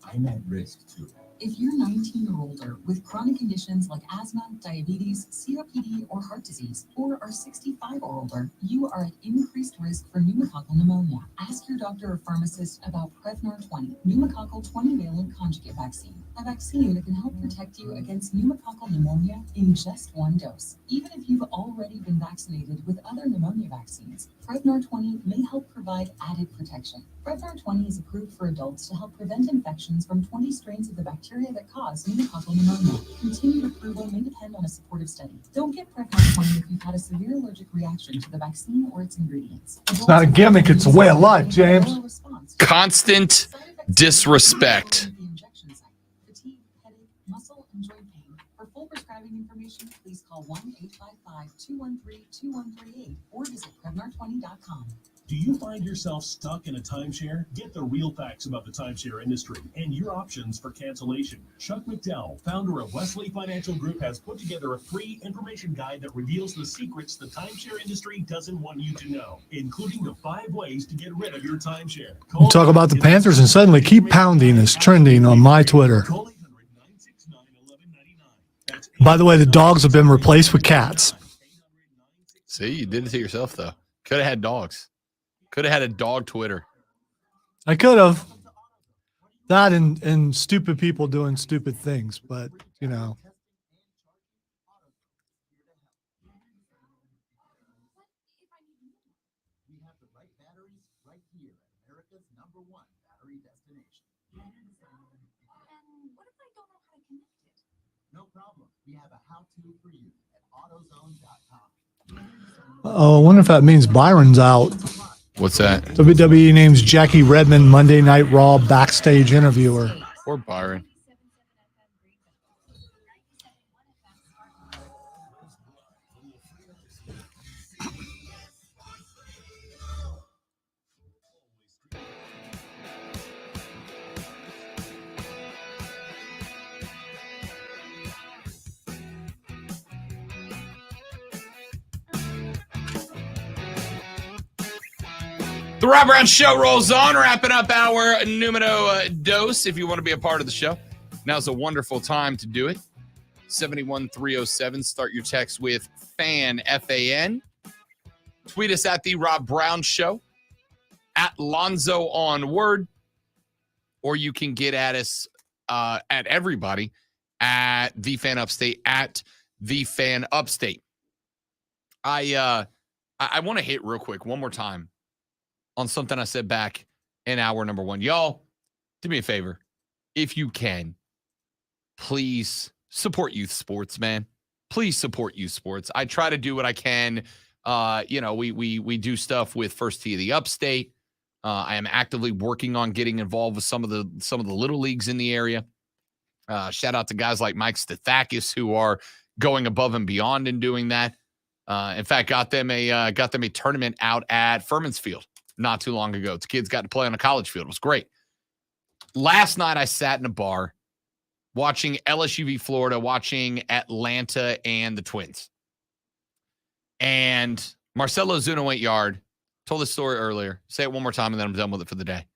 I'm at risk too. If you're 19 or older with chronic conditions like asthma, diabetes, COPD, or heart disease, or are 65 or older, you are at increased risk for pneumococcal pneumonia. Ask your doctor or pharmacist about Prevnar 20, pneumococcal 20-valent conjugate vaccine, a vaccine that can help protect you against pneumococcal pneumonia in just one dose. Even if you've already been vaccinated with other pneumonia vaccines, Prevnar 20 may help provide added protection. Prevnar 20 is approved for adults to help prevent infections from 20 strains of the bacteria that cause pneumococcal pneumonia. Continued approval may depend on a supportive study. Don't get Prevnar 20 if you've had a severe allergic reaction to the vaccine or its ingredients. It's not a gimmick, it's a way of life, James. Constant disrespect. Fatigue, headache, muscle, and joint pain. For full prescribing information, please call 1-855-213-2138 or visit Prevnar20.com. Do you find yourself stuck in a timeshare? Get the real facts about the timeshare industry and your options for cancellation. Chuck McDowell, founder of Wesley Financial Group, has put together a free information guide that reveals the secrets the timeshare industry doesn't want you to know, including the 5 ways to get rid of your timeshare. You talk about the Panthers and suddenly Keep Pounding is trending on my Twitter. By the way, the dogs have been replaced with cats. See, you did it to yourself, though. Could have had dogs. Could have had a dog Twitter. I could have. That and stupid people doing stupid things, but, you know. We have the right batteries right here at America's #1 battery destination. And what if I don't know how to connect it? No problem. We have a how-to for you at AutoZone.com. Oh, I wonder if that means Byron's out. What's that? WWE names Jackie Redmond Monday Night Raw backstage interviewer. Poor Byron. The Rob Brown Show rolls on, wrapping up our Numero Dose. If you want to be a part of the show, now's a wonderful time to do it. 71307. Start your text with FAN, F-A-N. Tweet us at The Rob Brown Show, at Lonzo on Word, or you can get at us, at everybody, at The Fan Upstate, at The Fan Upstate. I want to hit real quick one more time on something I said back in hour number 1. Y'all, do me a favor. If you can, please support youth sports, man. Please support youth sports. I try to do what I can. We do stuff with First Tee of the Upstate. I am actively working on getting involved with some of the little leagues in the area. Shout out to guys like Mike Stathakis who are going above and beyond in doing that. In fact, got them a tournament out at Furman's Field not too long ago. The kids got to play on a college field. It was great. Last night I sat in a bar watching LSU v Florida, watching Atlanta and the Twins. And Marcelo Zuna went yard. Told this story earlier. Say it one more time and then I'm done with it for the day.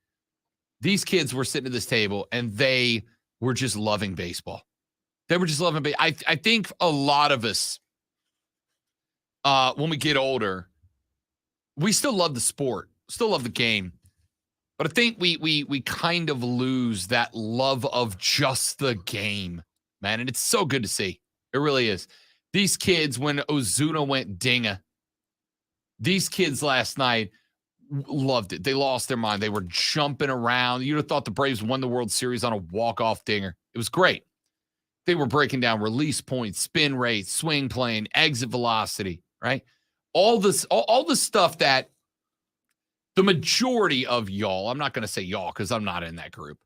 These kids were sitting at this table and they were just loving baseball. They were just loving baseball. I think a lot of us, when we get older, we still love the sport, still love the game. But I think we kind of lose that love of just the game, man. And it's so good to see. It really is. These kids, when Ozuna went dinga, these kids last night loved it. They lost their mind. They were jumping around. You'd have thought the Braves won the World Series on a walk-off dinger. It was great. They were breaking down release points, spin rate, swing plane, exit velocity, right? All this stuff that the majority of y'all, I'm not going to say y'all because I'm not in that group,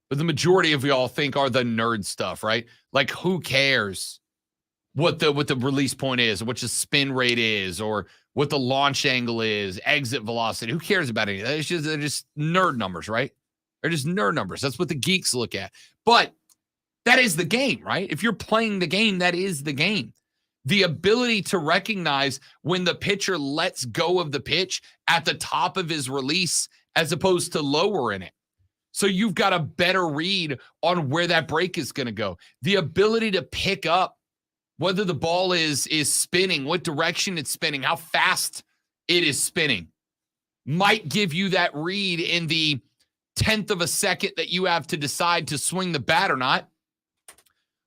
but the majority of y'all think are the nerd stuff, right? Like, who cares what the release point is, or what the spin rate is, or what the launch angle is, exit velocity? Who cares about any of that? They're just nerd numbers, right? They're just nerd numbers. That's what the geeks look at. But that is the game, right? If you're playing the game, that is the game. The ability to recognize when the pitcher lets go of the pitch at the top of his release as opposed to lower in it. So you've got a better read on where that break is going to go. The ability to pick up whether the ball is spinning, what direction it's spinning, how fast it is spinning might give you that read in the 10th of a second that you have to decide to swing the bat or not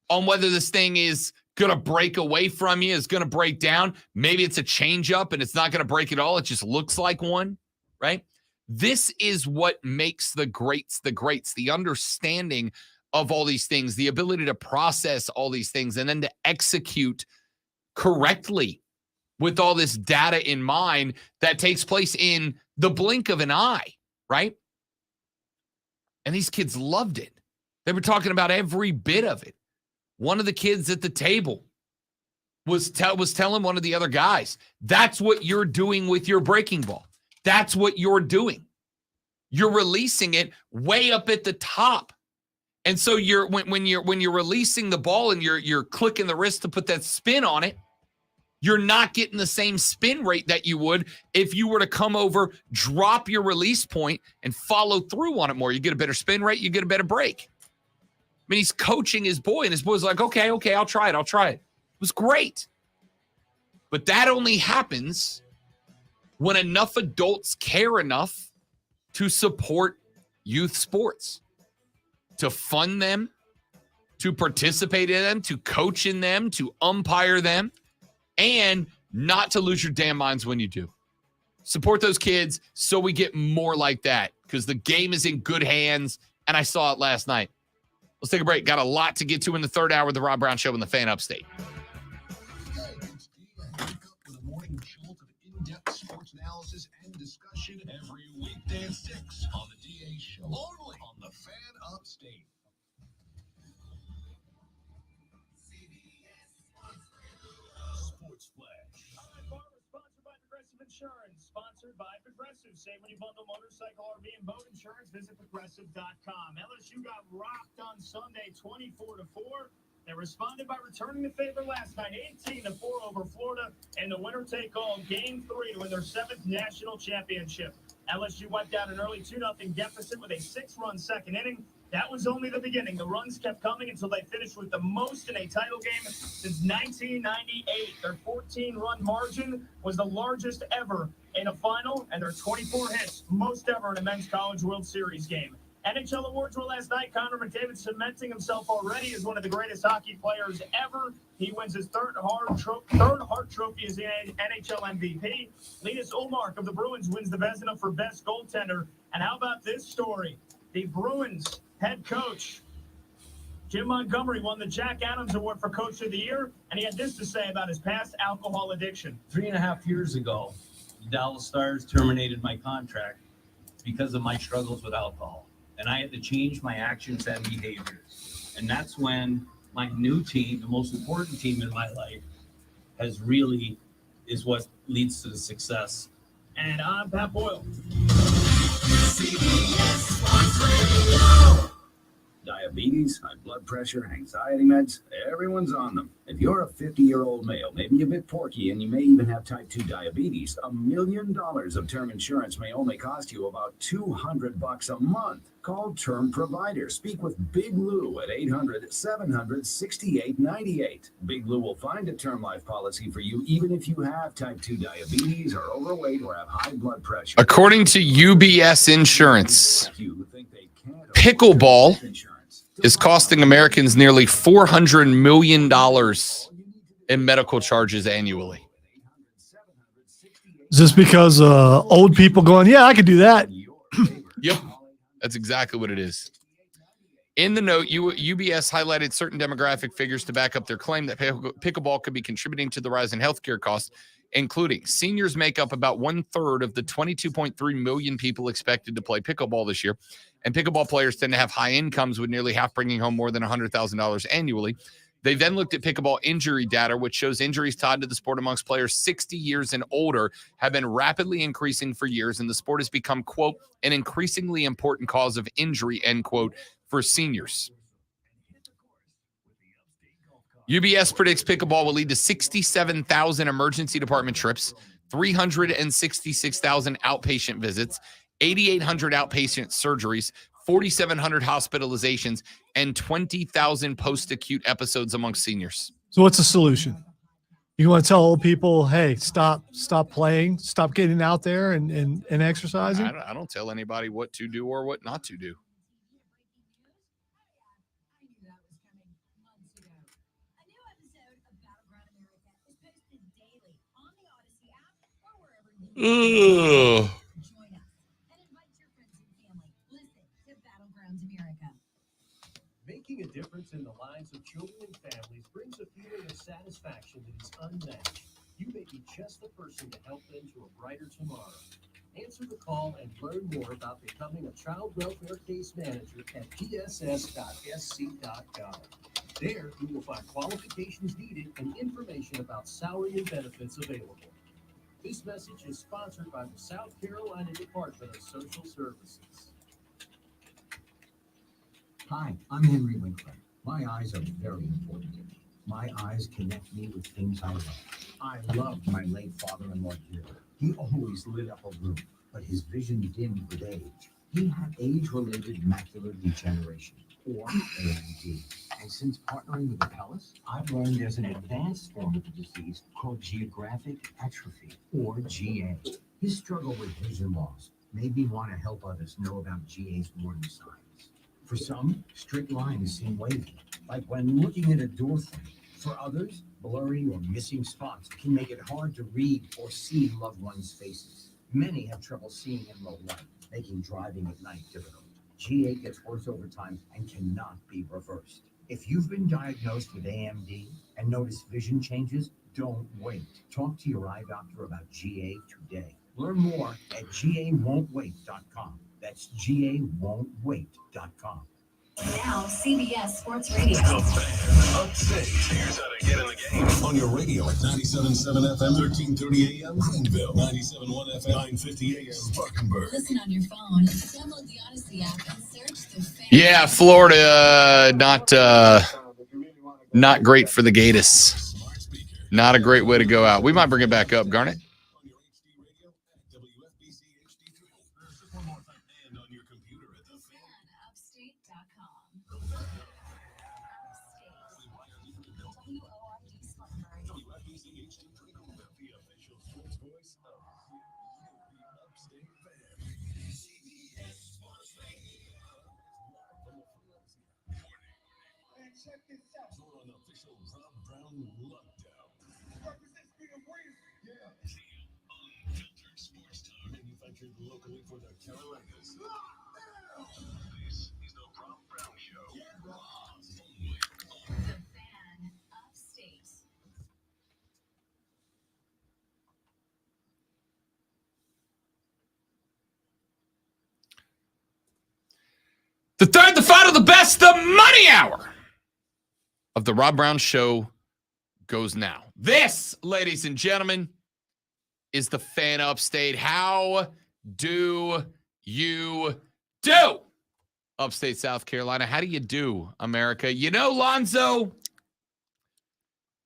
on whether this thing is going to break away from you, is going to break down. Maybe it's a changeup and it's not going to break at all. It just looks like one, right? This is what makes the greats, the understanding of all these things, the ability to process all these things and then to execute correctly with all this data in mind that takes place in the blink of an eye, right? And these kids loved it. They were talking about every bit of it. One of the kids at the table was telling one of the other guys, that's what you're doing with your breaking ball. That's what you're doing. You're releasing it way up at the top. And so when you're releasing the ball and you're clicking the wrist to put that spin on it, you're not getting the same spin rate that you would if you were to come over, drop your release point, and follow through on it more. You get a better spin rate, you get a better break. I mean, he's coaching his boy, and his boy's like, okay, I'll try it. It was great. But that only happens when enough adults care enough to support youth sports, to fund them, to participate in them, to coach in them, to umpire them, and not to lose your damn minds when you do. Support those kids so we get more like that, because the game is in good hands, and I saw it last night. Let's take a break. Got a lot to get to in the third hour of the Rob Brown Show in the Fan Upstate. With a morning jolt of in-depth sports analysis and discussion every weekday at 6 on the DA Show, only on the Fan Upstate. Sports Flash. Sponsored by Progressive Insurance. Sponsored by Progressive. Save when you bundle motorcycle, RV, and boat insurance. Visit progressive.com. LSU got rocked on Sunday, 24-4. They responded by returning the favor last night, 18-4 over Florida, and the winner-take-all Game 3 to win their 7th national championship. LSU wiped out an early 2-0 deficit with a 6-run second inning. That was only the beginning. The runs kept coming until they finished with the most in a title game since 1998. Their 14-run margin was the largest ever in a final, and their 24 hits, most ever in a men's college World Series game. NHL awards were last night. Connor McDavid cementing himself already as one of the greatest hockey players ever. He wins his third Hart Trophy as the NHL MVP. Linus Ullmark of the Bruins wins the Vezina for best goaltender. And how about this story? The Bruins head coach, Jim Montgomery, won the Jack Adams Award for Coach of the Year, and he had this to say about his past alcohol addiction. 3.5 years ago, the Dallas Stars terminated my contract because of my struggles with alcohol. And I had to change my actions and behaviors. And that's when my new team, the most important team in my life, is what leads to the success. And I'm Pat Boyle. Diabetes, high blood pressure, anxiety meds, everyone's on them. If you're a 50-year-old male, maybe a bit porky, and you may even have type 2 diabetes, $1 million of term insurance may only cost you about $200 a month. Call Term Provider. Speak with Big Lou at 800-700-6898. Big Lou will find a term life policy for you even if you have type 2 diabetes, are overweight, or have high blood pressure. According to UBS Insurance, pickleball is costing Americans nearly $400 million in medical charges annually. Is this because old people going, yeah, I could do that? Yep, that's exactly what it is. In the note, UBS highlighted certain demographic figures to back up their claim that pickleball could be contributing to the rise in healthcare costs, including seniors make up about 1/3 of the 22.3 million people expected to play pickleball this year. And pickleball players tend to have high incomes, with nearly half bringing home more than $100,000 annually. They then looked at pickleball injury data, which shows injuries tied to the sport amongst players 60 years and older have been rapidly increasing for years, and the sport has become, quote, an increasingly important cause of injury, end quote, for seniors. UBS predicts pickleball will lead to 67,000 emergency department trips, 366,000 outpatient visits, 8,800 outpatient surgeries, 4,700 hospitalizations, and 20,000 post-acute episodes among seniors. So what's the solution? You want to tell old people, hey, stop playing, stop getting out there and exercising? I don't tell anybody what to do or what not to do. Ugh. Making a difference in the lives of children and families brings a feeling of satisfaction that is unmatched. You may be just the person to help them to a brighter tomorrow. Answer the call and learn more about becoming a child welfare case manager at pss.sc.gov. There, you will find qualifications needed and information about salary and benefits available. This message is sponsored by the South Carolina Department of Social Services. Hi, I'm Henry Winkler. My eyes are very important to me. My eyes connect me with things I love. I loved my late father-in-law, Jim. He always lit up a room, but his vision dimmed with age. He had age-related macular degeneration, or AMD. And since partnering with Apellis, I've learned there's an advanced form of the disease called geographic atrophy, or GA. His struggle with vision loss made me want to help others know about GA's warning signs. For some, straight lines seem wavy, like when looking at a door frame. For others, blurry or missing spots can make it hard to read or see loved ones' faces. Many have trouble seeing in low light, making driving at night difficult. GA gets worse over time and cannot be reversed. If you've been diagnosed with AMD and notice vision changes, don't wait. Talk to your eye doctor about GA today. Learn more at gawon'twait.com. That's gawon'twait.com. Now, CBS Sports Radio. The Fan Upstate. Here's how to get in the game. On your radio at 97.7 FM, 1330 AM, Greenville. 97.1 FM, 950 AM, Spartanburg. Listen on your phone. Download the Odyssey app and search the Fan. Yeah, Florida, not great for the Gators. Not a great way to go out. We might bring it back up, Garnet. Locally for the Carolinas. This is the Rob Brown Show. The Fan Upstate. The third, the final, the best, the money hour of the Rob Brown Show goes now. This, ladies and gentlemen, is the Fan Upstate. How do you do? Upstate South Carolina. How do you do, America? You know, Lonzo,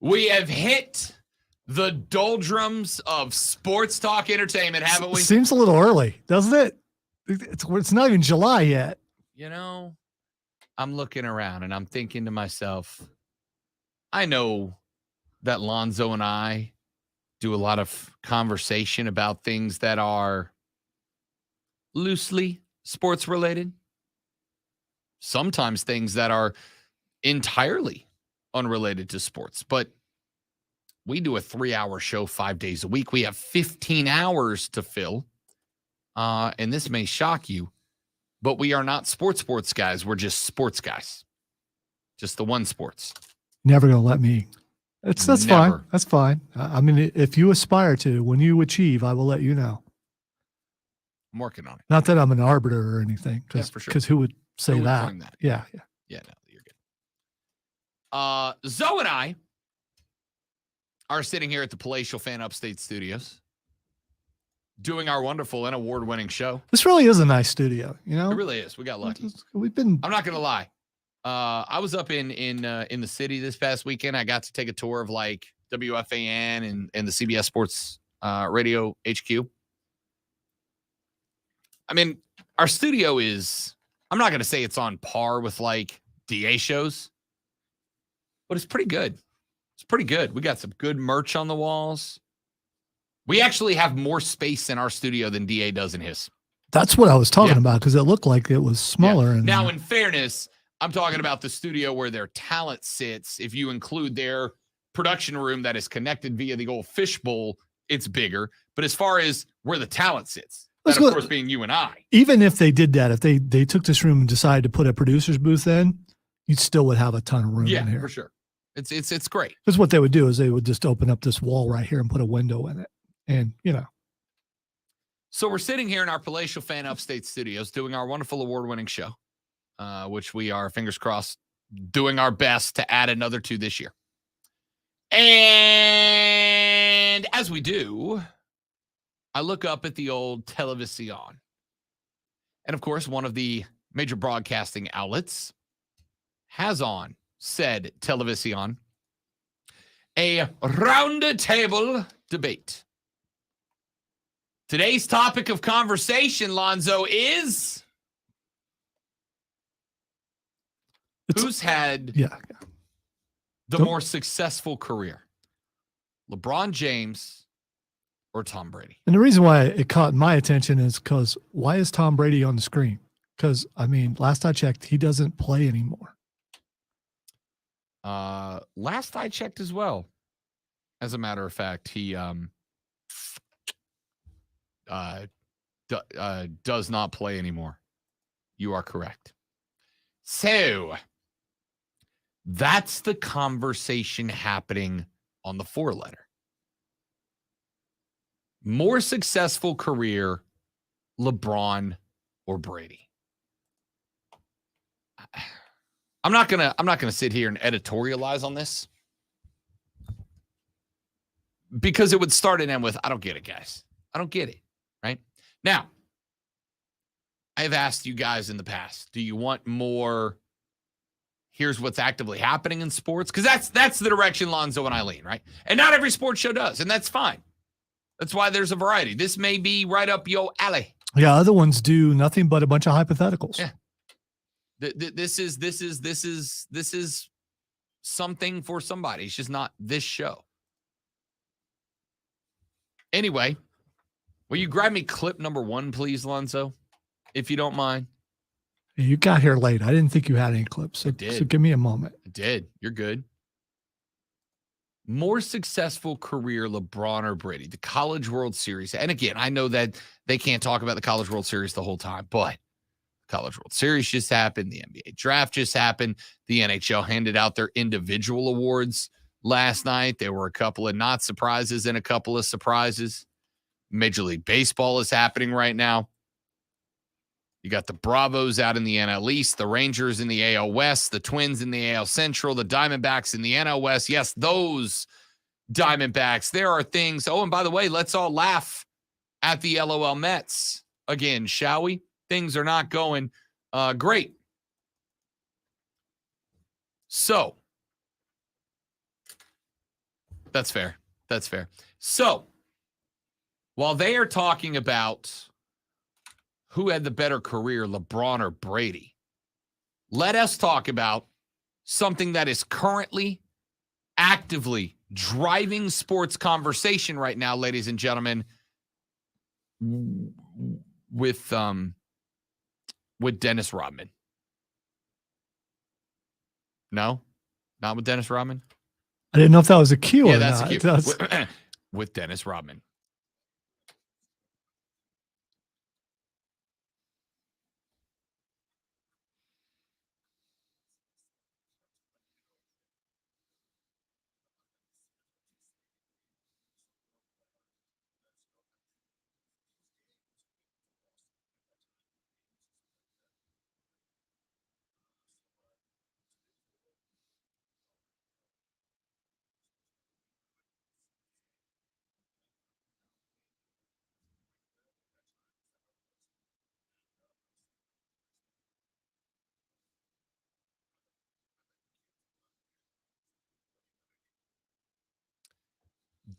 we have hit the doldrums of sports talk entertainment, haven't we? Seems a little early, doesn't it? It's not even July yet. You know, I'm looking around and I'm thinking to myself, I know that Lonzo and I do a lot of conversation about things that are loosely sports related. Sometimes things that are entirely unrelated to sports. But we do a 3-hour show 5 days a week. We have 15 hours to fill. And this may shock you, but we are not sports guys. We're just sports guys. Just the one sports. Never going to let me. That's fine. That's fine. I mean, if you aspire to, when you achieve, I will let you know. I'm working on it. Not that I'm an arbiter or anything. Yeah, for sure. Because who would say Who would that? claim that? Yeah. Yeah, no, you're good. Zoe and I are sitting here at the Palatial Fan Upstate Studios doing our wonderful and award-winning show. This really is a nice studio, you know? It really is. We got lucky. I'm not going to lie. I was up in the city this past weekend. I got to take a tour of like WFAN and the CBS Sports Radio HQ. I mean, our studio is I'm not going to say it's on par with like DA shows, but it's pretty good. It's pretty good. We got some good merch on the walls. We actually have more space in our studio than DA does in his. That's what I was talking about because it looked like it was smaller. Yeah. In Now, in fairness, I'm talking about the studio where their talent sits. If you include their production room that is connected via the old fishbowl, it's bigger. But as far as where the talent sits, that of course being you and I. Even if they did that, if they took this room and decided to put a producer's booth in, you still would have a ton of room in here. Yeah, for sure. It's great. Because what they would do is they would just open up this wall right here and put a window in it. And, you know. So we're sitting here in our palatial fan upstate studios doing our wonderful award-winning show, which we are, fingers crossed, doing our best to add another to this year. And as we do, I look up at the old television. And, of course, one of the major broadcasting outlets has on said television a round-table debate. Today's topic of conversation, Lonzo, is who's had the more successful career, LeBron James or Tom Brady? And the reason why it caught my attention is because why is Tom Brady on the screen? Because, I mean, last I checked, he doesn't play anymore. Last I checked as well. As a matter of fact, he does not play anymore. You are correct. So that's the conversation happening on the 4-letter. More successful career, LeBron or Brady? I'm not gonna sit here and editorialize on this because it would start and end with, I don't get it, guys. I don't get it. Right? Now, I've asked you guys in the past, do you want more, here's what's actively happening in sports? Because that's the direction Lonzo and I lean, right? And not every sports show does, and that's fine. That's why there's a variety. This may be right up your alley. Yeah, other ones do nothing but a bunch of hypotheticals. Yeah. This is something for somebody. It's just not this show. Anyway, will you grab me clip number 1, please, Lonzo, if you don't mind? You got here late. I didn't think you had any clips. So give me a moment. I did. You're good. More successful career, LeBron or Brady? The College World Series. And again, I know that they can't talk about the College World Series the whole time, but College World Series just happened. The NBA draft just happened. The NHL handed out their individual awards last night. There were a couple of not surprises and a couple of surprises. Major League Baseball is happening right now. You got the Bravos out in the NL East, the Rangers in the AL West, the Twins in the AL Central, the Diamondbacks in the NL West. Yes, those Diamondbacks. There are things. Oh, and by the way, let's all laugh at the LOL Mets again, shall we? Things are not going great. So, that's fair. That's fair. So, while they are talking about who had the better career, LeBron or Brady, let us talk about something that is currently actively driving sports conversation right now, ladies and gentlemen, with Dennis Rodman. No? Not with Dennis Rodman? I didn't know if that was a cue or that's not. a cue. With Dennis Rodman.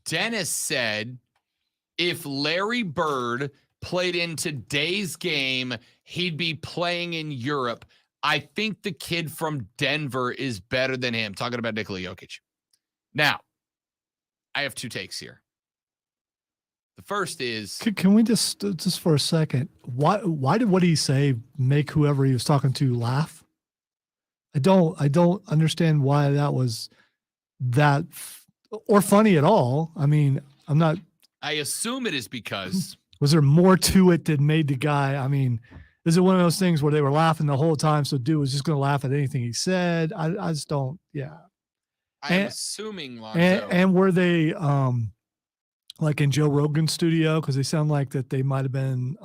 Dennis said if Larry Bird played in today's game, he'd be playing in Europe. I think the kid from Denver is better than him. Talking about Nikola Jokic. Now, I have 2 takes here. The first is, can we just for a second, why did what he say make whoever he was talking to laugh? I don't understand why that was that or funny at all. I mean, I assume it is because was there more to it that made the guy, I mean, is it one of those things where they were laughing the whole time, so dude was just going to laugh at anything he said? I just don't, yeah. I'm assuming, Lonzo. And were they like in Joe Rogan's studio? Because they sound like that they might have been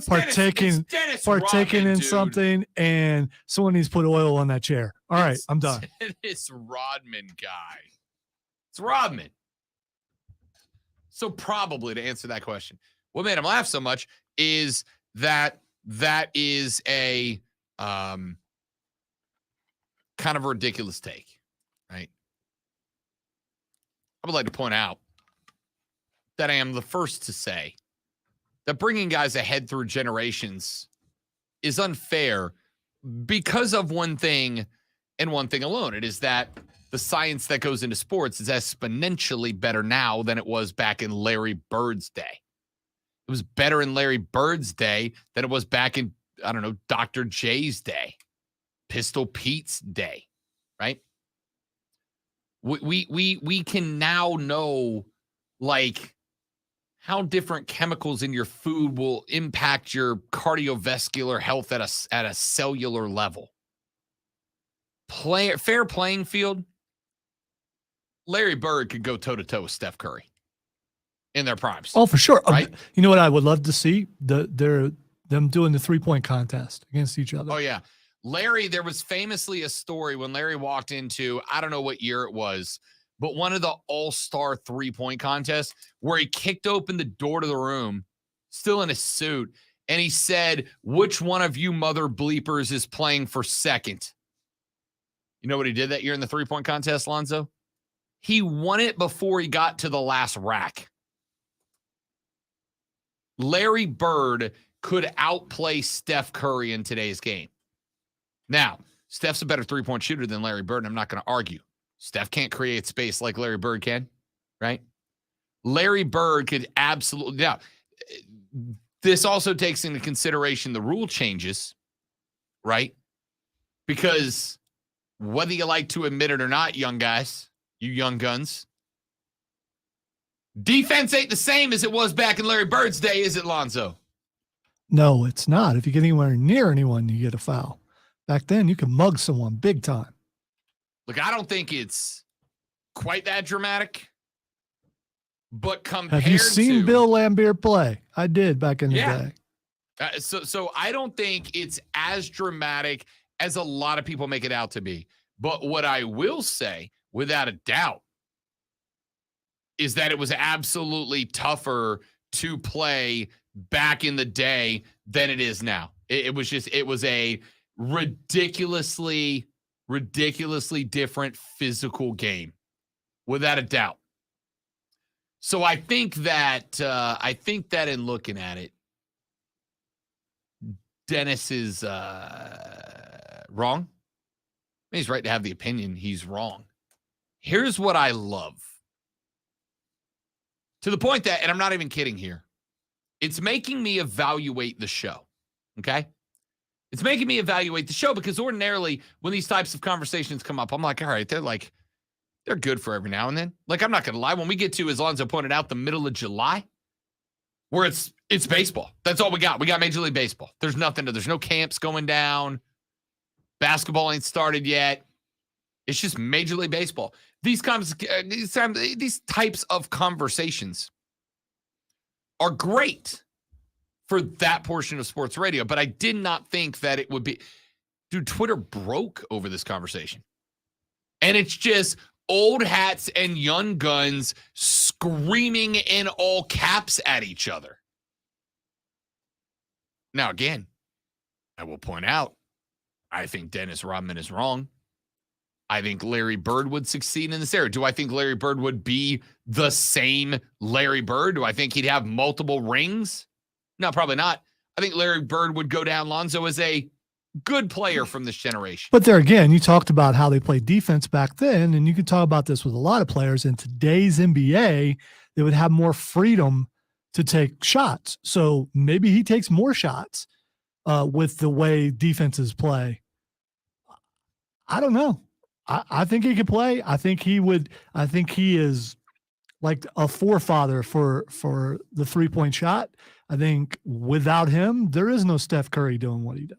partaking Rodman, in dude. something, and someone needs to put oil on that chair. All right, I'm done. It's Rodman guy. It's Rodman. So probably to answer that question, what made him laugh so much is that is a kind of a ridiculous take, right? I would like to point out that I am the first to say that bringing guys ahead through generations is unfair because of one thing and one thing alone. It is that the science that goes into sports is exponentially better now than it was back in Larry Bird's day. It was better in Larry Bird's day than it was back in, I don't know, Dr. J's day, Pistol Pete's day, right? We can now know, like, how different chemicals in your food will impact your cardiovascular health at a cellular level. Fair playing field. Larry Bird could go toe-to-toe with Steph Curry in their primes. Oh, for sure. Right? You know what I would love to see? Them doing the 3-point contest against each other. Oh, yeah. Larry, there was famously a story when Larry walked into, I don't know what year it was, but one of the all-star 3-point contests where he kicked open the door to the room, still in a suit, and he said, which one of you mother bleepers is playing for second? You know what he did that year in the 3-point contest, Lonzo? He won it before he got to the last rack. Larry Bird could outplay Steph Curry in today's game. Now, Steph's a better 3-point shooter than Larry Bird, and I'm not going to argue. Steph can't create space like Larry Bird can, right? Larry Bird could absolutely. Now, this also takes into consideration the rule changes, right? Because whether you like to admit it or not, young guys, you young guns, defense ain't the same as it was back in Larry Bird's day, is it, Lonzo? No, it's not. If you get anywhere near anyone, you get a foul. Back then, you could mug someone big time. Look, I don't think it's quite that dramatic, but compared to... Have you seen Bill Laimbeer play? I did back in the day. So I don't think it's as dramatic as a lot of people make it out to be. But what I will say, without a doubt, is that it was absolutely tougher to play back in the day than it is now. It was a ridiculously different physical game, without a doubt. So I think that in looking at it, Dennis is wrong. He's right to have the opinion. He's wrong. Here's what I love. To the point that, and I'm not even kidding here, it's making me evaluate the show. Okay? It's making me evaluate the show because ordinarily when these types of conversations come up, I'm like, all right, they're good for every now and then. Like, I'm not going to lie. When we get to, as Lonzo pointed out, the middle of July, where it's baseball. That's all we got. We got Major League Baseball. There's no camps going down. Basketball ain't started yet. It's just Major League Baseball. These types of conversations are great for that portion of sports radio, but I did not think that it would be. Dude, Twitter broke over this conversation. And it's just old hats and young guns screaming in all caps at each other. Now, again, I will point out, I think Dennis Rodman is wrong. I think Larry Bird would succeed in this area. Do I think Larry Bird would be the same Larry Bird? Do I think he'd have multiple rings? No, probably not. I think Larry Bird would go down, Lonzo, as a good player from this generation. But there again, you talked about how they played defense back then, and you could talk about this with a lot of players in today's NBA. They would have more freedom to take shots. So maybe he takes more shots with the way defenses play. I don't know. I think he could play. I think he would. I think he is like a forefather for the 3-point shot. I think without him, there is no Steph Curry doing what he does.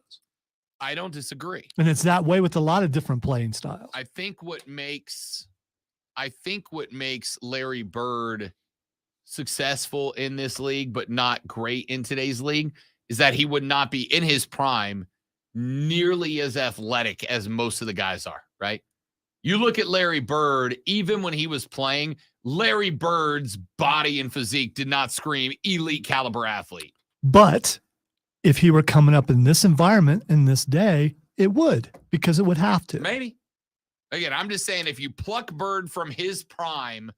I don't disagree. And it's that way with a lot of different playing styles. I think what makes Larry Bird successful in this league, but not great in today's league, is that he would not be in his prime nearly as athletic as most of the guys are, right? You look at Larry Bird, even when he was playing, Larry Bird's body and physique did not scream elite caliber athlete. But if he were coming up in this environment in this day, it would, because it would have to. Maybe. Again, I'm just saying, if you pluck Bird from his prime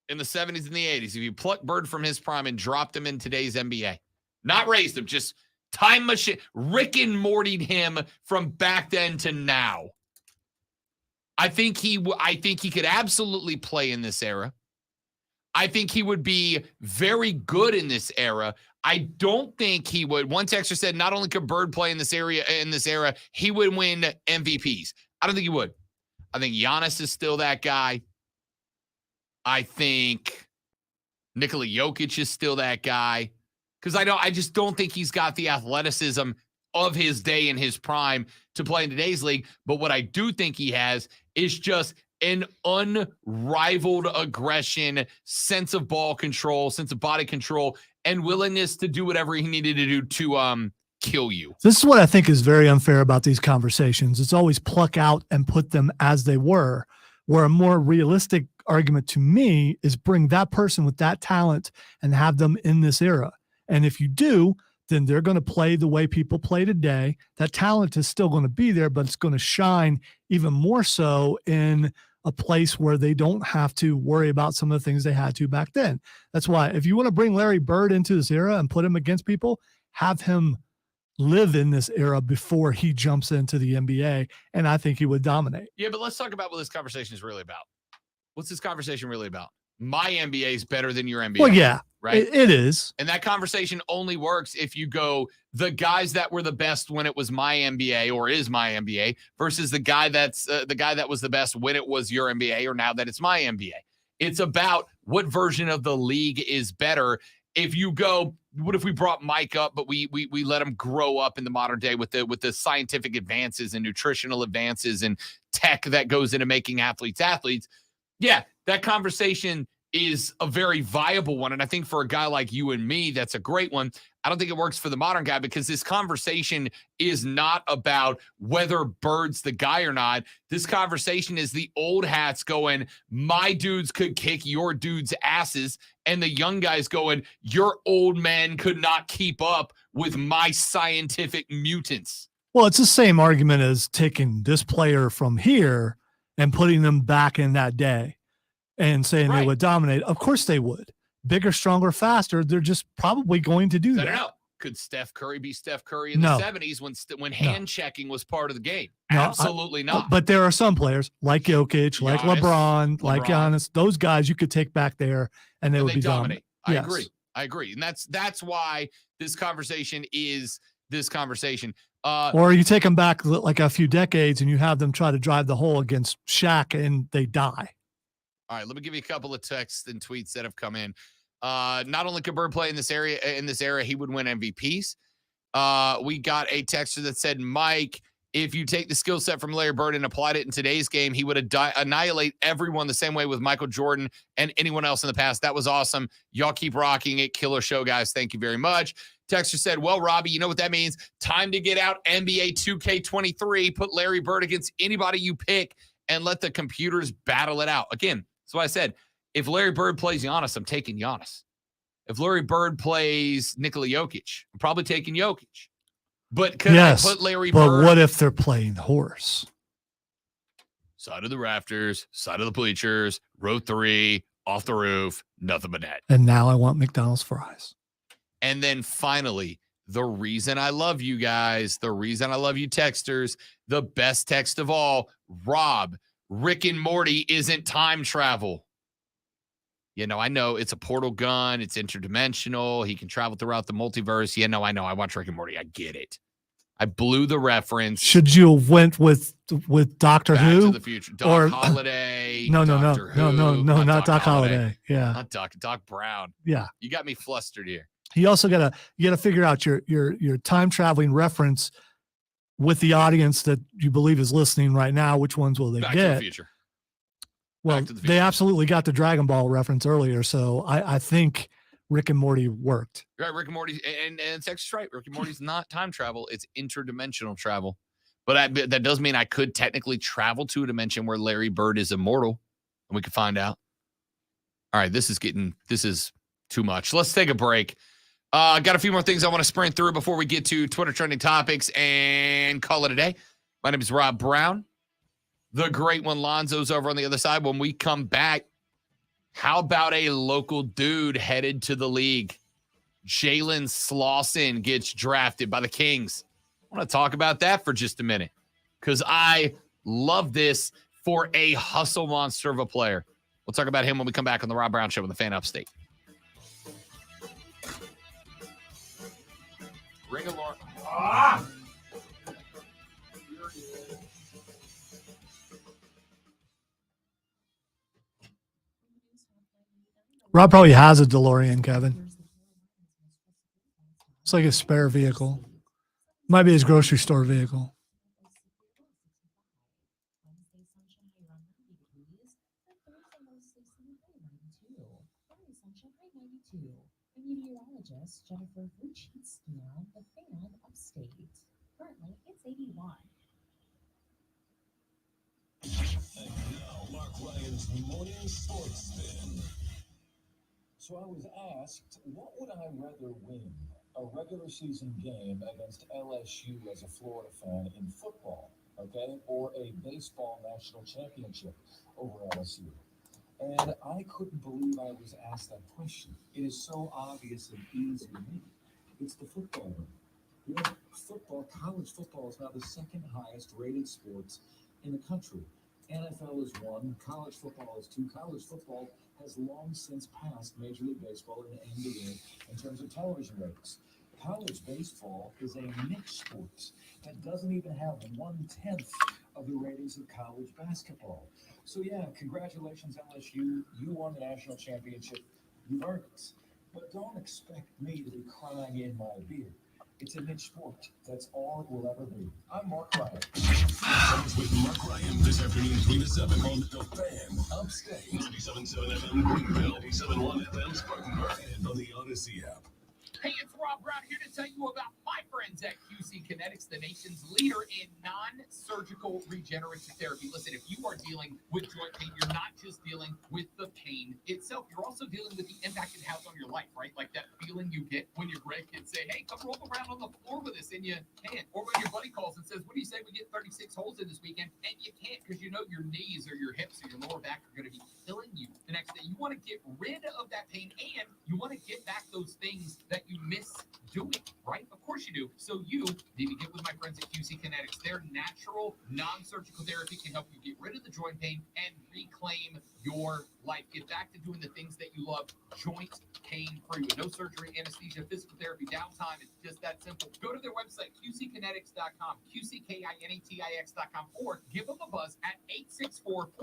in the 70s and the 80s, if you pluck Bird from his prime and dropped him in today's NBA, not raised him, just time machine, Rick and Morty'd him from back then to now, I think he could absolutely play in this era. I think he would be very good in this era. I don't think he would. One texter said not only could Bird play in this era, he would win MVPs. I don't think he would. I think Giannis is still that guy. I think Nikola Jokic is still that guy. Because I just don't think he's got the athleticism of his day in his prime to play in today's league. But what I do think he has is just an unrivaled aggression, sense of ball control, sense of body control, and willingness to do whatever he needed to do to kill you. This is what I think is very unfair about these conversations. It's always pluck out and put them as they were, where a more realistic argument to me is bring that person with that talent and have them in this era. And if you do, then they're going to play the way people play today. That talent is still going to be there, but it's going to shine even more so in a place where they don't have to worry about some of the things they had to back then. That's why if you want to bring Larry Bird into this era and put him against people, have him live in this era before he jumps into the NBA, and I think he would dominate. Yeah, but let's talk about what this conversation is really about. What's this conversation really about? My NBA is better than your NBA. Well, yeah, right? It is. And that conversation only works if you go the guys that were the best when it was my NBA or is my NBA versus the guy that's the guy that was the best when it was your NBA or now that it's my NBA. It's about what version of the league is better. If you go, what if we brought Mike up, but we let him grow up in the modern day with the scientific advances and nutritional advances and tech that goes into making athletes. Yeah, that conversation is a very viable one. And I think for a guy like you and me, that's a great one. I don't think it works for the modern guy because this conversation is not about whether Bird's the guy or not. This conversation is the old hats going, my dudes could kick your dudes' asses. And the young guys going, your old men could not keep up with my scientific mutants. Well, it's the same argument as taking this player from here and putting them back in that day and saying they would dominate. Of course they would. Bigger, stronger, faster. They're just probably going to do that. I don't know. Could Steph Curry be Steph Curry in the 70s when hand checking was part of the game? No, absolutely not. But there are some players like Jokic, like LeBron, like Giannis. Those guys you could take back there and they would be dominant. I agree. And that's why this conversation is this conversation. Or you take them back like a few decades and you have them try to drive the hole against Shaq and they die. All right, let me give you a couple of texts and tweets that have come in. Not only could Bird play in this era, he would win MVPs. We got a texter that said, Mike, if you take the skill set from Larry Bird and applied it in today's game, he would annihilate everyone the same way with Michael Jordan and anyone else in the past. That was awesome. Y'all keep rocking it. Killer show, guys. Thank you very much. Texter said, well, Robbie, you know what that means? Time to get out NBA 2K23. Put Larry Bird against anybody you pick and let the computers battle it out. Again, that's why I said, if Larry Bird plays Giannis, I'm taking Giannis. If Larry Bird plays Nikola Jokic, I'm probably taking Jokic. But could I put Larry Bird? But what if they're playing horse? Side of the rafters, side of the bleachers, row 3, off the roof, nothing but net. And now I want McDonald's fries. And then finally, the reason I love you guys, the reason I love you texters, the best text of all, Rob, Rick and Morty isn't time travel. You know, I know it's a portal gun. It's interdimensional. He can travel throughout the multiverse. Yeah, no, I know. I watch Rick and Morty. I get it. I blew the reference. Should you have went with Doctor Back Who? to the Future. Doc Holliday. No, Doctor Who, not Doc Holliday. Yeah. Not Doc Brown. Yeah. You got me flustered here. You also gotta figure out your time traveling reference with the audience that you believe is listening right now. Which ones will they Back get? to the Future. Well, they absolutely got the Dragon Ball reference earlier, so I think Rick and Morty worked. Right, Rick and Morty, and Texas right. Rick and Morty's not time travel; it's interdimensional travel. But that does mean I could technically travel to a dimension where Larry Bird is immortal, and we could find out. All right, this is too much. Let's take a break. Got a few more things I want to sprint through before we get to Twitter trending topics and call it a day. My name is Rob Brown. The great one, Lonzo's over on the other side. When we come back, how about a local dude headed to the league? Jalen Slauson gets drafted by the Kings. I want to talk about that for just a minute because I love this for a hustle monster of a player. We'll talk about him when we come back on the Rob Brown Show on the Fan Upstate. Ring alarm. Rob probably has a DeLorean, Kevin. It's like a spare vehicle. Might be his grocery store vehicle. Meteorologist Jennifer Vucic's on the Fan Upstate. Currently, it's 81. And now, Mark Ryan's morning sports spin. So I was asked, what would I rather win? A regular season game against LSU as a Florida fan in football, okay? Or a baseball national championship over LSU? And I couldn't believe I was asked that question. It is so obvious and easy to me. It's the football room. You know, football, college football is now the second highest rated sports in the country. NFL is 1, college football is 2. College football has long since passed Major League Baseball in NBA in terms of television ratings. College baseball is a niche sport that doesn't even have 1/10 of the ratings of college basketball. So yeah, congratulations LSU. You won the national championship. You've earned it. But don't expect me to be crying in my beer. It's a niche sport. That's all it will ever be. I'm Mark Ryan. Friends with Mark Ryan this afternoon, 3 to 7 on The Fan Upstate. 97.7 FM Greenville, 97.1 FM Spartanburg, and on the Odyssey app. Hey, it's Rob Brown here to tell you about my friends at QC Kinetics, the nation's leader in non-surgical regenerative therapy. Listen, if you are dealing with joint pain, you're not just dealing with the pain itself. You're also dealing with the impact it has on your life, right? Like that feeling you get when your grandkids say, hey, come roll around on the floor with us, and you can't. Or when your buddy calls and says, what do you say we get 36 holes in this weekend? And you can't because you know your knees or your hips or your lower back are going to be killing you the next day. You want to get rid of that pain, and you want to get back those things that you miss doing, right? Of course you do. So you need to get with my friends at QC Kinetics. Their natural, non-surgical therapy can help you get rid of the joint pain and reclaim your life. Get back to doing the things that you love, joint pain-free with no surgery, anesthesia, physical therapy, downtime. It's just that simple. Go to their website, qckinetics.com, qckinetix.com, or give them a buzz at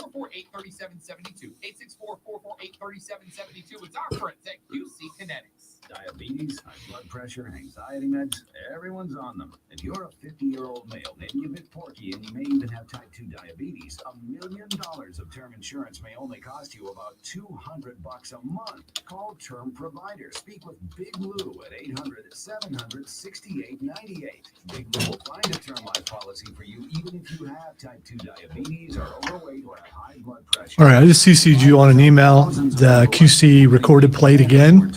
864-448-3772. 864-448-3772. It's our friends at QC Kinetics. Diabetes, high blood pressure, anxiety meds, everyone's on them. If you're a 50-year-old male, maybe a bit porky, and you may even have type 2 diabetes, $1 million of term insurance may only cost you about $200 a month. Call Term Provider. Speak with Big Lou at 800-700-6898. Big Lou will find a term life policy for you, even if you have type 2 diabetes, are overweight, or have high blood pressure. All right, I just CC'd you on an email. The QC recorded played again.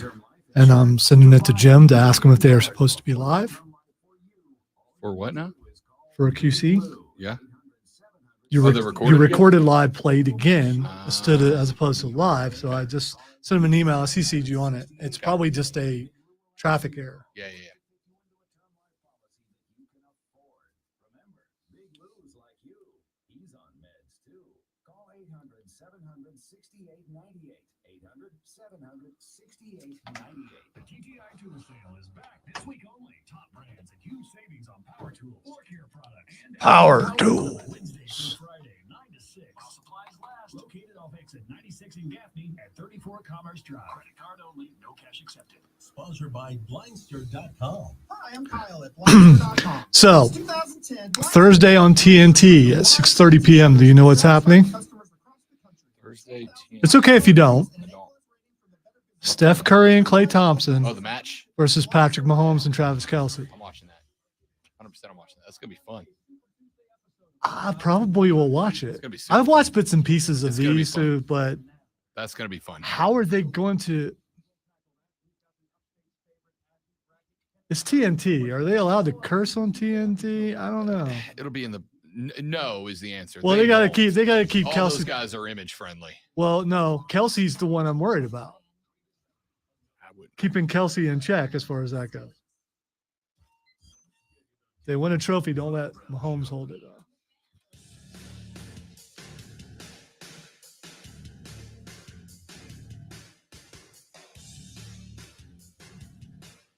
And I'm sending it to Jim to ask him if they are supposed to be live. For what now? For a QC. Yeah. You recorded live played again as opposed to live. So I just sent him an email. I CC'd you on it. It's probably just a Traffic error. Yeah. Remember, Big Lou's like you. He's on meds too. Call 800-700-6898. 800-700-6898. The TTI Tool Sale is back this week only. Top brands and huge savings on power tools, floor care products, and Power tools. Wednesday through Friday, 9 to 6. While supplies last. Located off exit 96 in Gaffney at 34 Commerce Drive. Credit card only, no cash accepted. Sponsored by Blindster.com. Hi, I'm Kyle at Blindster.com. So, Since 2010, Thursday on TNT at 6:30 p.m. Do you know what's happening? Thursday. It's okay if you don't. Steph Curry and Klay Thompson Oh, the match. versus Patrick Mahomes and Travis Kelce. I'm watching that. 100%. I'm watching that. That's gonna be fun. I probably will watch it. gonna be super I've watched bits and pieces of It's gonna be these too, but That's gonna be fun. how are they going to? It's TNT. Are they allowed to curse on TNT? I don't know. It'll be in the no is the answer. Well, they got to won't. keep. They got to keep All Kelsey. those guys are image friendly. Well, no, Kelsey's the one I'm worried about. Keeping Kelsey in check as far as that goes. They win a trophy. Don't let Mahomes hold it.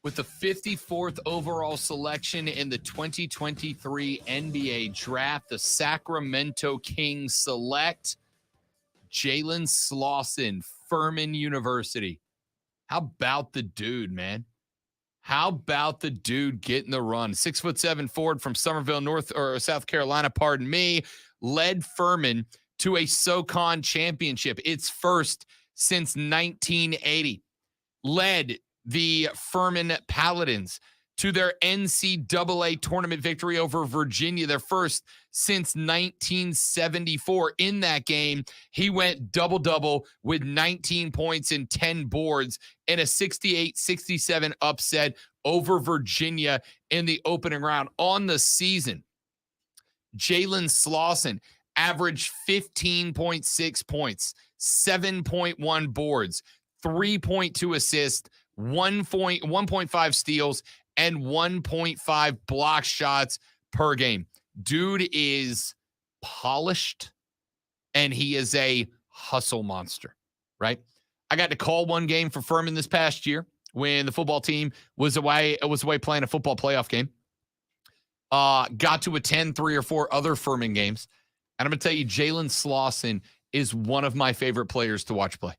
With the 54th overall selection in the 2023 NBA draft, the Sacramento Kings select Jalen Slauson, Furman University. How about the dude, man? How about the dude getting the run? 6'7" forward from Somerville, South Carolina, pardon me, led Furman to a SoCon championship, its first since 1980. Led the Furman Paladins to their NCAA tournament victory over Virginia, their first since 1974. In that game, he went double-double with 19 points and 10 boards in a 68-67 upset over Virginia in the opening round. On the season, Jalen Slauson averaged 15.6 points, 7.1 boards, 3.2 assists, 1.5 steals, and 1.5 block shots per game. Dude is polished, and he is a hustle monster, right? I got to call one game for Furman this past year when the football team was away playing a football playoff game. Got to attend 3 or 4 other Furman games. And I'm going to tell you, Jalen Slauson is one of my favorite players to watch play.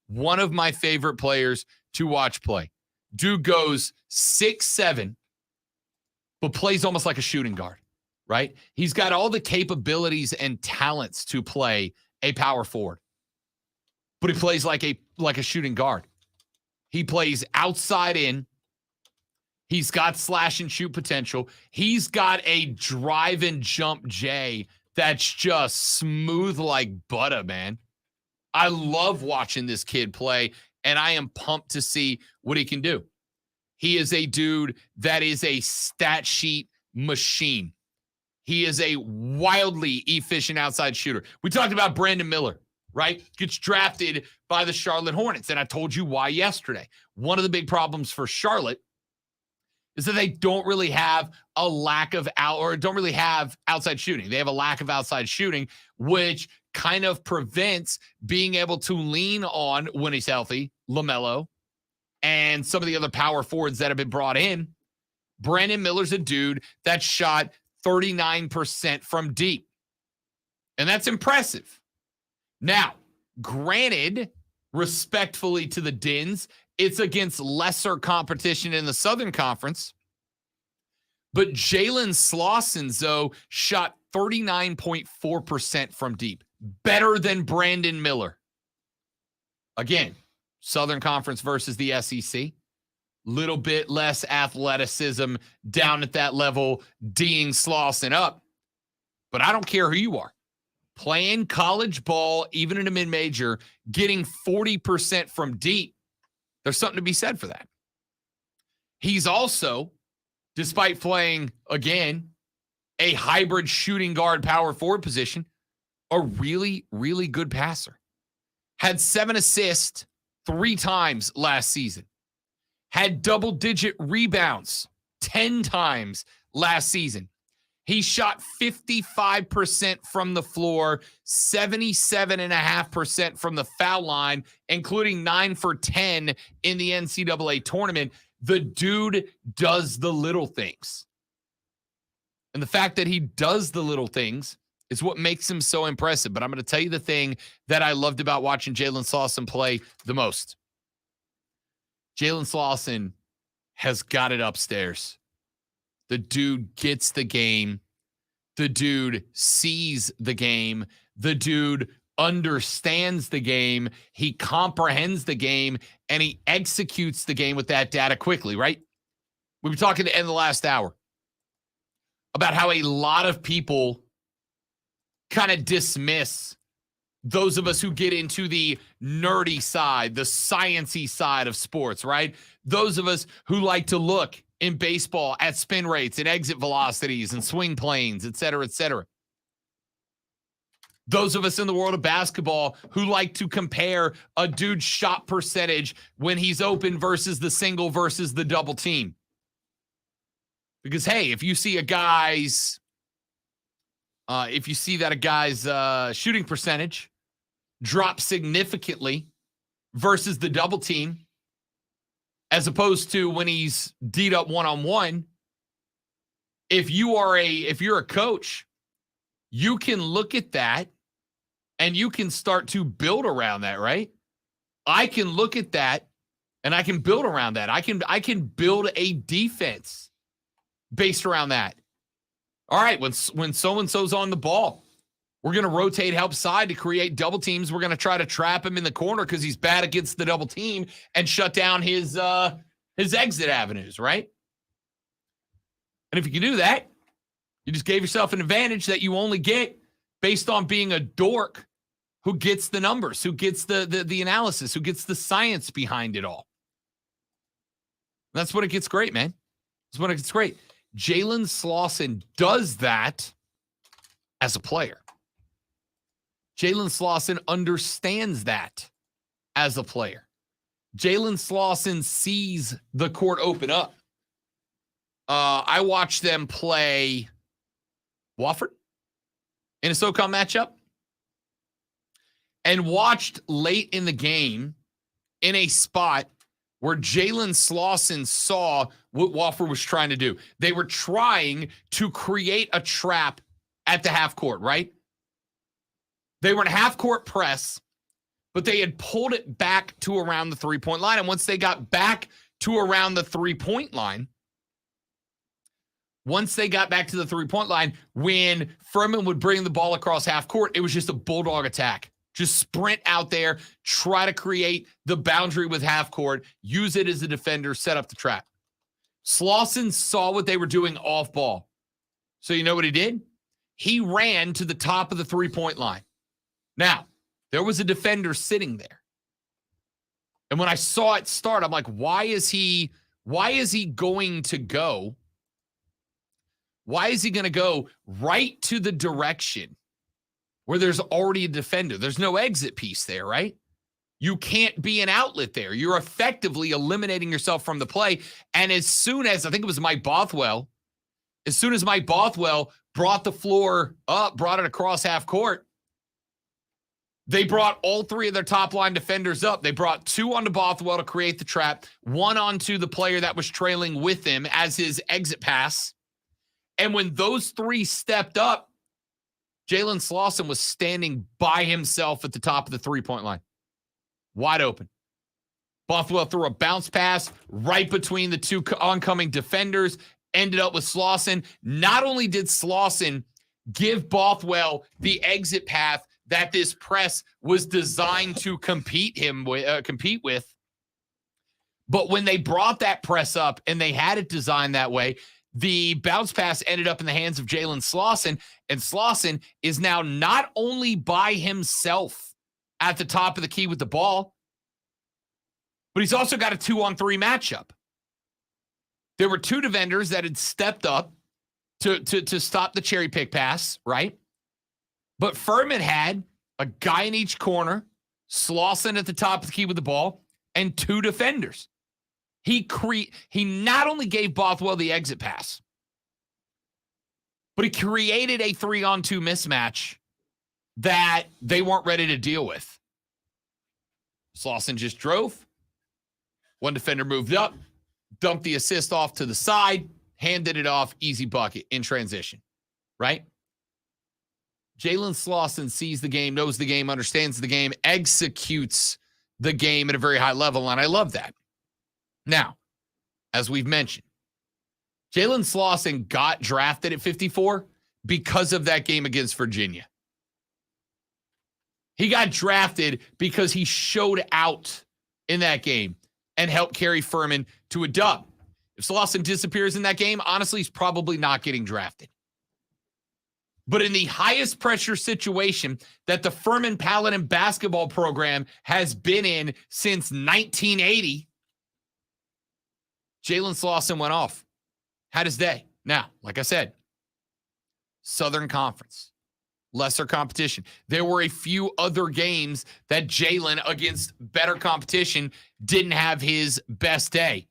One of my favorite players to watch play. Dude goes 6'7", but plays almost like a shooting guard, right? He's got all the capabilities and talents to play a power forward, but he plays like a shooting guard. He plays outside in. He's got slash and shoot potential. He's got a drive and jump J that's just smooth like butter, man. I love watching this kid play, and I am pumped to see what he can do. He is a dude that is a stat sheet machine. He is a wildly efficient outside shooter. We talked about Brandon Miller, right? Gets drafted by the Charlotte Hornets, and I told you why yesterday. One of the big problems for Charlotte is that they don't really have a lack of don't really have outside shooting. They have a lack of outside shooting, which kind of prevents being able to lean on, when he's healthy, LaMelo and some of the other power forwards that have been brought in. Brandon Miller's a dude that shot 39% from deep. And that's impressive. Now, granted, respectfully to the Dins, it's against lesser competition in the Southern Conference. But Jalen Slauson, though, shot 39.4% from deep. Better than Brandon Miller. Again, Southern Conference versus the SEC. Little bit less athleticism down at that level, D'ing Slauson up. But I don't care who you are. Playing college ball, even in a mid-major, getting 40% from deep, there's something to be said for that. He's also, despite playing, again, a hybrid shooting guard power forward position, a really, really good passer. Had 7 assists 3 times last season. had double-digit rebounds 10 times last season. He shot 55% from the floor, 77.5% from the foul line, including 9 for 10 in the NCAA tournament. The dude does the little things. And the fact that he does the little things is what makes him so impressive. But I'm going to tell you the thing that I loved about watching Jalen Slauson play the most. Jalen Slauson has got it upstairs. The dude gets the game. The dude sees the game. The dude understands the game. He comprehends the game, and he executes the game with that data quickly, right? We were talking at the end of the last hour about how a lot of people kind of dismiss those of us who get into the nerdy side, the sciencey side of sports, right? Those of us who like to look in baseball at spin rates and exit velocities and swing planes, et cetera, et cetera. Those of us in the world of basketball who like to compare a dude's shot percentage when he's open versus the single versus the double team. Because, hey, if you see a guy's shooting percentage drop significantly versus the double team, as opposed to when he's D'd up one-on-one, if you're a coach, you can look at that and you can start to build around that, right? I can look at that and I can build around that. I can build a defense based around that. All right, when so-and-so's on the ball, we're going to rotate help side to create double teams. We're going to try to trap him in the corner because he's bad against the double team and shut down his exit avenues, right? And if you can do that, you just gave yourself an advantage that you only get based on being a dork who gets the numbers, who gets the analysis, who gets the science behind it all. That's when it gets great, man. That's when it gets great. Jalen Slauson does that as a player. Jalen Slauson understands that as a player. Jalen Slauson sees the court open up. I watched them play Wofford in a SoCon matchup and watched late in the game in a spot where Jalen Slauson saw what Wofford was trying to do. They were trying to create a trap at the half court, right? They were in half court press, but they had pulled it back to around the three-point line. And once they got back to around the three-point line, when Furman would bring the ball across half court, it was just a bulldog attack. Just sprint out there, try to create the boundary with half court, use it as a defender, set up the trap. Slauson saw what they were doing off ball. So you know what he did? He ran to the top of the three-point line. Now, there was a defender sitting there. And when I saw it start, I'm like, why is he going to go? Why is he going to go right to the direction where there's already a defender? There's no exit piece there, right? You can't be an outlet there. You're effectively eliminating yourself from the play. And as soon as, I think it was Mike Bothwell, brought the floor up, brought it across half court, they brought all three of their top line defenders up. They brought two onto Bothwell to create the trap, one onto the player that was trailing with him as his exit pass. And when those three stepped up, Jalen Slauson was standing by himself at the top of the three-point line. Wide open. Bothwell threw a bounce pass right between the two oncoming defenders, ended up with Slauson. Not only did Slauson give Bothwell the exit path that this press was designed to compete with, but when they brought that press up and they had it designed that way, the bounce pass ended up in the hands of Jalen Slauson, and Slauson is now not only by himself at the top of the key with the ball, but he's also got a 2-on-3 matchup. There were two defenders that had stepped up to stop the cherry pick pass, right? But Furman had a guy in each corner, Slauson at the top of the key with the ball, and two defenders. He not only gave Bothwell the exit pass, but he created a 3-on-2 mismatch that they weren't ready to deal with. Slauson just drove. One defender moved up, dumped the assist off to the side, handed it off, easy bucket in transition, right? Jalen Slauson sees the game, knows the game, understands the game, executes the game at a very high level, and I love that. Now, as we've mentioned, Jalen Slauson got drafted at 54 because of that game against Virginia. He got drafted because he showed out in that game and helped carry Furman to a dub. If Slauson disappears in that game, honestly, he's probably not getting drafted. But in the highest pressure situation that the Furman Paladin basketball program has been in since 1980, Jalen Slauson went off. Had his day. Now, like I said, Southern Conference, lesser competition. There were a few other games that Jalen, against better competition, didn't have his best day.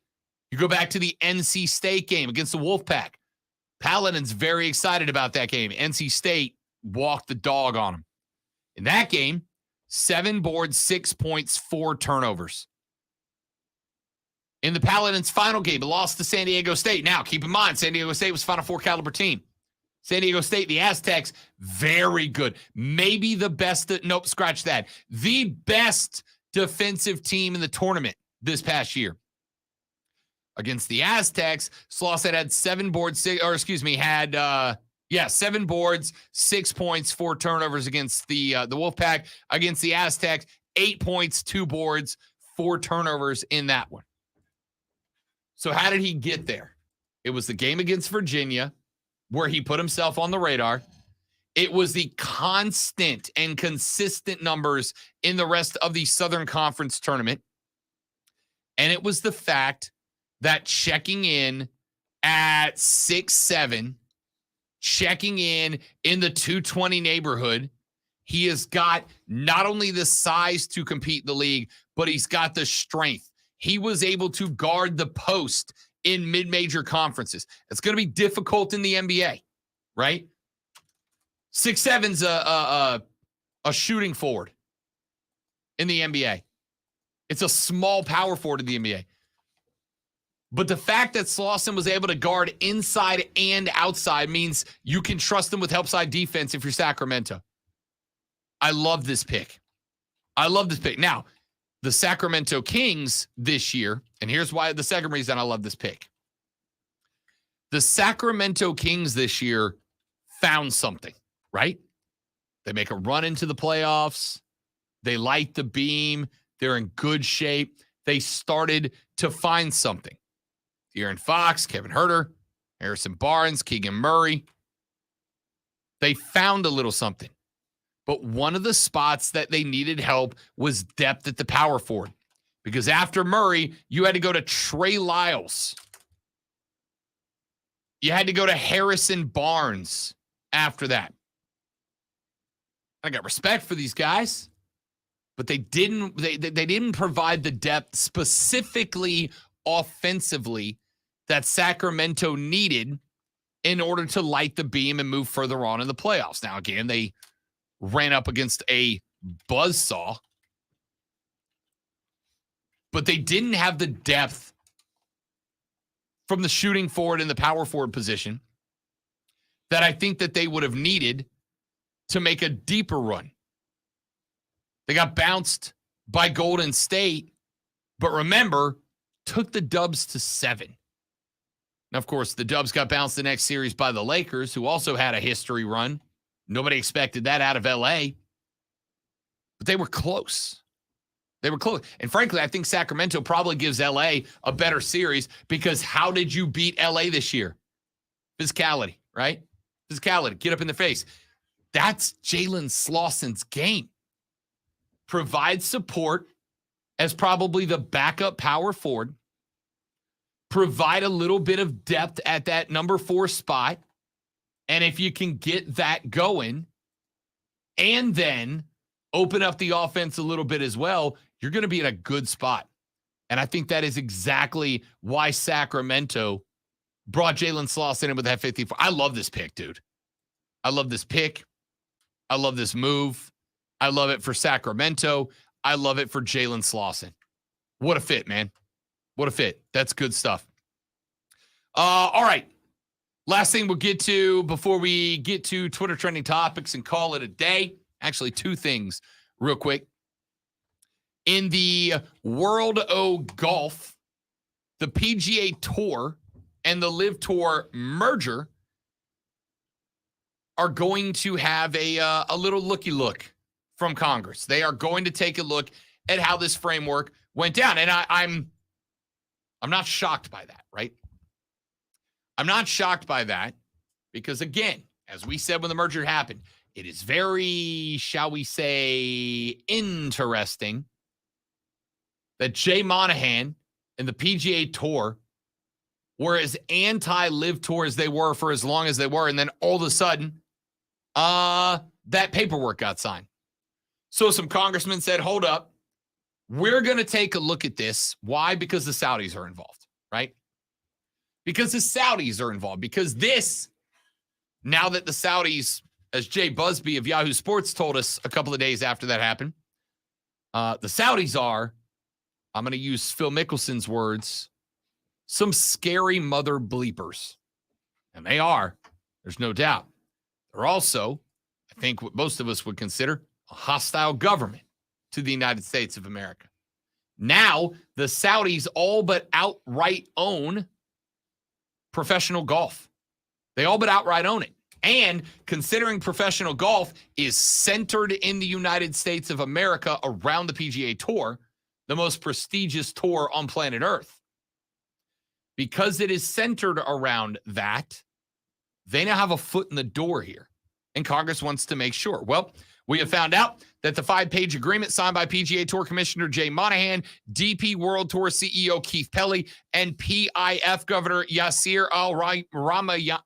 You go back to the NC State game against the Wolfpack. Paladin's very excited about that game. NC State walked the dog on him. In that game, 7 boards, 6 points, 4 turnovers. In the Paladins' final game, it lost to San Diego State. Now, keep in mind, San Diego State was a Final Four caliber team. San Diego State, the Aztecs, very good. Maybe the best, nope, scratch that. The best defensive team in the tournament this past year. Against the Aztecs, Slauson had 7 boards, 7 boards, 6 points, 4 turnovers against the Wolfpack. Against the Aztecs, 8 points, 2 boards, 4 turnovers in that one. So how did he get there? It was the game against Virginia where he put himself on the radar. It was the constant and consistent numbers in the rest of the Southern Conference tournament. And it was the fact that checking in at 6'7", checking in the 220 neighborhood, he has got not only the size to compete in the league, but he's got the strength. He was able to guard the post in mid-major conferences. It's going to be difficult in the NBA, right? 6'7's a shooting forward in the NBA. It's a small power forward in the NBA. But the fact that Slauson was able to guard inside and outside means you can trust him with help side defense if you're Sacramento. I love this pick. Now, the Sacramento Kings this year, and here's why the second reason I love this pick. The Sacramento Kings this year found something, right? They make a run into the playoffs. They light the beam. They're in good shape. They started to find something. De'Aaron Fox, Kevin Huerter, Harrison Barnes, Keegan Murray. They found a little something. But one of the spots that they needed help was depth at the power forward. Because after Murray, you had to go to Trey Lyles. You had to go to Harrison Barnes after that. I got respect for these guys, but they didn't provide the depth specifically offensively that Sacramento needed in order to light the beam and move further on in the playoffs. Now, again, they ran up against a buzzsaw, but they didn't have the depth from the shooting forward and the power forward position that I think that they would have needed to make a deeper run. They got bounced by Golden State, but remember, took the Dubs to 7. Now, of course, the Dubs got bounced the next series by the Lakers, who also had a history run. Nobody expected that out of LA. But they were close. And frankly, I think Sacramento probably gives LA a better series because how did you beat LA this year? Physicality, right? Physicality, get up in the face. That's Jalen Slauson's game. Provide support as probably the backup power forward. Provide a little bit of depth at that number 4 spot. And if you can get that going and then open up the offense a little bit as well, you're going to be in a good spot. And I think that is exactly why Sacramento brought Jalen Slauson in with that 54. I love this pick, dude. I love this pick. I love this move. I love it for Sacramento. I love it for Jalen Slauson. What a fit, man. What a fit. That's good stuff. All right. Last thing we'll get to before we get to Twitter trending topics and call it a day. Actually, two things real quick. In the World O Golf, the PGA Tour and the Live Tour merger are going to have a little looky look from Congress. They are going to take a look at how this framework went down. And I'm not shocked by that, right? I'm not shocked by that because, again, as we said when the merger happened, it is very, shall we say, interesting that Jay Monahan and the PGA Tour were as anti-Live Tour as they were for as long as they were, and then all of a sudden, that paperwork got signed. So some congressmen said, hold up, we're going to take a look at this. Why? Because the Saudis are involved, right? Because the Saudis are involved. Because this, now that the Saudis, as Jay Busby of Yahoo Sports told us a couple of days after that happened, the Saudis are, I'm going to use Phil Mickelson's words, some scary mother bleepers. And they are. There's no doubt. They're also, I think what most of us would consider, a hostile government to the United States of America. Now, the Saudis all but outright own professional golf. They all but outright own it. And considering professional golf is centered in the United States of America around the PGA Tour, the most prestigious tour on planet Earth, because it is centered around that, they now have a foot in the door here. And Congress wants to make sure. Well, we have found out that the 5-page agreement signed by PGA Tour Commissioner Jay Monahan, DP World Tour CEO Keith Pelley, and PIF Governor Yasir Al-Rumayyan,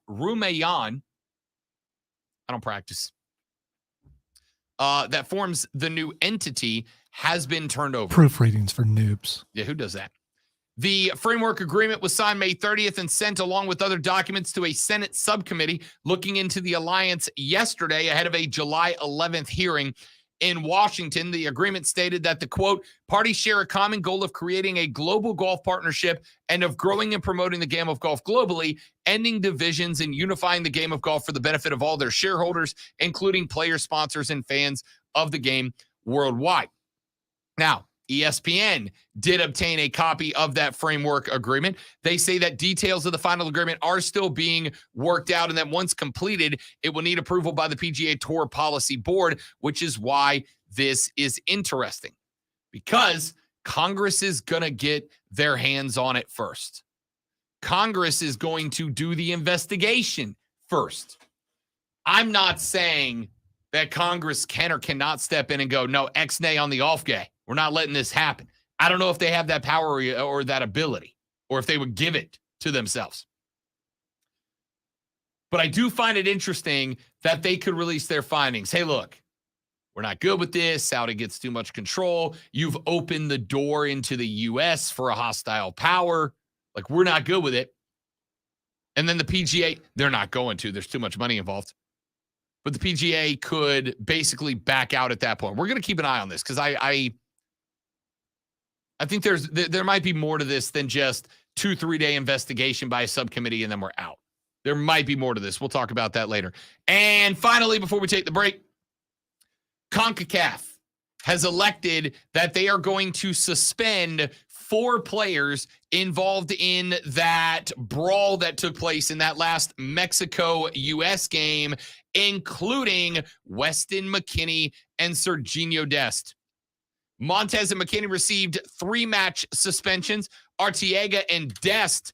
I don't practice, that forms the new entity has been turned over. Proofreadings for noobs. Yeah, who does that? The framework agreement was signed May 30th and sent along with other documents to a Senate subcommittee looking into the alliance yesterday ahead of a July 11th hearing in Washington. The agreement stated that the, quote, parties share a common goal of creating a global golf partnership and of growing and promoting the game of golf globally, ending divisions and unifying the game of golf for the benefit of all their shareholders, including players, sponsors, and fans of the game worldwide. Now, ESPN did obtain a copy of that framework agreement. They say that details of the final agreement are still being worked out and that once completed, it will need approval by the PGA Tour Policy Board, which is why this is interesting, because Congress is going to get their hands on it first. Congress is going to do the investigation first. I'm not saying that Congress can or cannot step in and go, no, X-nay on the off gay. We're not letting this happen. I don't know if they have that power or that ability, or if they would give it to themselves. But I do find it interesting that they could release their findings. Hey, look, we're not good with this. Saudi gets too much control. You've opened the door into the U.S. for a hostile power. Like, we're not good with it. And then the PGA, they're not going to. There's too much money involved. But the PGA could basically back out at that point. We're going to keep an eye on this because I think there might be more to this than just 2-3 day investigation by a subcommittee and then we're out. There might be more to this. We'll talk about that later. And finally, before we take the break, CONCACAF has elected that they are going to suspend 4 players involved in that brawl that took place in that last Mexico-U.S. game, including Weston McKennie and Serginho Dest. Montez and McKinney received 3-match suspensions. Arteaga and Dest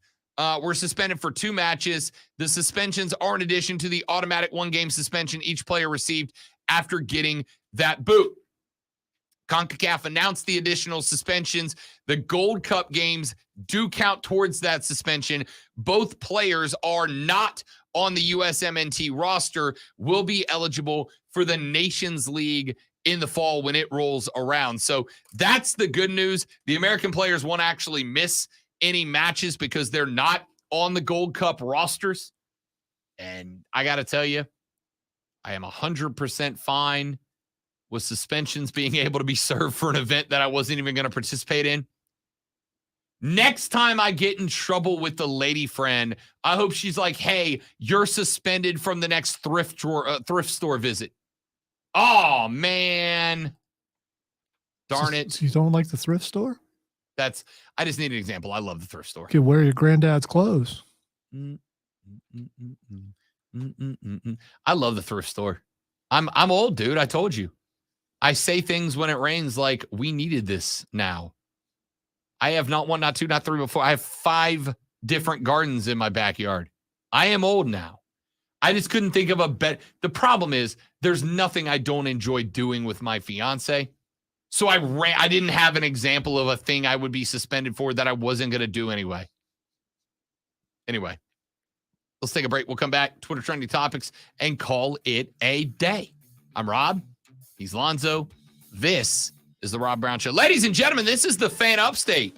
were suspended for 2 matches. The suspensions are in addition to the automatic 1-game suspension each player received after getting that boot. CONCACAF announced the additional suspensions. The Gold Cup games do count towards that suspension. Both players are not on the USMNT roster, will be eligible for the Nations League in the fall when it rolls around. So that's the good news. The American players won't actually miss any matches because they're not on the Gold Cup rosters. And I got to tell you, I am 100% fine with suspensions being able to be served for an event that I wasn't even going to participate in. Next time I get in trouble with the lady friend, I hope she's like, hey, you're suspended from the next thrift store visit. Oh, man. Darn it. So you don't like the thrift store? I just need an example. I love the thrift store. You could wear your granddad's clothes. I love the thrift store. I'm old, dude. I told you. I say things when it rains like we needed this now. I have not one, not two, not three, but four. I have 5 different gardens in my backyard. I am old now. I just couldn't think of a bet. The problem is there's nothing I don't enjoy doing with my fiance. So I didn't have an example of a thing I would be suspended for that I wasn't going to do anyway. Anyway, let's take a break. We'll come back, Twitter trending topics, and call it a day. I'm Rob. He's Lonzo. This is the Rob Brown Show. Ladies and gentlemen, this is the Fan Upstate.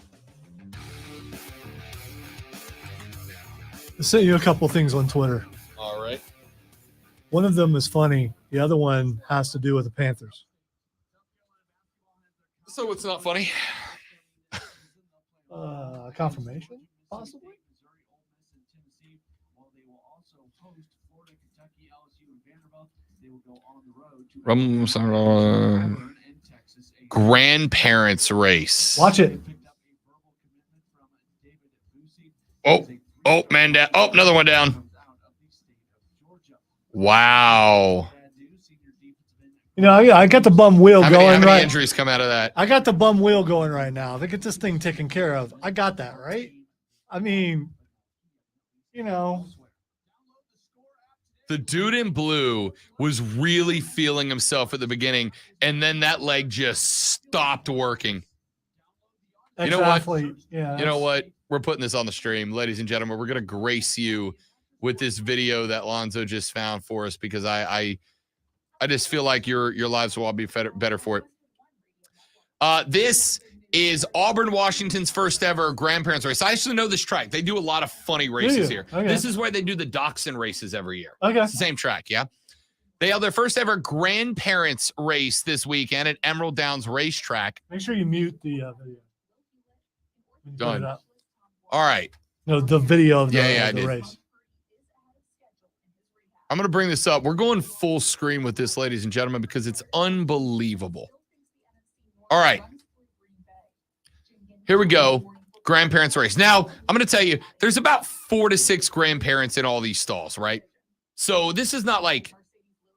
I sent you a couple things on Twitter. All right. One of them is funny. The other one has to do with the Panthers. So it's not funny? Confirmation, possibly? Grandparents race. Watch it. Oh, man down. Oh, another one down. Wow. You know, I got the bum wheel How going many right. injuries come out of that? I got the bum wheel going right now. They get this thing taken care of. I got that, right? I mean, you know. The dude in blue was really feeling himself at the beginning, and then that leg just stopped working. You know what? Yeah. You know what? We're putting this on the stream. Ladies and gentlemen, we're going to grace you with this video that Lonzo just found for us because I just feel like your lives will all be better for it. This is Auburn, Washington's first ever grandparents race. I actually know this track. They do a lot of funny races here. Okay. This is where they do the dachshund races every year. Okay. It's the same track, yeah? They held their first ever grandparents race this weekend at Emerald Downs Racetrack. Make sure you mute the video. When you put Done. it up. All right. No, the video of the, I of the did. race. I'm going to bring this up. We're going full screen with this, ladies and gentlemen, because it's unbelievable. All right. Here we go. Grandparents race. Now, I'm going to tell you, there's about 4 to 6 grandparents in all these stalls, right? So this is not like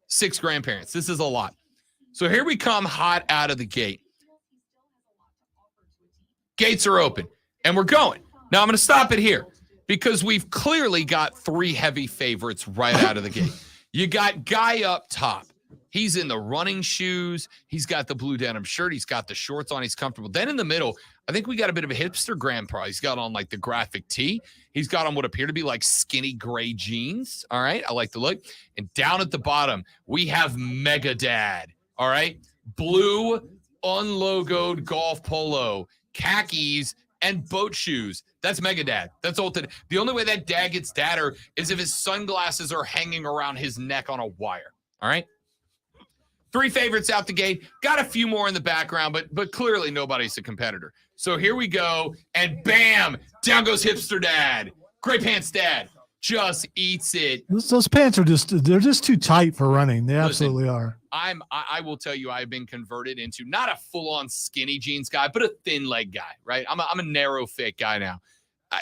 6 grandparents. This is a lot. So here we come hot out of the gate. Gates are open, and we're going. Now, I'm going to stop it here because we've clearly got 3 heavy favorites right out of the gate. You got Guy up top. He's in the running shoes. He's got the blue denim shirt. He's got the shorts on. He's comfortable. Then in the middle, I think we got a bit of a hipster grandpa. He's got on like the graphic tee. He's got on what appear to be like skinny gray jeans. All right. I like the look. And down at the bottom, we have Mega Dad. All right. Blue, unlogoed golf polo, khakis, and boat shoes. That's Mega Dad. That's ultimate. The only way that dad gets dadder is if his sunglasses are hanging around his neck on a wire. All right. 3 favorites out the gate. Got a few more in the background, but clearly nobody's a competitor. So here we go, and bam, down goes hipster dad. Gray pants dad just eats it. Those pants are they're just too tight for running. They absolutely are. I will tell you, I've been converted into not a full-on skinny jeans guy, but a thin leg guy, right? I'm a narrow fit guy now.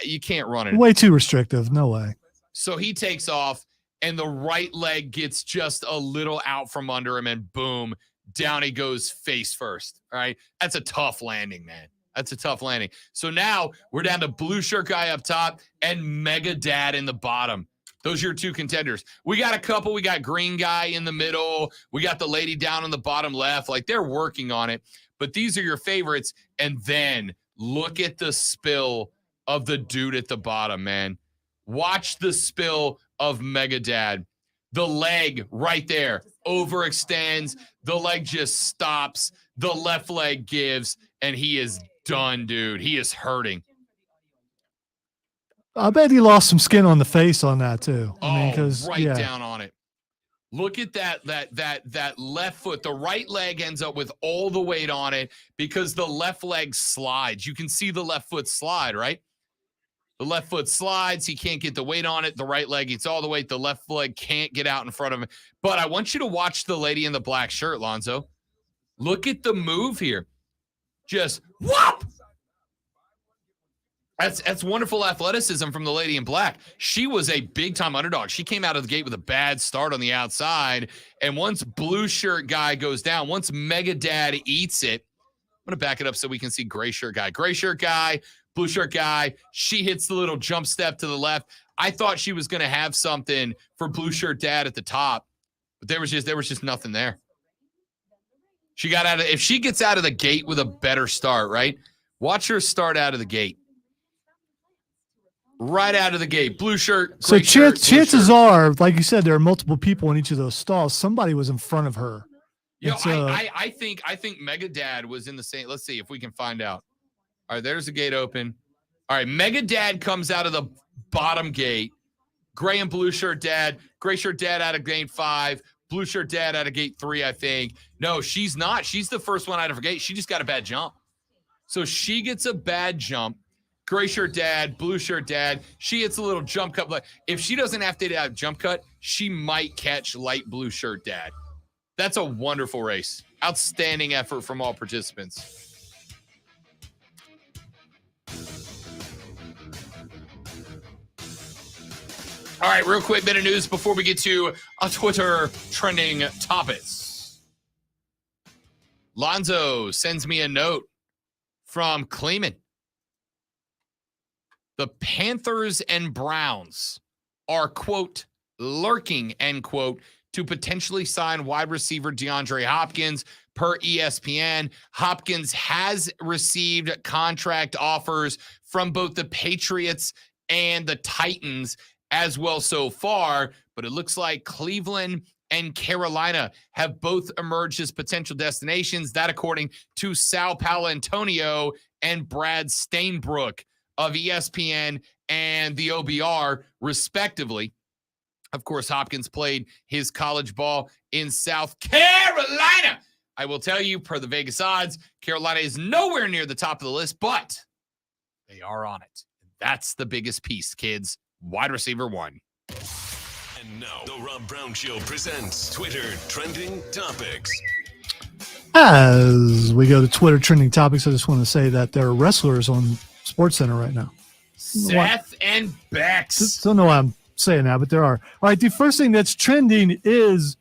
You can't run it. Way too restrictive. No way. So he takes off, and the right leg gets just a little out from under him, and boom, down he goes face first. All right. That's a tough landing, man. That's a tough landing. So now we're down to blue shirt guy up top and Mega Dad in the bottom. Those are your 2 contenders. We got a couple. We got green guy in the middle. We got the lady down on the bottom left. Like, they're working on it. But these are your favorites. And then look at the spill of the dude at the bottom, man. Watch the spill of Mega Dad. The leg right there overextends. The leg just stops. The left leg gives, and he is done, dude. He is hurting. I bet he lost some skin on the face on that too. I mean, because right down on it. Look at that left foot. The right leg ends up with all the weight on it because the left leg slides. You can see the left foot slide, right? The left foot slides. He can't get the weight on it. The right leg gets all the weight. The left leg can't get out in front of him. But I want you to watch the lady in the black shirt, Lonzo. Look at the move here. Just whoop! That's wonderful athleticism from the lady in black. She was a big-time underdog. She came out of the gate with a bad start on the outside, and once blue shirt guy goes down, once Mega Dad eats it, I'm going to back it up so we can see gray shirt guy. Gray shirt guy, blue shirt guy, she hits the little jump step to the left. I thought she was going to have something for blue shirt dad at the top, but there was just nothing there. She got out of, if she gets out of the gate with a better start, right? Watch her start out of the gate. Right out of the gate. Blue shirt. So chances shirt. are, like you said, there are multiple people in each of those stalls. Somebody was in front of her. You know, so, I think Mega Dad was in the same. Let's see if we can find out. All right, there's the gate open. All right, Mega Dad comes out of the bottom gate. Gray and blue shirt dad. Gray shirt dad out of gate 5. Blue shirt dad out of gate 3, I think. No, she's not. She's the first one out of her gate. She just got a bad jump. So she gets a bad jump. Gray shirt dad, blue shirt dad. She hits a little jump cut. But if she doesn't have to have jump cut, she might catch light blue shirt dad. That's a wonderful race. Outstanding effort from all participants. All right, real quick bit of news before we get to a Twitter trending topics. Lonzo sends me a note from Kleeman. The Panthers and Browns are, quote, lurking, end quote, to potentially sign wide receiver DeAndre Hopkins per ESPN. Hopkins has received contract offers from both the Patriots and the Titans as well so far, but it looks like Cleveland and Carolina have both emerged as potential destinations. That according to Sal Paolantonio and Brad Stainbrook of ESPN and the OBR, respectively. Of course, Hopkins played his college ball in South Carolina. I will tell you, per the Vegas odds, Carolina is nowhere near the top of the list, but they are on it. That's the biggest piece, kids. Wide receiver 1. And now, the Rob Brown Show presents Twitter Trending Topics. As we go to Twitter trending topics, I just want to say that there are wrestlers on SportsCenter right now. Seth and Bex. Don't know why I'm saying that, but there are. All right, the first thing that's trending is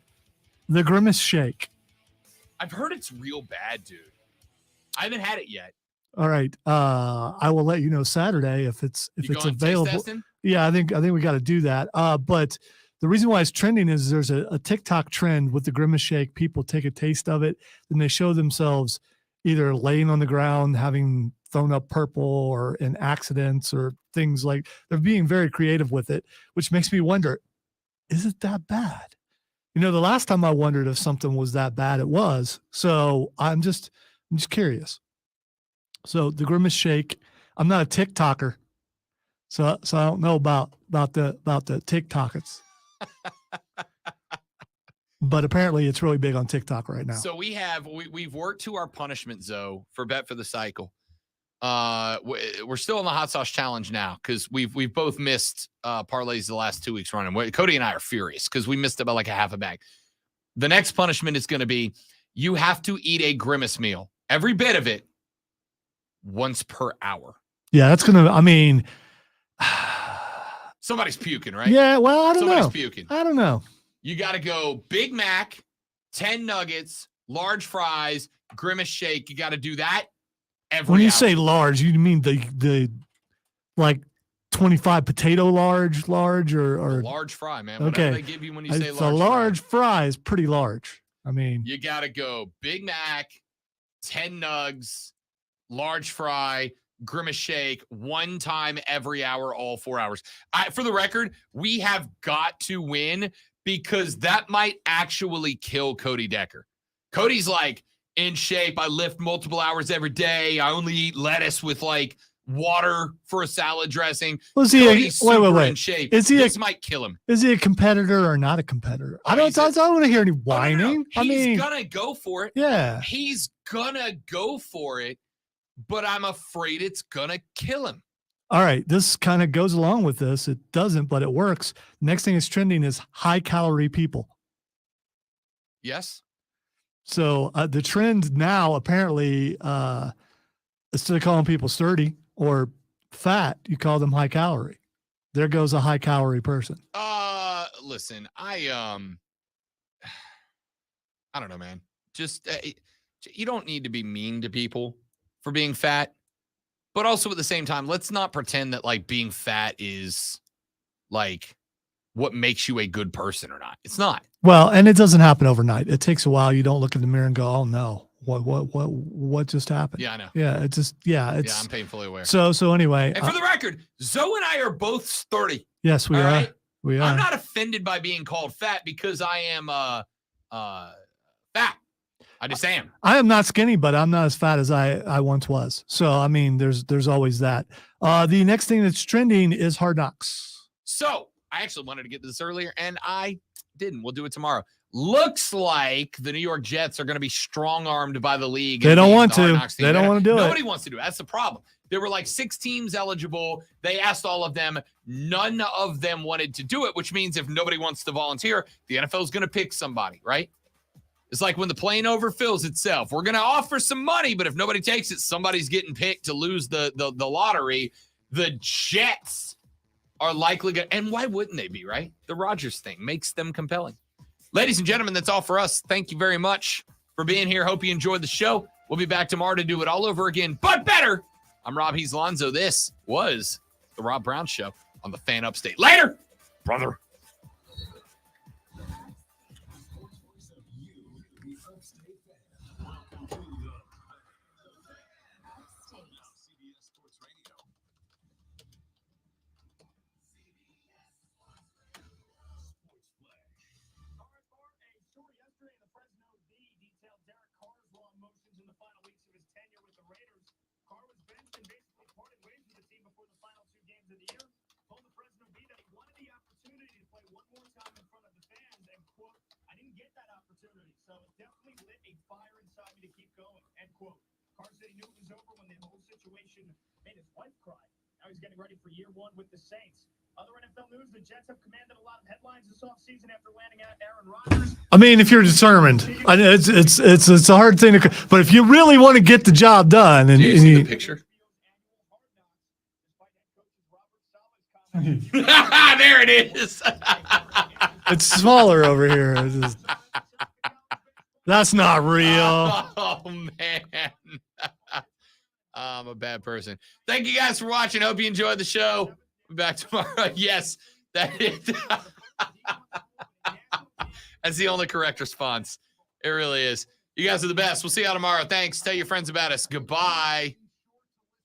the Grimace Shake. I've heard it's real bad, dude. I haven't had it yet. All right, I will let you know Saturday if it's available. Yeah, I think we got to do that. But the reason why it's trending is there's a TikTok trend with the Grimace Shake. People take a taste of it, and they show themselves either laying on the ground, having thrown up purple, or in accidents or things like. They're being very creative with it, which makes me wonder, is it that bad? You know, the last time I wondered if something was that bad, it was. So I'm just curious. So the Grimace Shake, I'm not a TikToker, so I don't know about the TikTokers. But apparently it's really big on TikTok right now. So we've worked to our punishment, Zoe, for Bet for the Cycle. We're still in the hot sauce challenge now because we've both missed parlays the last 2 weeks running. Cody and I are furious because we missed about like a half a bag. The next punishment is going to be you have to eat a Grimace meal, every bit of it, once per hour. Yeah, that's gonna. I mean, somebody's puking, right? Yeah, well, I don't know. Somebody's puking. I don't know. You got to go Big Mac, 10 nuggets, large fries, Grimace Shake. You got to do that every When you hour. say large, you mean the like 25 potato large or large fry, man. Okay. Whatever they give you when you say A large fry is pretty large. I mean, you got to go Big Mac, 10 nugs, large fry, Grimace Shake, one time every hour, all 4 hours. For the record, we have got to win because that might actually kill Cody Decker. Cody's like in shape. I lift multiple hours every day. I only eat lettuce with like water for a salad dressing. Was he Cody's super wait. in shape. Is he this might kill him. Is he a competitor or not a competitor? I don't want to hear any whining. No. I mean, gonna go for it. Yeah. He's gonna go for it, but I'm afraid it's gonna kill him. All right, this kind of goes along with this. It doesn't, but it works. Next thing is trending is high calorie people. Yes. So the trend now apparently, instead of calling people sturdy or fat, you call them high calorie. There goes a high calorie person. Listen, I don't know, man. Just you don't need to be mean to people for being fat. But also at the same time, let's not pretend that like being fat is like what makes you a good person or not. It's not. Well, and it doesn't happen overnight. It takes a while. You don't look in the mirror and go, "Oh no, what just happened?" Yeah, I know. Yeah, it just it's. Yeah, I'm painfully aware. So anyway. And for the record, Zoe and I are both sturdy. Yes, we all are. right? We are. I'm not offended by being called fat because I am fat. I just am. I am not skinny, but I'm not as fat as I once was. So I mean, there's always that. The next thing that's trending is Hard Knocks. So I actually wanted to get this earlier, and I didn't. We'll do it tomorrow. Looks like the New York Jets are going to be strong-armed by the league. They don't want to. They don't want to do it. Nobody wants to do it. That's the problem. There were like 6 teams eligible. They asked all of them. None of them wanted to do it, which means if nobody wants to volunteer, the NFL is going to pick somebody, right? It's like when the plane overfills itself. We're going to offer some money, but if nobody takes it, somebody's getting picked to lose the lottery. The Jets are likely going to, and why wouldn't they be, right? The Rodgers thing makes them compelling. Ladies and gentlemen, that's all for us. Thank you very much for being here. Hope you enjoyed the show. We'll be back tomorrow to do it all over again, but better. I'm Rob Lonzo. This was the Rob Brown Show on the Fan Upstate. Later, brother. So it definitely lit a fire inside me to keep going. End quote. Carr said he knew it was over when the whole situation made his wife cry. Now he's getting ready for year 1 with the Saints. Other NFL news, the Jets have commanded a lot of headlines this offseason after landing out Aaron Rodgers. I mean, if you're determined, it's a hard thing to, but if you really want to get the job done, and you see the picture? There it is. It's smaller over here. That's not real. Oh, man. I'm a bad person. Thank you guys for watching. Hope you enjoyed the show. We'll be back tomorrow. Yes, that is. That's the only correct response. It really is. You guys are the best. We'll see you all tomorrow. Thanks. Tell your friends about us. Goodbye.